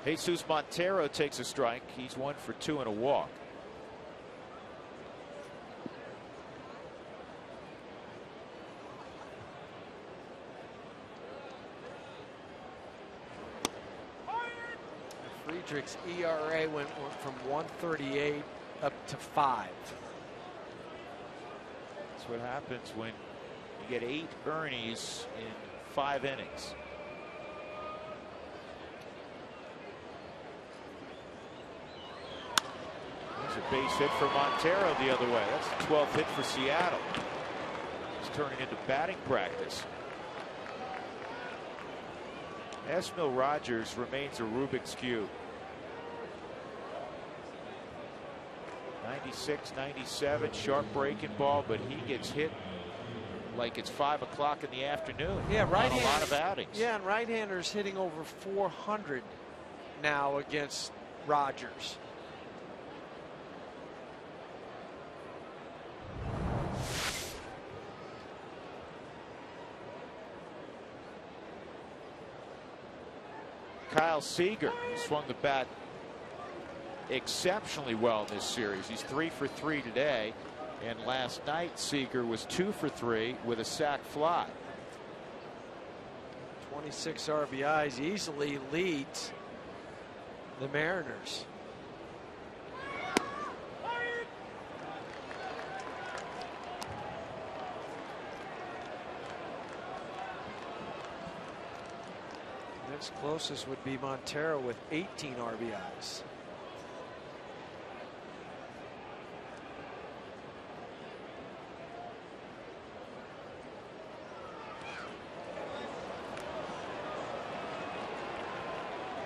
Jesus Montero takes a strike. He's 1 for 2 and a walk. Friedrich's ERA went from 1.38 up to 5. That's what happens when you get 8 Ernies in 5 innings. A base hit for Montero the other way. That's the 12th hit for Seattle. It's turning into batting practice. Esmil Rogers remains a Rubik's Cube. 96, 97, sharp breaking ball, but he gets hit like it's 5 o'clock in the afternoon. Yeah, right. On a lot of outings. Yeah, and right-handers hitting over 400 now against Rogers. Kyle Seager swung the bat exceptionally well in this series. He's 3 for 3 today, and last night Seager was 2 for 3 with a sac fly. 26 RBIs, easily leads the Mariners. Next closest would be Montero with 18 RBIs.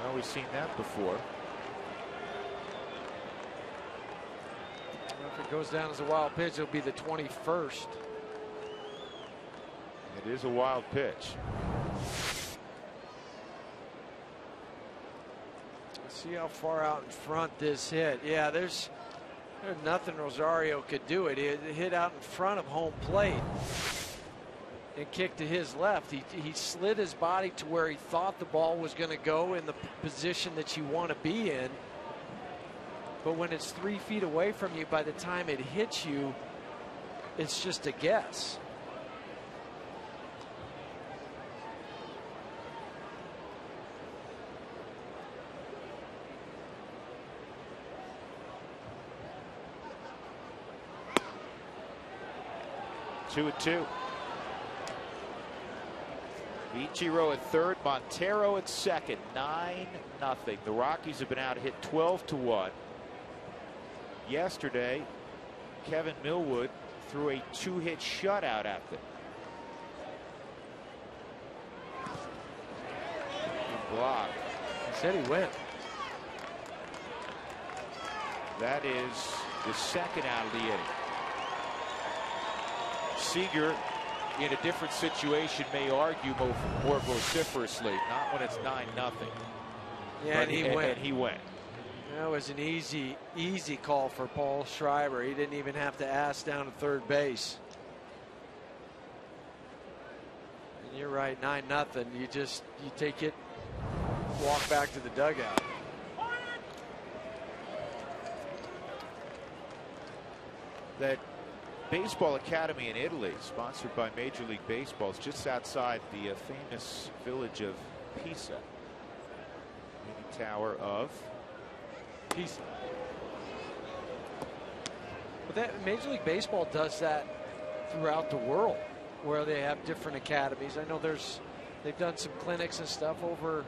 Well, we've seen that before. If it goes down as a wild pitch, it'll be the 21st. It It is a wild pitch. Let's see how far out in front this hit. Yeah, there's nothing Rosario could do. It hit out in front of home plate and kicked to his left. He slid his body to where he thought the ball was going to go in the position that you want to be in. But when it's 3 feet away from you, by the time it hits you, it's just a guess. Two and two. Ichiro at third, Montero at second. 9-0. The Rockies have been out hit 12-1. Yesterday, Kevin Millwood threw a 2-hit shutout at them. Block. He said he went. That is the second out of the inning. Seager, in a different situation, may argue more vociferously. Not when it's 9-0. Yeah, and he went. And he went. That was an easy call for Paul Schreiber. He didn't even have to ask down at third base. And you're right, 9-0. You take it, walk back to the dugout. That baseball academy in Italy, sponsored by Major League Baseball, is just outside the famous village of Pisa. Leaning tower of Pisa. But that Major League Baseball does that throughout the world, where they have different academies. I know they've done some clinics and stuff over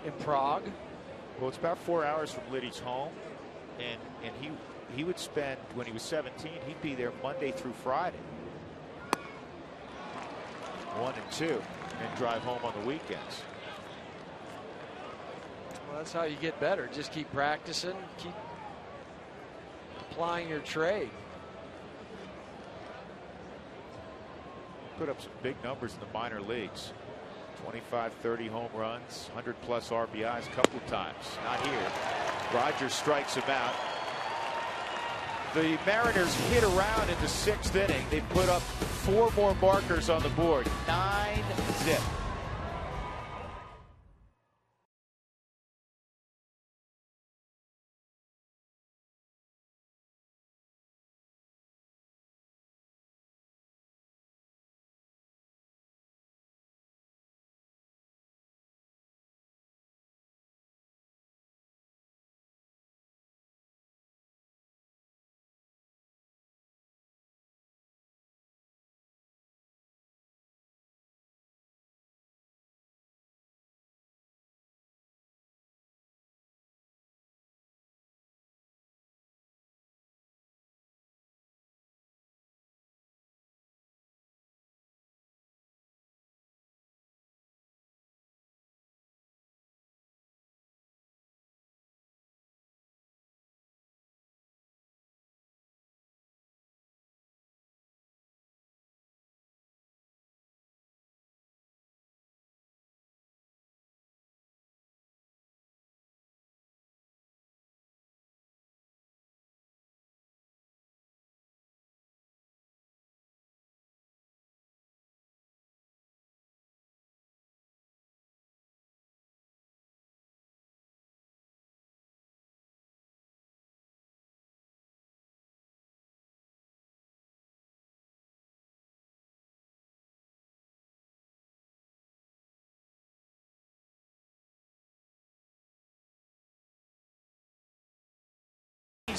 in Prague. Well, it's about 4 hours from Liddy's home, and he would spend, when he was 17, he'd be there Monday through Friday. 1 and 2, and drive home on the weekends. Well, that's how you get better. Just keep practicing, keep applying your trade. Put up some big numbers in the minor leagues. 25, 30 home runs, 100+ RBIs a couple of times. Not here. Rogers strikes him out. The Mariners hit around in the 6th inning. They put up 4 more markers on the board. 9-0.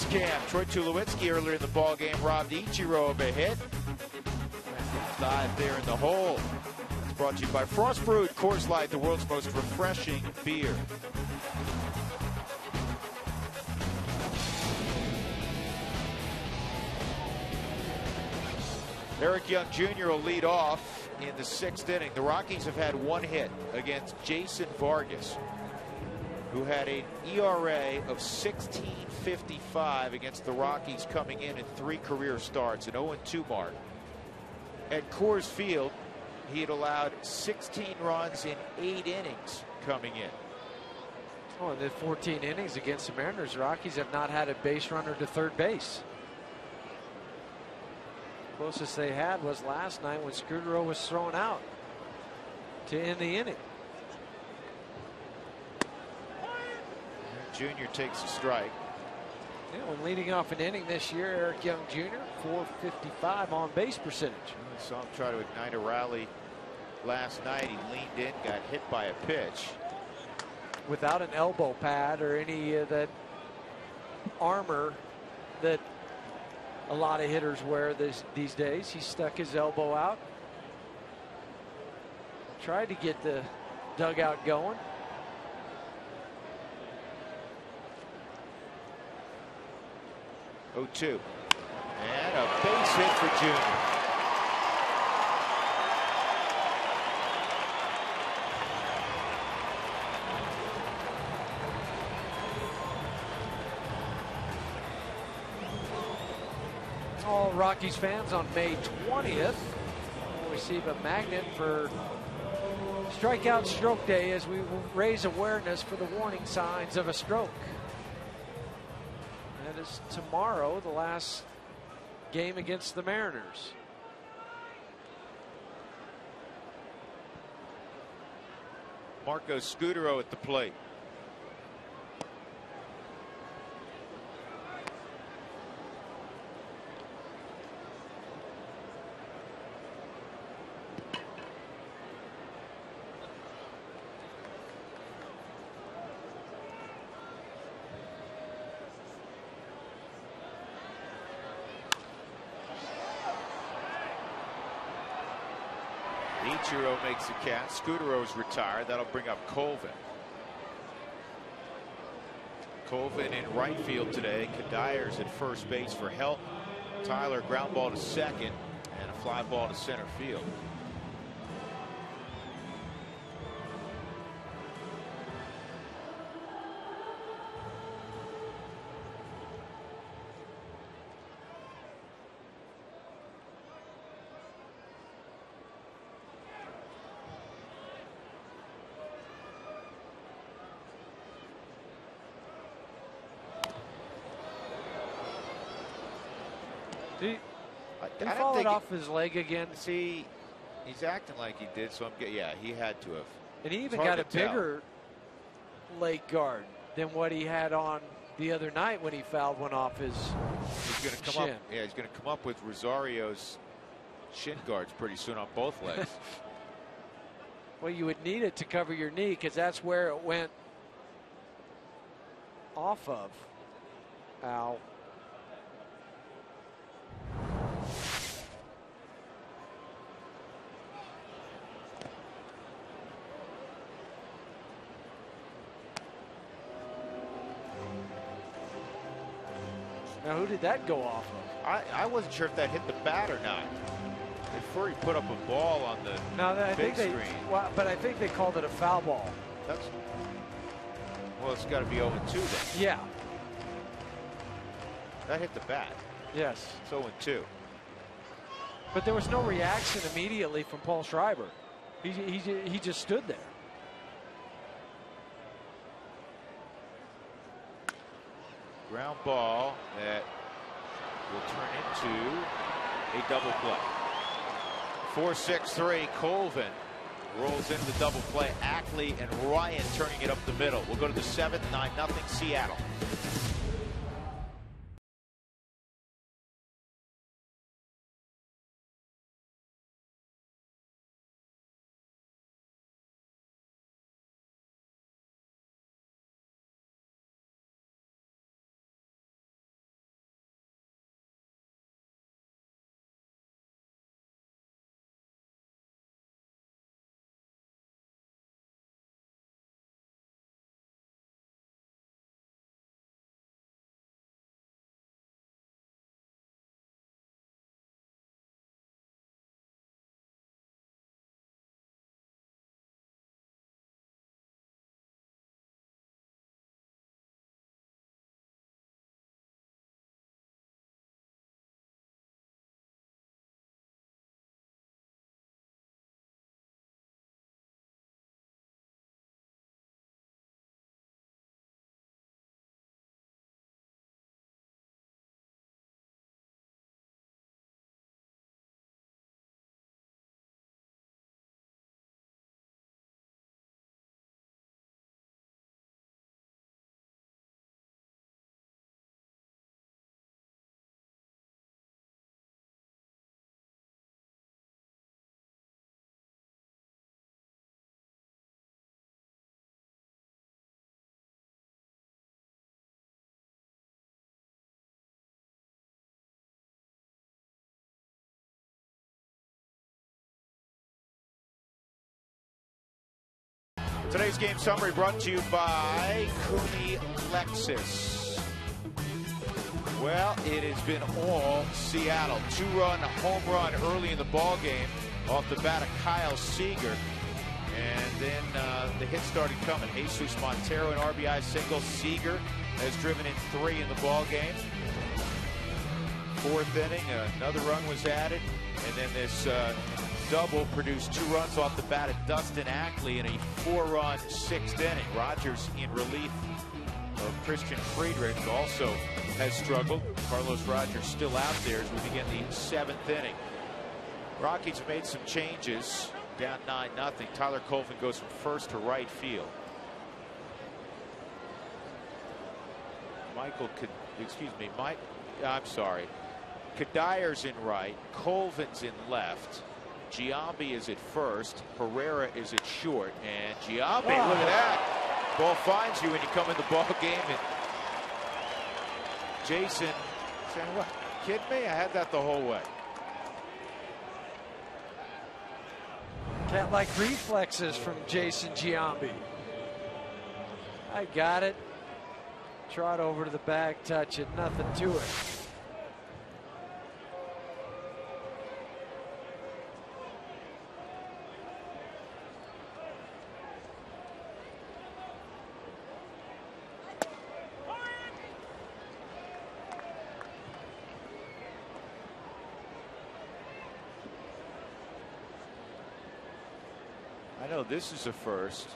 Cam. Troy Tulowitzki earlier in the ball game robbed Ichiro of a hit. Dive there in the hole. It's brought to you by Frost Brewed Coors Light, the world's most refreshing beer. Eric Young Jr. will lead off in the 6th inning. The Rockies have had 1 hit against Jason Vargas, who had an ERA of 16.55 against the Rockies coming in 3 career starts, an 0-2 mark. At Coors Field, he had allowed 16 runs in 8 innings coming in. Oh, in the 14 innings against the Mariners, Rockies have not had a base runner to third base. Closest they had was last night when Scudero was thrown out to end the inning. Junior takes a strike. Yeah, when leading off an inning this year, Eric Young Jr. .455 on base percentage. I saw him try to ignite a rally last night. He leaned in, got hit by a pitch. Without an elbow pad or any of that armor that a lot of hitters wear these days, he stuck his elbow out. Tried to get the dugout going. Oh, 2. And a base hit for Junior. All Rockies fans on May 20th will receive a magnet for Strikeout Stroke Day as we raise awareness for the warning signs of a stroke. That is tomorrow, the last game against the Mariners. Marco Scudero at the plate. Ichiro makes the catch. Scudero's retired. That'll bring up Colvin. Colvin in right field today. Kadyr's at first base for help. Tyler ground ball to second and a fly ball to center field. He followed off his leg again. See, he's acting like he did, so yeah, he had to have. And he even got a bigger leg guard than what he had on the other night when he fouled one off his He's going to come up. Yeah, he's going to come up with Rosario's shin guards pretty soon on both legs. Well, you would need it to cover your knee because that's where it went off of. Ow. Now, who did that go off of? I wasn't sure if that hit the bat or not. Before he put up a ball on the big screen. Well, but I think they called it a foul ball. Well, it's got to be 0-2 then. Yeah. That hit the bat. Yes. It's 0-2. But there was no reaction immediately from Paul Schreiber. He just stood there. Ground ball that will turn into a double play. 4-6-3. Colvin rolls into the double play. Ackley and Ryan turning it up the middle. We'll go to the 7th, 9-0 Seattle. Today's game summary brought to you by Kumi Lexus. Well, it has been all Seattle. 2-run home run early in the ball game off the bat of Kyle Seager. And then the hit started coming. Jesus Montero, an RBI single. Seager has driven in 3 in the ball game. 4th inning, another run was added. And then this double produced 2 runs off the bat of Dustin Ackley in a 4-run 6th inning. Rogers in relief of Christian Friedrich also has struggled. Carlos Rogers still out there as we begin the 7th inning. Rockies have made some changes. Down 9-0. Tyler Colvin goes from first to right field. Kadyr's in right. Colvin's in left. Giambi is at first. Herrera is at short. And Giambi, look at that. Ball finds you when you come in the ball game. And Jason saying, what, kidding me? I had that the whole way. Cat-like reflexes from Jason Giambi. I got it. Trot over to the bag, touch it, nothing to it. I know this is a first.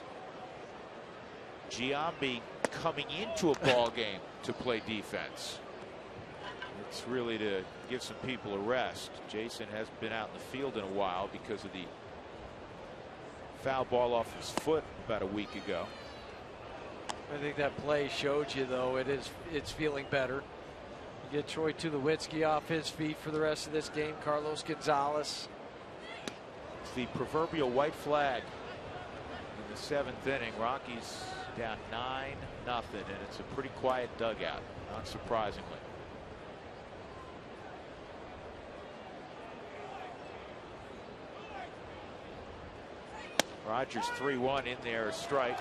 Giambi coming into a ball game to play defense. It's really to give some people a rest. Jason hasn't been out in the field in a while because of the foul ball off his foot about a week ago. I think that play showed you, though, it's feeling better. You get Troy Tulowitzki off his feet for the rest of this game. Carlos Gonzalez. It's the proverbial white flag in the 7th inning. Rockies down 9-0, and it's a pretty quiet dugout, not surprisingly. Rogers 3-1 in there, a strike.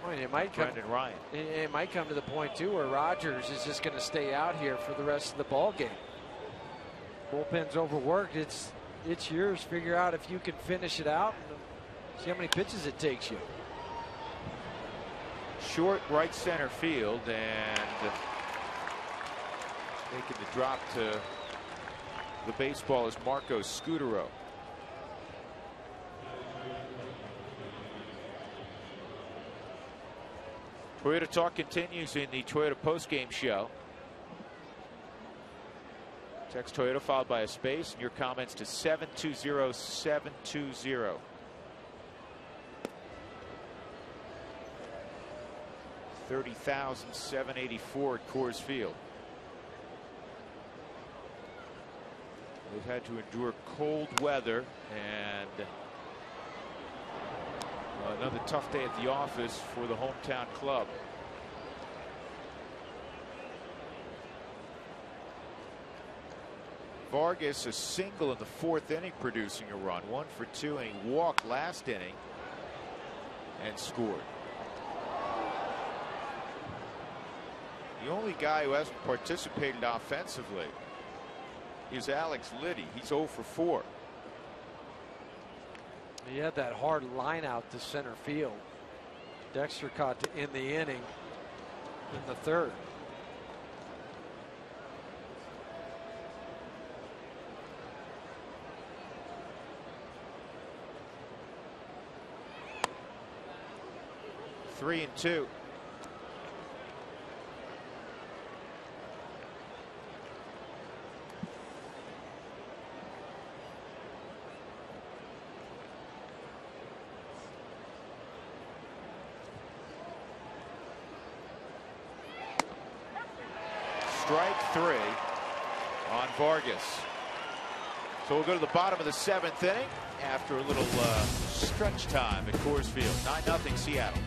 Well, it might come, Brendan Ryan. It might come to the point too where Rogers is just going to stay out here for the rest of the ball game. Bullpen's overworked. It's yours. Figure out if you can finish it out and see how many pitches it takes you. Short right center field, and making the drop to the baseball is Marco Scutero. Toyota Talk continues in the Toyota postgame show. Text Toyota followed by a space and your comments to 720-720. $30,784 at Coors Field. They've had to endure cold weather and another tough day at the office for the hometown club. Vargas a single in the 4th inning, producing a run. 1 for 2, and he walked last inning and scored. The only guy who hasn't participated offensively is Alex Liddy. He's 0 for 4. He had that hard line out to center field. Dexter caught to end the inning in the 3rd. Three and 2. Strike 3 on Vargas. So we'll go to the bottom of the 7th inning after a little stretch time at Coors Field. 9-0 Seattle.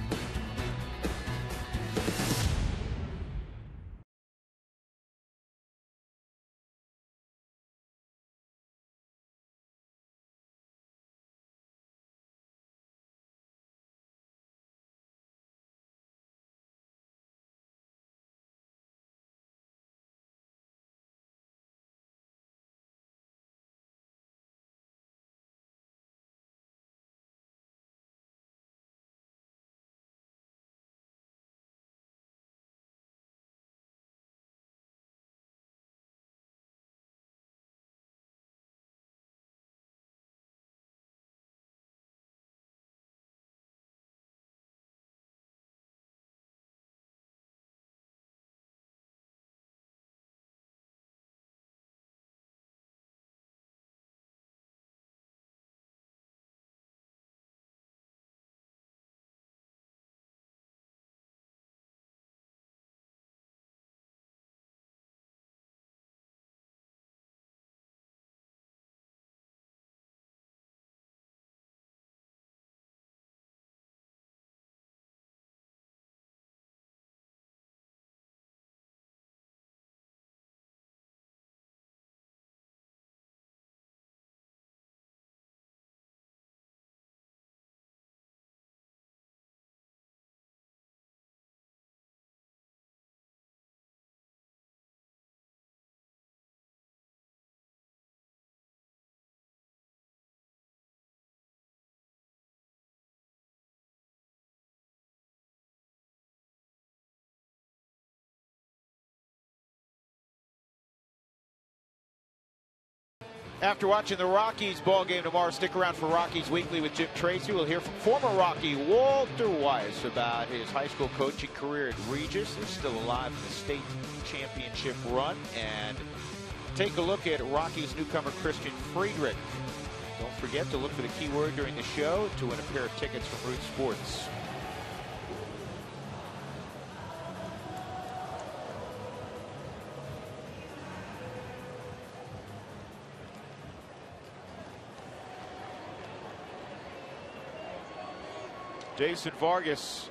After watching the Rockies ball game tomorrow, stick around for Rockies Weekly with Jim Tracy. We'll hear from former Rocky Walter Weiss about his high school coaching career at Regis. He's still alive in the state championship run. And take a look at Rockies newcomer Christian Friedrich. Don't forget to look for the keyword during the show to win a pair of tickets from Root Sports. Jason Vargas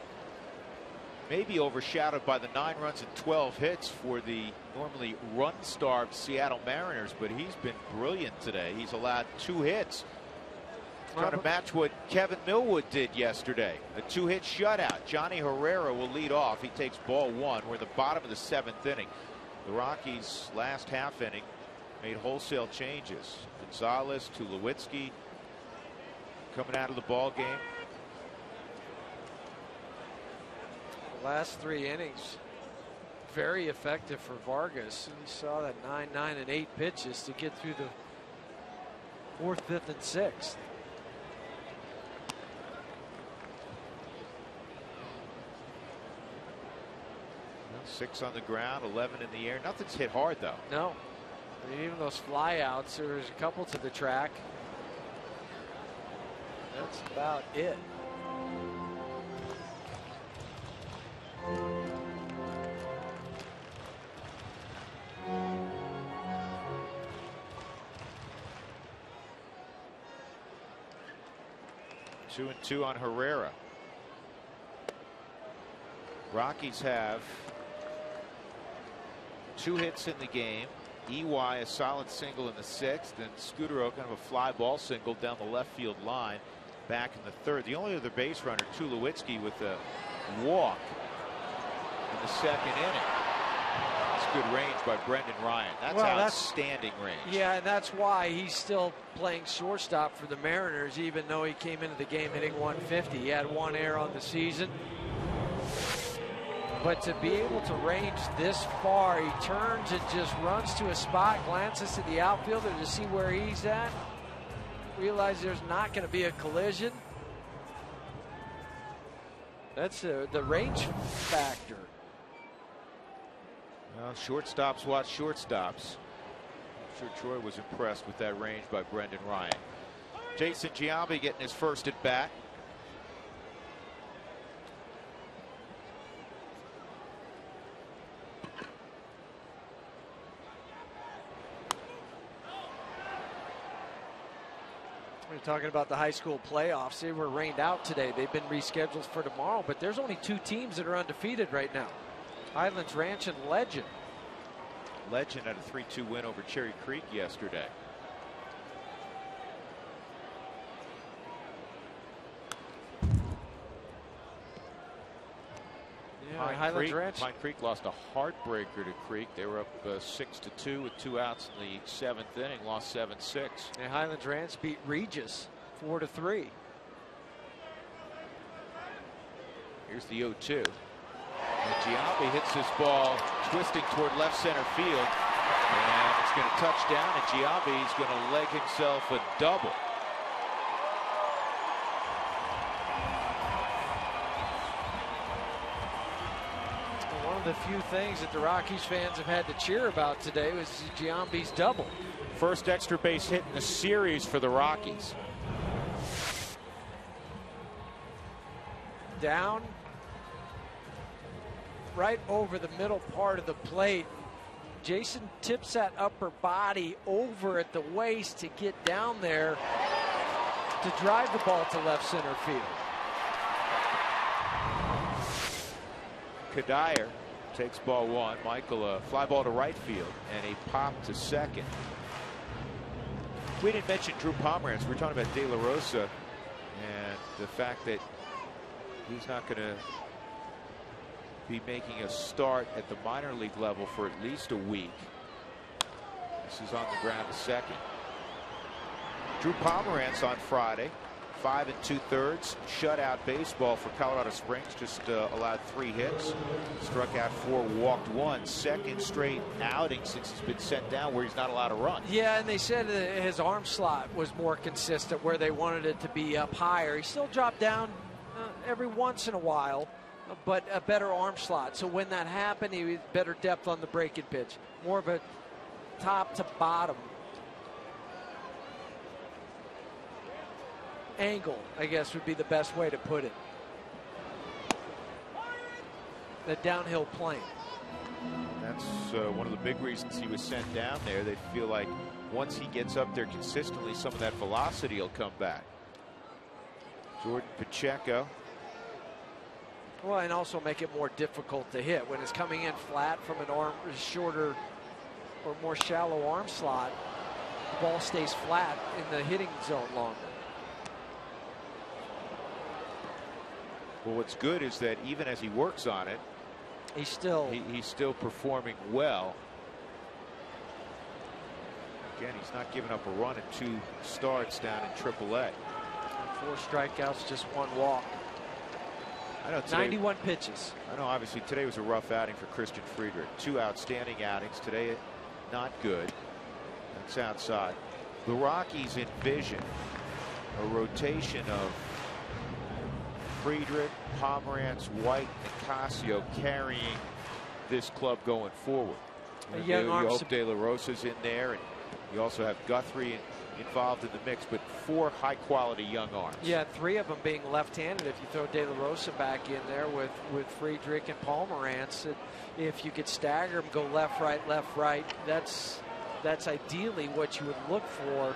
may be overshadowed by the 9 runs and 12 hits for the normally run-starved Seattle Mariners, but he's been brilliant today. He's allowed 2 hits. Trying to match what Kevin Millwood did yesterday. A 2-hit shutout. Johnny Herrera will lead off. He takes ball 1. We're in the bottom of the 7th inning. The Rockies' last half inning made wholesale changes. Gonzalez, Tulowitzki coming out of the ball game. Last 3 innings, very effective for Vargas. We saw that 9, 9, and 8 pitches to get through the 4th, 5th, and 6th. Well, 6 on the ground, 11 in the air. Nothing's hit hard, though. No. I mean, even those flyouts, there's a couple to the track. That's about it. Two and 2 on Herrera. Rockies have 2 hits in the game. EY a solid single in the 6th, and Scudero kind of a fly ball single down the left field line back in the 3rd. The only other base runner, Tulowitzki, with a walk in the 2nd inning. That's good range by Brendan Ryan. That's outstanding range. Yeah, and that's why he's still playing shortstop for the Mariners, even though he came into the game hitting 150. He had 1 error on the season. But to be able to range this far, he turns and just runs to a spot, glances to the outfielder to see where he's at, realize there's not going to be a collision. That's the range factor. Well, shortstops watch shortstops. I'm sure Troy was impressed with that range by Brendan Ryan. Jason Giambi getting his first at bat. We're talking about the high school playoffs. They were rained out today. They've been rescheduled for tomorrow, but there's only 2 teams that are undefeated right now. Highlands Ranch and Legend. Legend had a 3-2 win over Cherry Creek yesterday. Yeah, Highlands Ranch. Pine Creek lost a heartbreaker to Creek. They were up 6-2 with 2 outs in the 7th inning. Lost 7-6. And Highlands Ranch beat Regis 4-3. Here's the 0-2. And Giambi hits this ball twisting toward left center field, and it's going to touch down, and Giambi's going to leg himself a double. One of the few things that the Rockies fans have had to cheer about today was Giambi's double. First extra base hit in the series for the Rockies. Down right over the middle part of the plate. Jason tips that upper body over at the waist to get down there to drive the ball to left center field. Kadire takes ball 1. Michael a fly ball to right field and a pop to second. We didn't mention Drew Pomerantz. We were talking about De La Rosa and the fact that he's not going to be making a start at the minor league level for at least a week. This is on the ground to second. Drew Pomerantz on Friday 5 2/3 shutout baseball for Colorado Springs. Just allowed 3 hits, struck out 4, walked 1. Second straight outing since he's been sent down where he's not allowed to run. Yeah, and they said his arm slot was more consistent where they wanted it to be up higher. He still dropped down every once in a while, but a better arm slot. So when that happened, he was better depth on the breaking pitch, more of a top to bottom angle, I guess would be the best way to put it. The downhill plane. That's one of the big reasons he was sent down there. They feel like once he gets up there consistently, some of that velocity will come back. Jordan Pacheco. Well, and also make it more difficult to hit. When it's coming in flat from an arm, shorter or more shallow arm slot, the ball stays flat in the hitting zone longer. Well, what's good is that even as he works on it, he's still performing well. Again, he's not giving up a run in 2 starts down in AAA. 4 strikeouts, just 1 walk. I know today, 91 pitches. I know obviously today was a rough outing for Christian Friedrich. 2 outstanding outings. Today not good. That's outside. The Rockies envision a rotation of Friedrich, Pomerantz, White, and Casio carrying this club going forward. You hope De La Rosa's in there, and you also have Guthrie involved in the mix, but 4 high-quality young arms. Yeah, 3 of them being left-handed. If you throw De La Rosa back in there with Friedrich and Pomerantz, if you could stagger them, go left, right, that's ideally what you would look for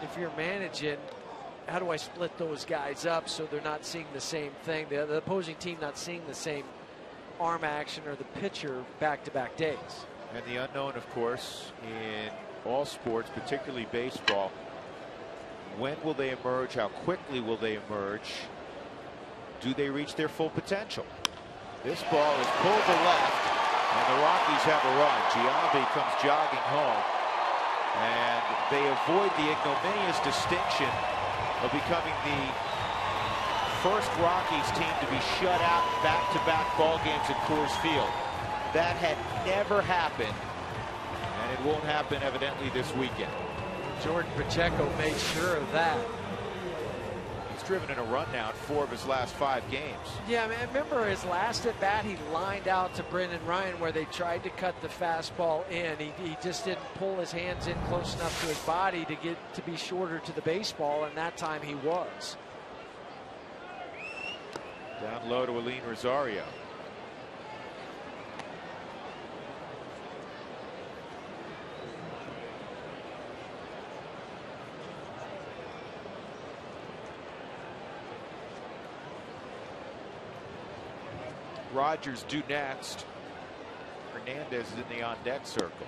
if you're managing. How do I split those guys up so they're not seeing the same thing? The opposing team not seeing the same arm action or the pitcher back-to-back days. And the unknown, of course, in all sports, particularly baseball, when will they emerge? How quickly will they emerge? Do they reach their full potential? This ball is pulled to left, and the Rockies have a run. Giambi comes jogging home, and they avoid the ignominious distinction of becoming the first Rockies team to be shut out back-to-back ball games at Coors Field. That had never happened, and it won't happen evidently this weekend. Jordan Pacheco made sure of that. He's driven in a run now in 4 of his last 5 games. Yeah, I mean, remember his last at bat, he lined out to Brendan Ryan where they tried to cut the fastball in. He just didn't pull his hands in close enough to his body to be shorter to the baseball, and that time he was. Down low to Aline Rosario. Rogers due next. Hernandez is in the on-deck circle.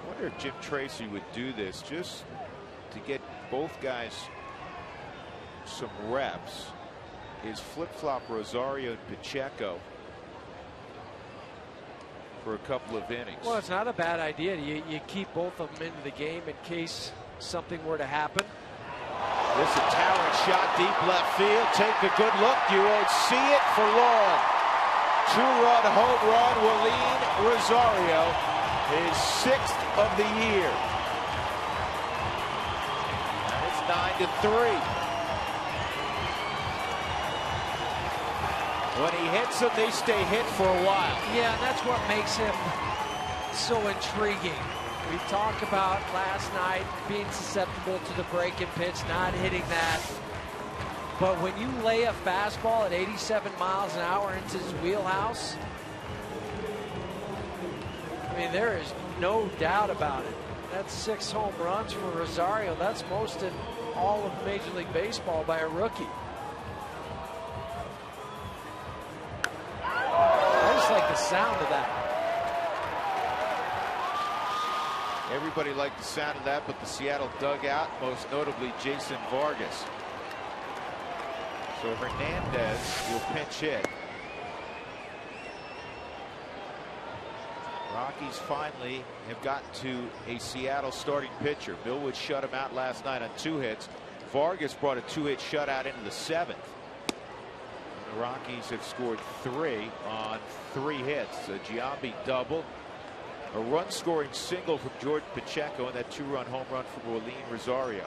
I wonder if Jim Tracy would do this just to get both guys some reps. Is flip-flop Rosario and Pacheco for a couple of innings. Well, it's not a bad idea. You keep both of them into the game in case something were to happen. This is a towering shot deep left field. Take a good look. You won't see it for long. 2-run home run. Aline Rosario, his 6th of the year. And it's 9-3. When he hits them, they stay hit for a while. Yeah, and that's what makes him so intriguing. We talked about last night being susceptible to the breaking pitch, not hitting that. But when you lay a fastball at 87 miles an hour into his wheelhouse, I mean, there is no doubt about it. That's 6 home runs for Rosario. That's most in all of Major League Baseball by a rookie. I just like the sound of that. Everybody liked the sound of that, but the Seattle dugout, most notably Jason Vargas. So Hernandez will pinch hit. Rockies finally have gotten to a Seattle starting pitcher. Millwood shut him out last night on 2 hits. Vargas brought a 2-hit shutout into the 7th. The Rockies have scored 3 on 3 hits. A Giambi double, a run-scoring single from Jordan Pacheco, and that 2-run home run from Orlin Rosario.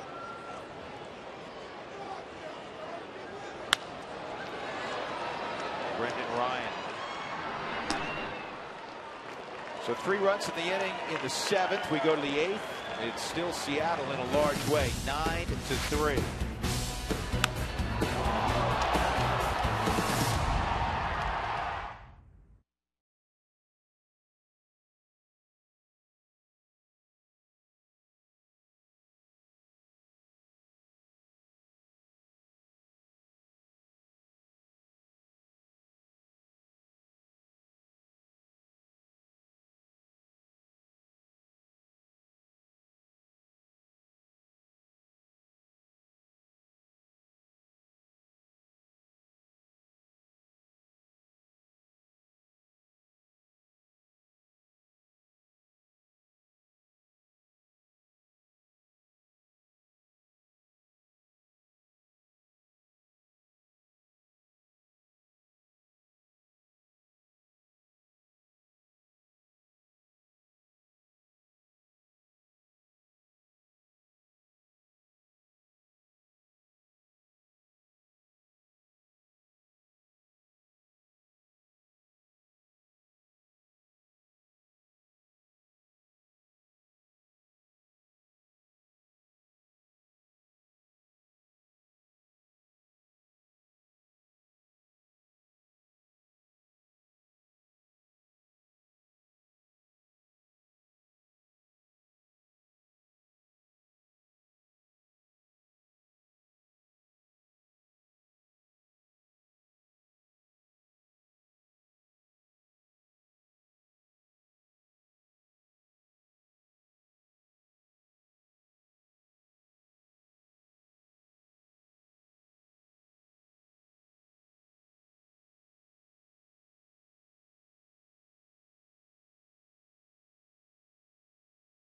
Brendan Ryan. So 3 runs in the inning in the 7th. We go to the 8th. It's still Seattle in a large way, 9-3.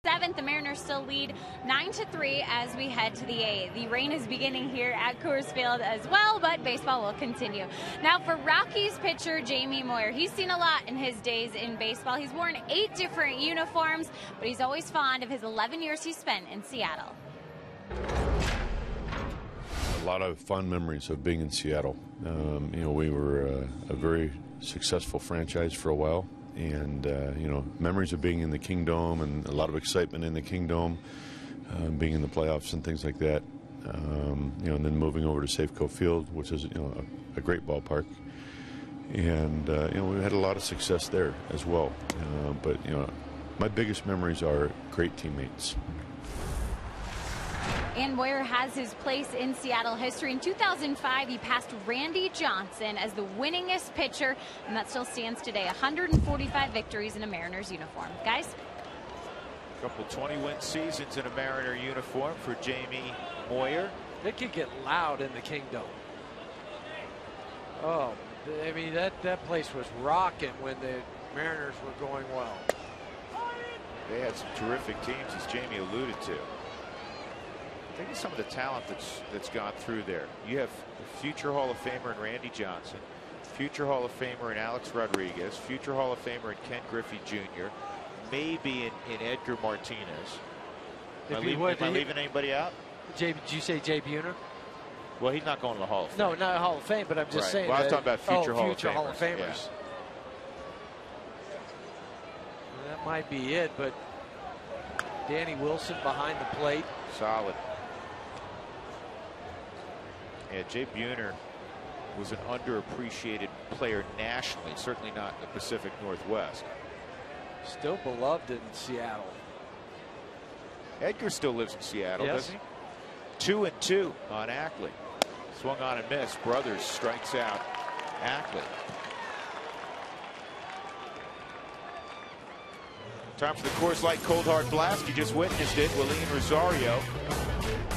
Seventh, the Mariners still lead 9-3 as we head to the 8th. The rain is beginning here at Coors Field as well, but baseball will continue. Now for Rockies pitcher Jamie Moyer, he's seen a lot in his days in baseball. He's worn 8 different uniforms, but he's always fond of his 11 years he spent in Seattle. A lot of fond memories of being in Seattle. You know, we were a very successful franchise for a while. And, you know, memories of being in the Kingdome and a lot of excitement in the Kingdome, being in the playoffs and things like that. You know, and then moving over to Safeco Field, which is, you know, a great ballpark. And, you know, we had a lot of success there as well. But, you know, my biggest memories are great teammates. And Moyer has his place in Seattle history. In 2005, he passed Randy Johnson as the winningest pitcher, and that still stands today. 145 victories in a Mariners uniform. Guys? A couple 20-win seasons in a Mariner uniform for Jamie Moyer. It could get loud in the Kingdome. Oh, I mean, that place was rocking when the Mariners were going well. They had some terrific teams, as Jamie alluded to. Think of some of the talent that's gone through there. You have future Hall of Famer in Randy Johnson, future Hall of Famer in Alex Rodriguez, future Hall of Famer in Ken Griffey Jr., maybe in Edgar Martinez. Am I leaving anybody out? Did you say Jay Buhner? Well, he's not going to the Hall of Fame. No, not Hall of Fame, but I'm just saying. Well, I was talking about future Hall of Famers. Yeah. That might be it, but Danny Wilson behind the plate. Solid. Yeah, Jay Buhner was an underappreciated player nationally, certainly not in the Pacific Northwest. Still beloved in Seattle. Edgar still lives in Seattle, yes. Doesn't he? 2-2 on Ackley. Swung on and missed. Brothers strikes out Ackley. Time for the Coors Light Cold Hard Blast. You just witnessed it. Willeen Rosario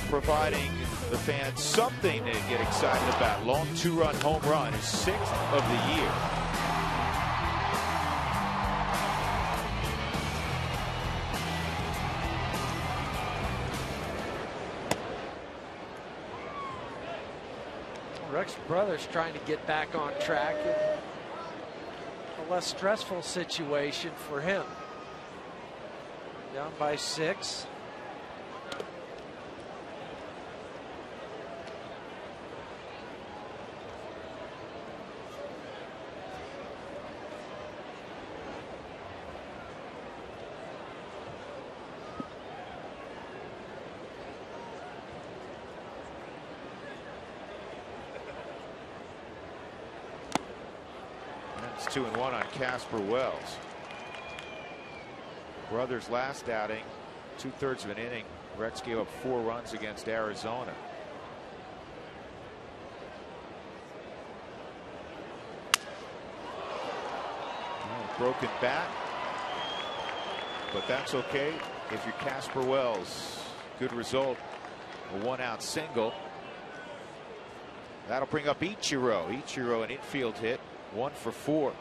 providing the fans something to get excited about. Long 2-run home run, his 6th of the year. Rex Brothers trying to get back on track. A less stressful situation for him. Down by 6. It's 2-1 on Casper Wells. Brothers last outing, 2/3 of an inning. Rex gave up 4 runs against Arizona. Broken bat, but that's okay if you're Casper Wells. Good result, a 1-out single. That'll bring up Ichiro. Ichiro, an infield hit, 1 for 4.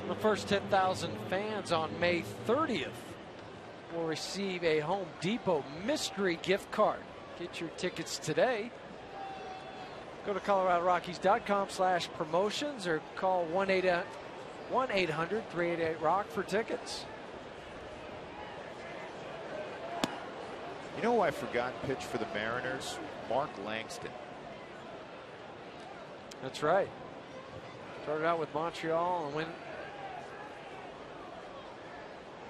The first 10,000 fans on May 30th will receive a Home Depot mystery gift card. Get your tickets today. Go to ColoradoRockies.com/promotions or call 1-800-388-ROCK for tickets. You know who I forgot pitched for the Mariners? Mark Langston. That's right. Started out with Montreal and went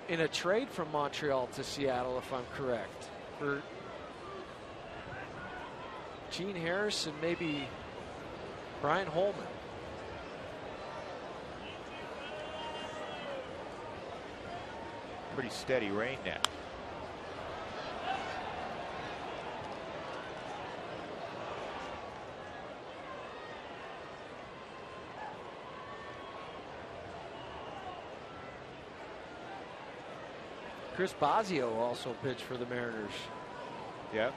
in a trade from Montreal to Seattle, if I'm correct, for Gene Harris and maybe Brian Holman. Pretty steady rain now. Chris Bosio also pitched for the Mariners. Yeah.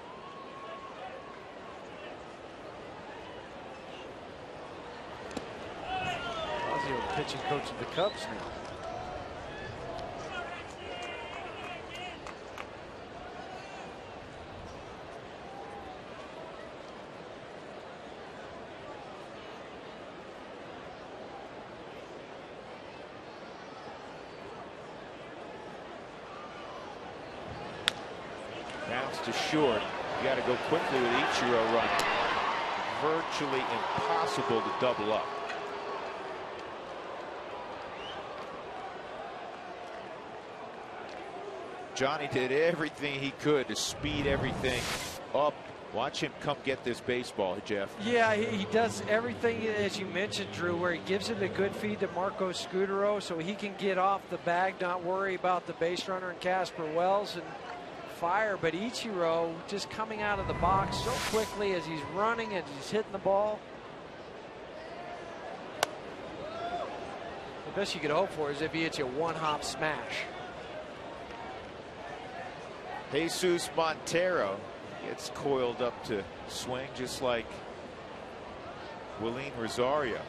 Bosio, pitching coach of the Cubs now. Bounce to short. You got to go quickly with Ichiro running. Virtually impossible to double up. Johnny did everything he could to speed everything up. Watch him come get this baseball, Jeff. Yeah, he does everything, as you mentioned, Drew, where he gives it a good feed to Marco Scudero so he can get off the bag, not worry about the base runner and Casper Wells and fire. But Ichiro just coming out of the box so quickly as he's running and he's hitting the ball. The best you could hope for is if he hits you a one-hop smash. Jesus Montero gets coiled up to swing just like Willeen Rosario.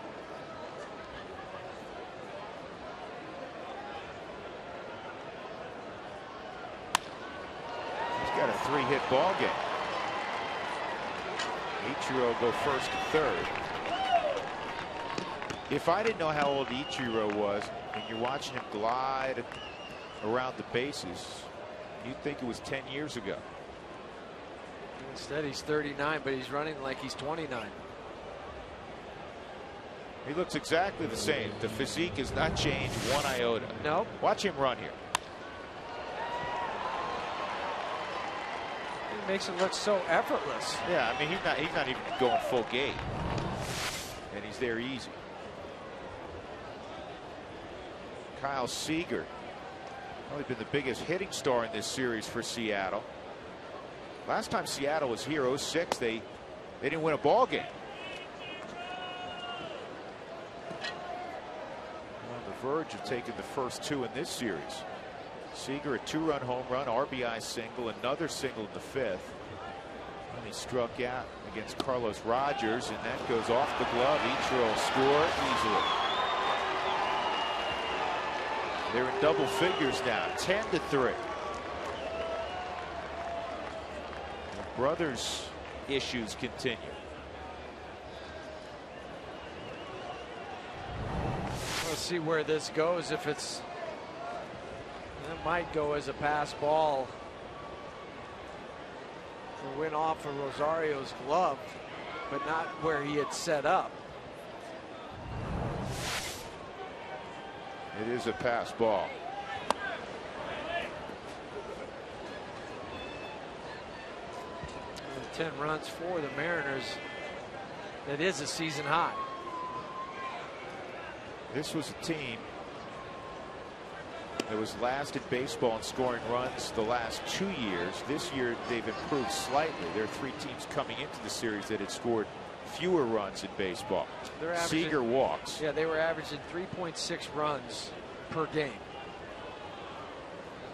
He's got a 3-hit ball game. Ichiro go first to third. If I didn't know how old Ichiro was and you're watching him glide around the bases, you'd think it was 10 years ago. Instead, he's 39, but he's running like he's 29. He looks exactly the same. The physique has not changed one iota. Nope. Watch him run here. He makes it look so effortless. Yeah, I mean, he's not even going full gait. And he's there easy. Kyle Seager, probably been the biggest hitting star in this series for Seattle. Last time Seattle was here, 06, they didn't win a ball game. Well, the verge of taking the first two in this series. Seager, a 2-run home run, RBI single, another single in the 5th. And he struck out against Carlos Rogers, and that goes off the glove. Ichiro will score easily. They're in double figures now, 10-3. The brothers' issues continue. Let's see where this goes. If it's, that might go as a pass ball. It went off of Rosario's glove, but not where he had set up. It is a pass ball. And 10 runs for the Mariners. That is a season high. This was a team that was last in baseball in scoring runs the last 2 years. This year they've improved slightly. There are 3 teams coming into the series that had scored fewer runs in baseball. Seager walks. Yeah, they were averaging 3.6 runs per game.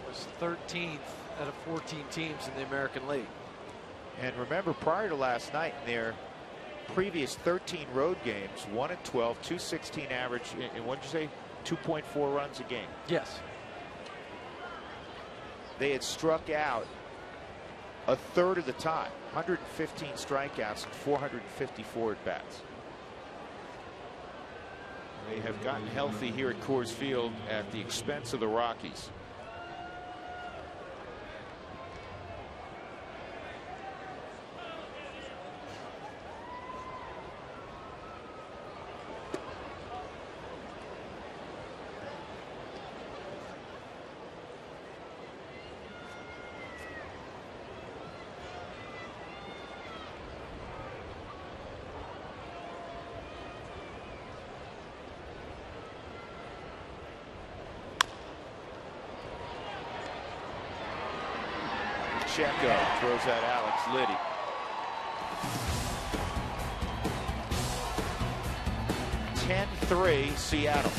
It was 13th out of 14 teams in the American League. And remember, prior to last night, in their previous 13 road games, 1-12, 216 average, and what did you say, 2.4 runs a game? Yes. They had struck out a third of the time, 115 strikeouts and 454 at bats. They have gotten healthy here at Coors Field at the expense of the Rockies. Checo throws at Alex Liddy. (10-3) Seattle.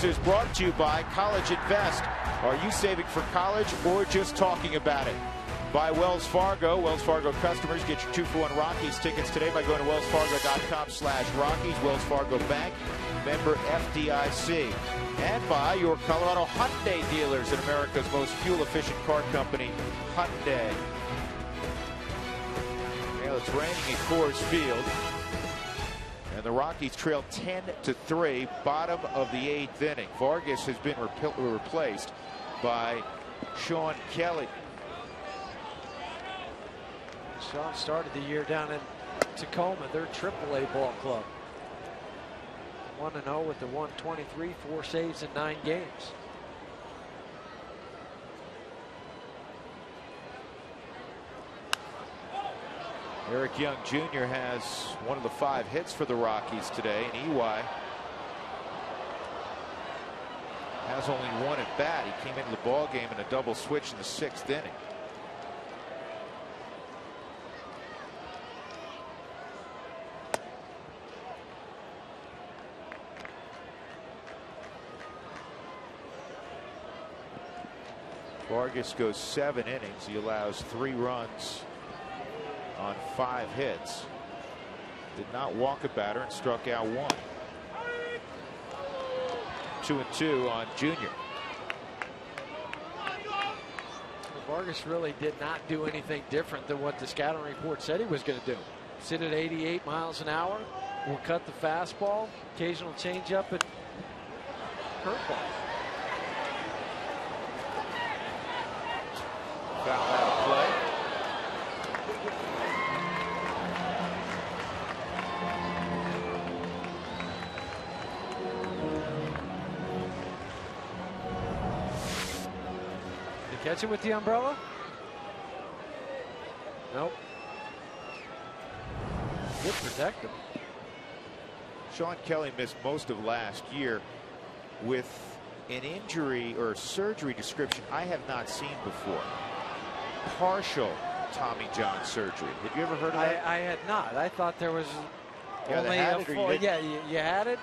Is brought to you by College Invest. Are you saving for college or just talking about it? By Wells Fargo. Wells Fargo customers get your 2-for-1 Rockies tickets today by going to wellsfargo.com/Rockies. Wells Fargo Bank, member FDIC. And by your Colorado Hyundai dealers in America's most fuel-efficient car company, Hyundai. Well, it's raining at Coors Field. And the Rockies trail 10-3, bottom of the 8th inning. Vargas has been replaced by Sean Kelly. Sean started the year down in Tacoma, their AAA ball club. 1-0 with the 123, 4 saves in 9 games. Eric Young Jr. has one of the 5 hits for the Rockies today, and EY has only 1 at bat. He came into the ball game in a double switch in the 6th inning. Vargas goes 7 innings. He allows 3 runs on 5 hits. Did not walk a batter and struck out 1. 2-2 on Junior. Vargas really did not do anything different than what the scouting report said he was going to do. Sit at 88 miles an hour. Will cut the fastball, occasional changeup, and curveball. Foul out of play. Did he catch it with the umbrella? Nope. Good protect him. Sean Kelly missed most of last year with an injury or surgery description I have not seen before. Partial Tommy John surgery. Have you ever heard of that? I had not. I thought there was Either only had a it or you full. didn't. Yeah, you had it,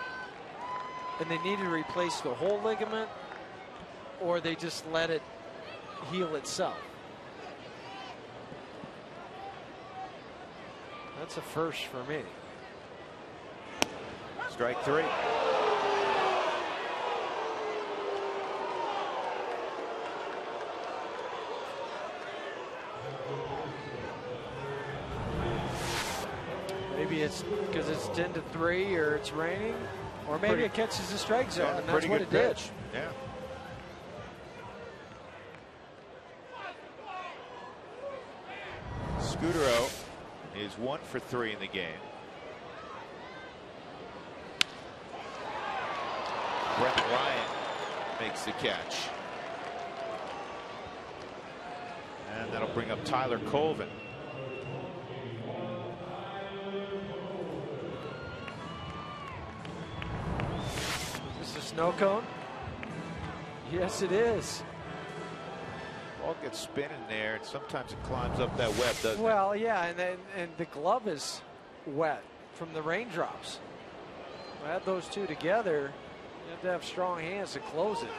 and they needed to replace the whole ligament, or they just let it heal itself. That's a first for me. Strike 3. Maybe it's because it's 10-3 or it's raining, or maybe it catches the strike zone, Yeah, and that's pretty what good it did. pitch. Yeah. Scudero is 1 for 3 in the game. Brett Ryan makes the catch. And that'll bring up Tyler Colvin. Is this a snow cone? Yes, it is. Ball gets spinning there, and sometimes it climbs up that web, doesn't it? Well, yeah, and the glove is wet from the raindrops. Add those two together, you have to have strong hands to close it.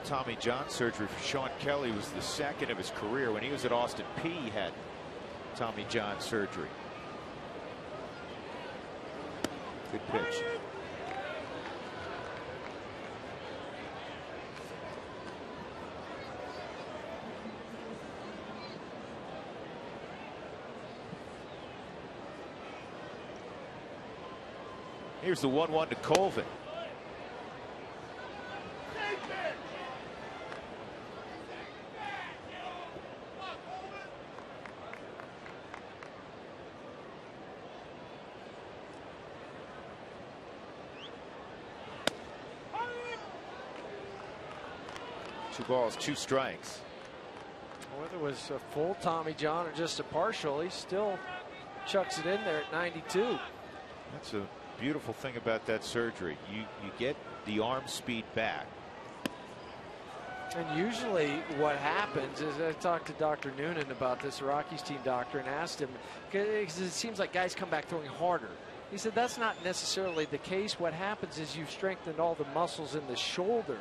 Tommy John surgery for Sean Kelly was the 2nd of his career. When he was at Austin P, he had Tommy John surgery. Good pitch. Here's the 1-1 to Colvin. Two balls, 2 strikes. Whether it was a full Tommy John or just a partial, he still chucks it in there at 92. That's a beautiful thing about that surgery. You get the arm speed back. And usually what happens is, I talked to Dr. Noonan about this, the Rockies team doctor, and asked him, because it seems like guys come back throwing harder. He said that's not necessarily the case. What happens is you've strengthened all the muscles in the shoulder,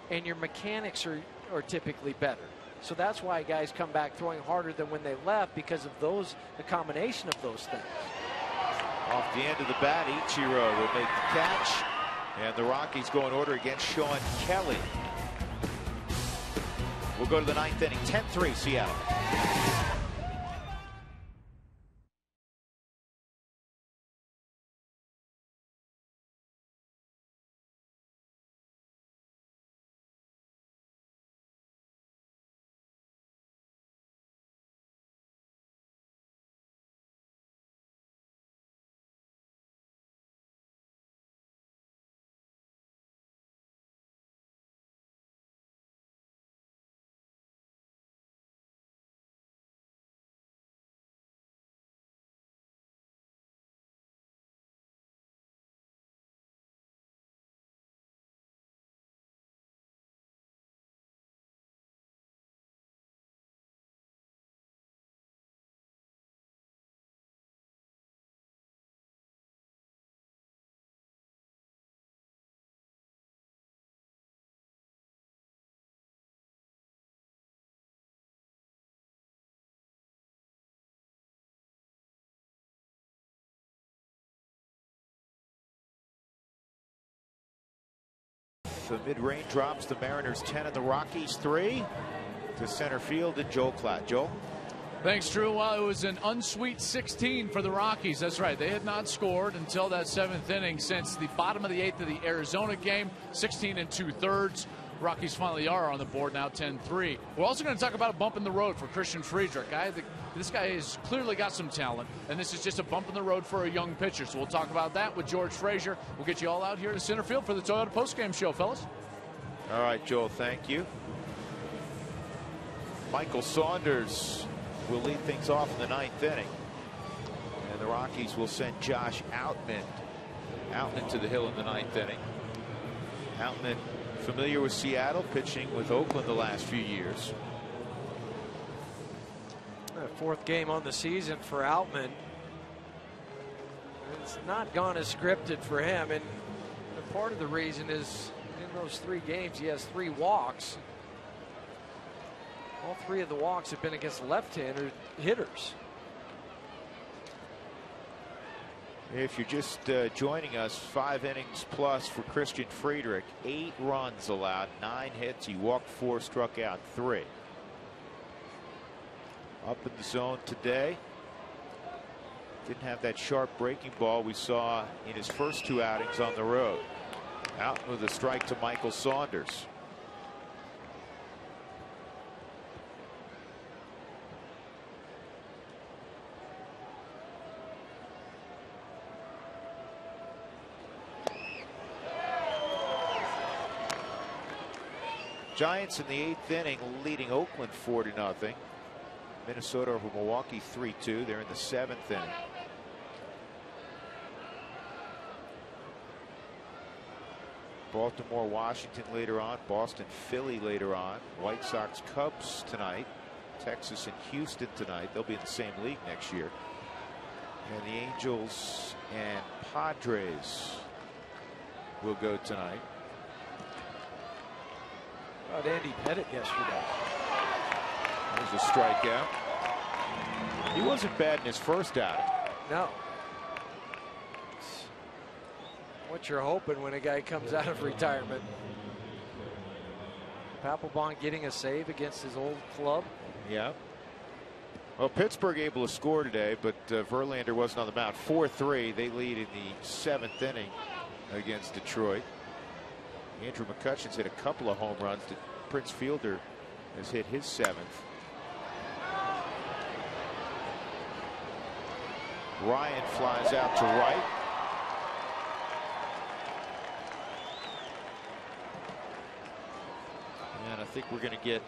and your mechanics are typically better. So that's why guys come back throwing harder than when they left, because of the combination of those things. Off the end of the bat, Ichiro will make the catch, and the Rockies go in order against Sean Kelly. We'll go to the 9th inning, 10-3 Seattle. So mid-range drops the Mariners 10 and the Rockies 3 to center field and Joel Klatt. Joel? Thanks, Drew. Well, it was an unsweet 16 for the Rockies. That's right. They had not scored until that 7th inning since the bottom of the 8th of the Arizona game. 16 2/3. Rockies finally are on the board now, 10-3. We're also going to talk about a bump in the road for Christian Friedrich. This guy has clearly got some talent, and this is just a bump in the road for a young pitcher. So we'll talk about that with George Frazier. We'll get you all out here to center field for the Toyota postgame show, fellas. All right, Joel, thank you. Michael Saunders will lead things off in the 9th inning. And the Rockies will send Josh Outman to the hill in the 9th inning. Outman, familiar with Seattle, pitching with Oakland the last few years. 4th game on the season for Outman. It's not gone as scripted for him, and part of the reason is in those 3 games he has 3 walks. All 3 of the walks have been against left-hander hitters. If you're just joining us, 5 innings plus for Christian Friedrich. 8 runs allowed, 9 hits. He walked 4, struck out 3. Up in the zone today. Didn't have that sharp breaking ball we saw in his first 2 outings on the road. Out with a strike to Michael Saunders. Giants in the 8th inning leading Oakland 4-0. Minnesota over Milwaukee 3-2. They're in the 7th inning. Baltimore, Washington later on. Boston, Philly later on. White Sox, Cubs tonight. Texas and Houston tonight. They'll be in the same league next year. And the Angels and Padres will go tonight. About Andy Pettit yesterday. There's a strikeout. He wasn't bad in his first outing. No. It's what you're hoping when a guy comes out of retirement. Papelbon getting a save against his old club. Yeah. Well, Pittsburgh able to score today, but Verlander wasn't on the mound. 4-3. They lead in the 7th inning against Detroit. Andrew McCutcheon's hit a couple of home runs. Prince Fielder has hit his 7th. Ryan flies out to right. And I think we're going to get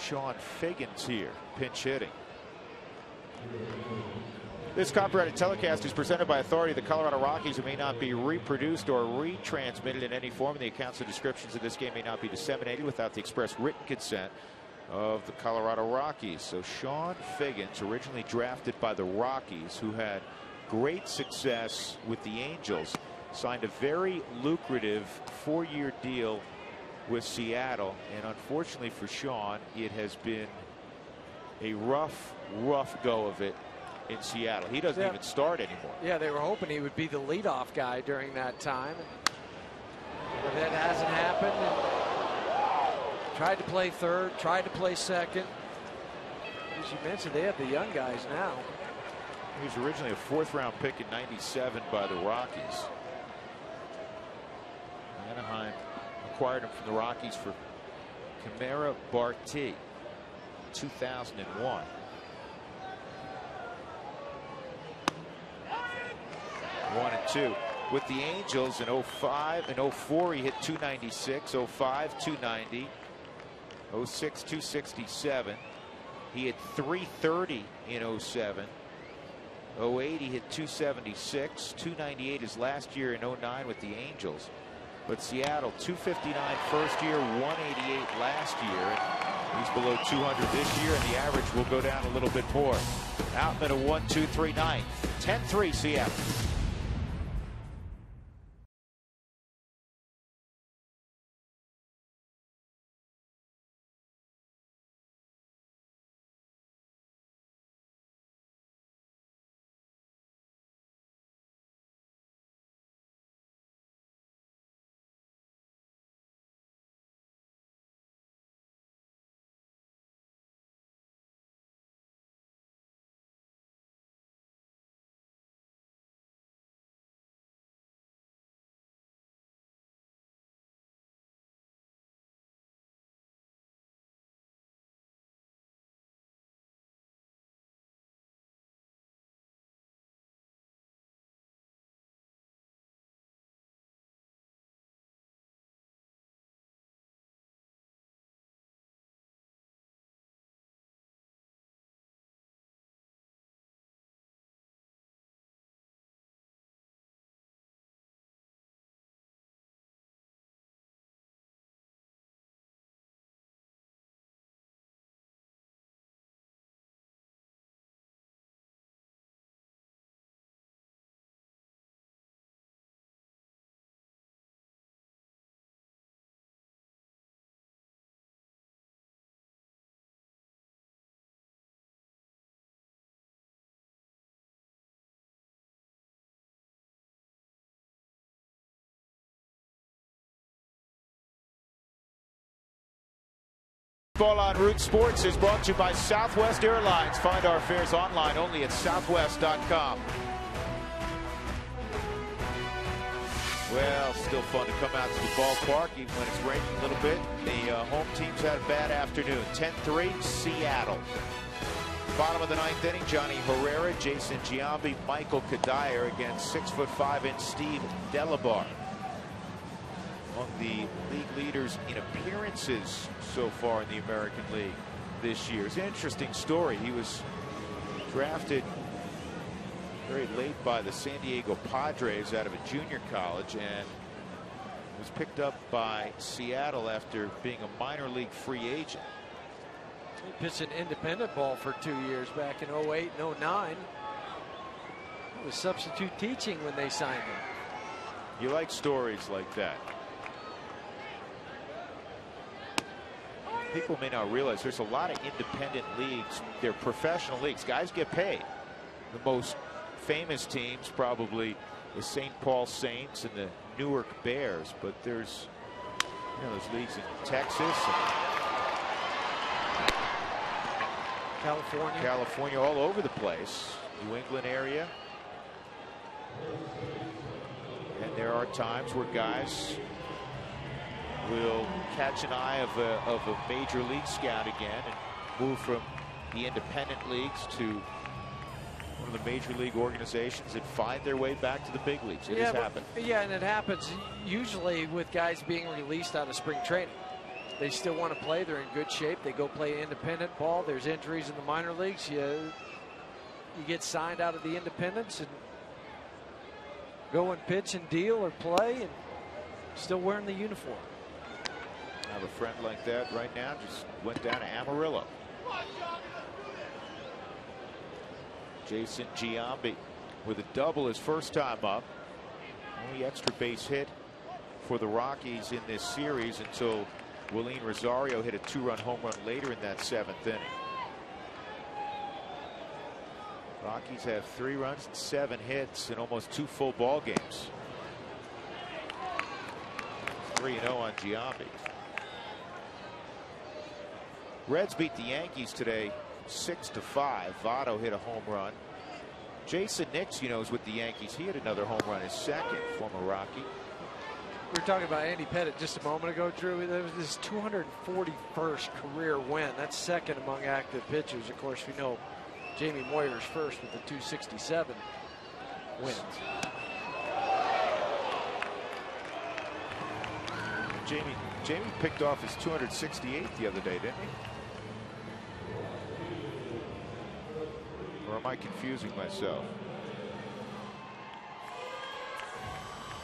Sean Figgins here, pinch hitting. This copyrighted telecast is presented by authority of the Colorado Rockies and may not be reproduced or retransmitted in any form. The accounts and descriptions of this game may not be disseminated without the express written consent of the Colorado Rockies. So Sean Figgins, originally drafted by the Rockies, who had great success with the Angels, signed a very lucrative 4-year deal with Seattle. And unfortunately for Sean, it has been a rough go of it in Seattle. He doesn't even start anymore. Yeah, they were hoping he would be the leadoff guy during that time. But that hasn't happened. And tried to play third, tried to play second. As you mentioned, they have the young guys now. He was originally a 4th-round pick in '97 by the Rockies. Anaheim acquired him from the Rockies for Kamara Barti, 2001. 1-2 with the Angels in 05 and 04. He hit 296, 05 290, 06 267. He hit 330 in 07. 08 he hit 276, 298 his last year in 09 with the Angels. But Seattle 259 first year, 188 last year. He's below 200 this year, and the average will go down a little bit more. Outman a 1-2-3 ninth. 10-3 Seattle. Baseball on Root Sports is brought to you by Southwest Airlines. Find our fares online only at southwest.com. Well, still fun to come out to the ballpark even when it's raining a little bit. The home team's had a bad afternoon. 10-3 Seattle. Bottom of the ninth inning, Johnny Herrera, Jason Giambi, Michael Kadire against 6'5" Steve Delabar. Among the league leaders in appearances so far in the American League this year. It's an interesting story. He was drafted very late by the San Diego Padres out of a junior college and was picked up by Seattle after being a minor league free agent. He pitched an independent ball for 2 years back in 08 and 09. He was substitute teaching when they signed him. You like stories like that. People may not realize there's a lot of independent leagues. They're professional leagues. Guys get paid. The most famous teams probably the St. Paul Saints and the Newark Bears, but there's those leagues in Texas and California, all over the place. New England area. And there are times where guys will catch an eye of a major league scout again and move from the independent leagues to one of the major league organizations and find their way back to the big leagues. It has happened. Yeah, and it happens usually with guys being released out of spring training. They still want to play. They're in good shape. They go play independent ball. There's injuries in the minor leagues. You get signed out of the independents and go and pitch and deal or play and still wearing the uniform. I have a friend like that right now. Just went down to Amarillo. Jason Giambi with a double his first time up. Only extra base hit for the Rockies in this series until Willeen Rosario hit a 2-run home run later in that 7th inning. Rockies have 3 runs and 7 hits in almost 2 full ball games. 3-0 on Giambi. Reds beat the Yankees today 6-5. Votto hit a home run. Jason Nix, is with the Yankees. He hit another home run, his second, former Rocky. We were talking about Andy Pettitte just a moment ago, Drew. That was his 241st career win. That's second among active pitchers. Of course, we know Jamie Moyer's first with the 267 wins. Jamie picked off his 268th the other day, didn't he? Or am I confusing myself?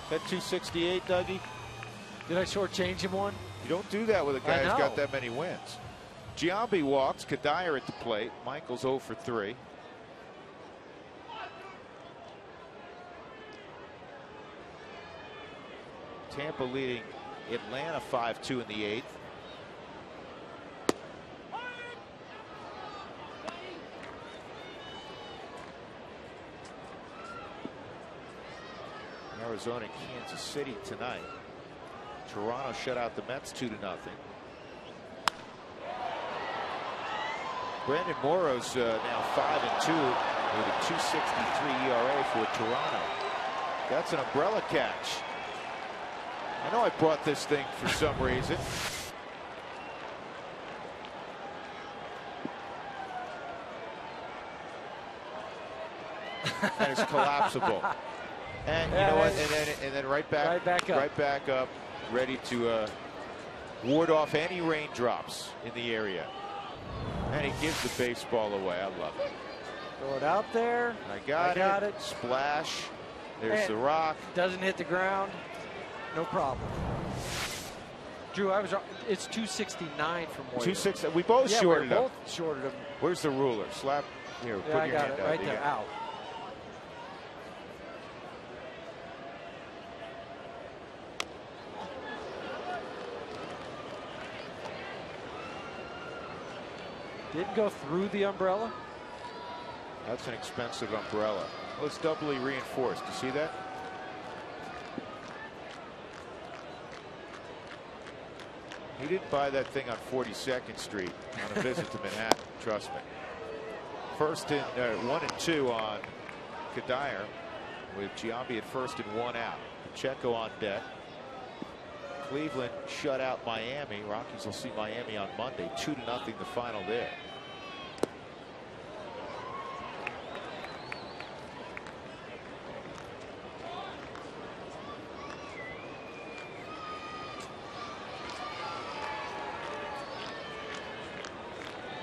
That 268, Dougie? Did I shortchange him one? You don't do that with a guy who's got that many wins. Giambi walks. Kadire at the plate. Michael's 0 for 3. Tampa leading Atlanta 5-2 in the 8th. Arizona, Kansas City tonight. Toronto shut out the Mets 2-0. Brandon Morrow's now 5-2 with a 2.63 ERA for Toronto. That's an umbrella catch. I know I brought this thing for some reason. And it's collapsible. And you know what? And then right back up, ready to ward off any raindrops in the area. And he gives the baseball away. I love it. Throw it out there. I got it. Splash. There's the rock. Doesn't hit the ground. No problem. Drew, I was wrong. It's 269 for Moyer. 260. We both shorted him. Both shorted him. Where's the ruler? Slap here. Yeah, put your hand out. Right there. Out. Didn't go through the umbrella. That's an expensive umbrella. Well, it's doubly reinforced. You see that? He didn't buy that thing on 42nd Street on a visit to Manhattan. Trust me. First in 1 and 2 on Kadire, with Giambi at first and 1 out. Pacheco on deck. Cleveland shut out Miami. Rockies will see Miami on Monday. 2-0 the final there.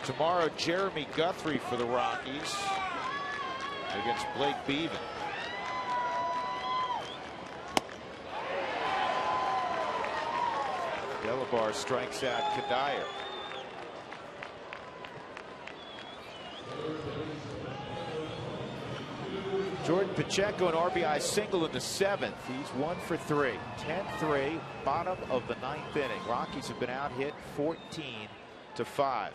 Tomorrow, Jeremy Guthrie for the Rockies against Blake Beaven. Delabar strikes out Kadire. Jordan Pacheco, an RBI single in the 7th. He's 1 for 3. 10-3, bottom of the 9th inning. Rockies have been out hit 14-5.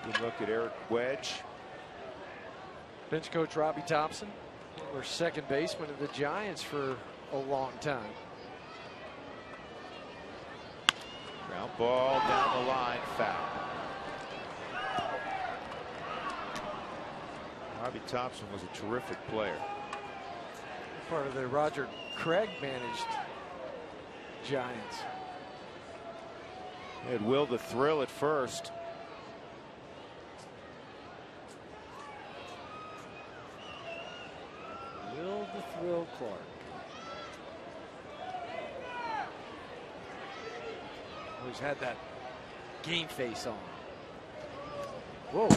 Good look at Eric Wedge. Bench coach Robbie Thompson, former second baseman of the Giants for a long time. Ground ball down the line, foul. Robbie Thompson was a terrific player. Part of the Roger Craig managed Giants. They had Will the Thrill at first. Will the Thrill Clark. Always had that game face on. Whoa.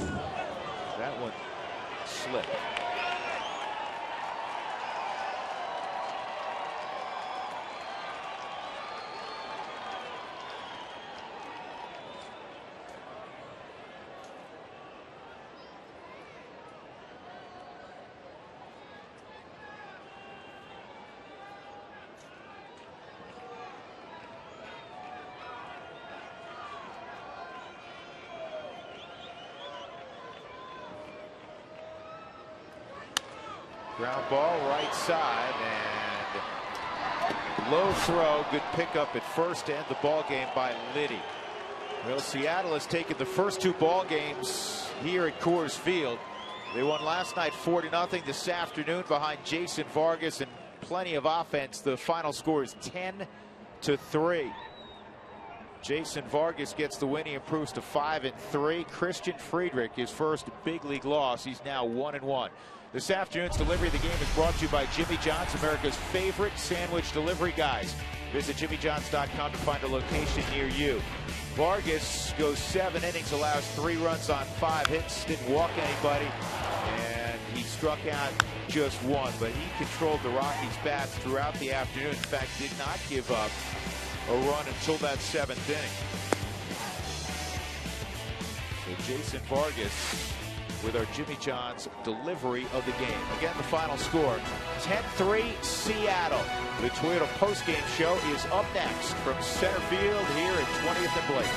That one slipped. Ground ball right side and low throw. Good pickup at first to end the ball game by Liddy. Well, Seattle has taken the first 2 ball games here at Coors Field. They won last night 4-0. This afternoon behind Jason Vargas and plenty of offense. The final score is 10-3. Jason Vargas gets the win. He improves to 5-3. Christian Friedrich, his first big league loss. He's now 1-1. This afternoon's delivery of the game is brought to you by Jimmy John's, America's favorite sandwich delivery guys. Visit jimmyjohns.com to find a location near you. Vargas goes 7 innings, allows 3 runs on 5 hits, didn't walk anybody, and he struck out just 1. But he controlled the Rockies' bats throughout the afternoon. In fact, did not give up a run until that 7th inning. So Jason Vargas with our Jimmy John's delivery of the game. Again, the final score, 10-3 Seattle. The Toyota postgame show is up next from center field here at 20th and Blake.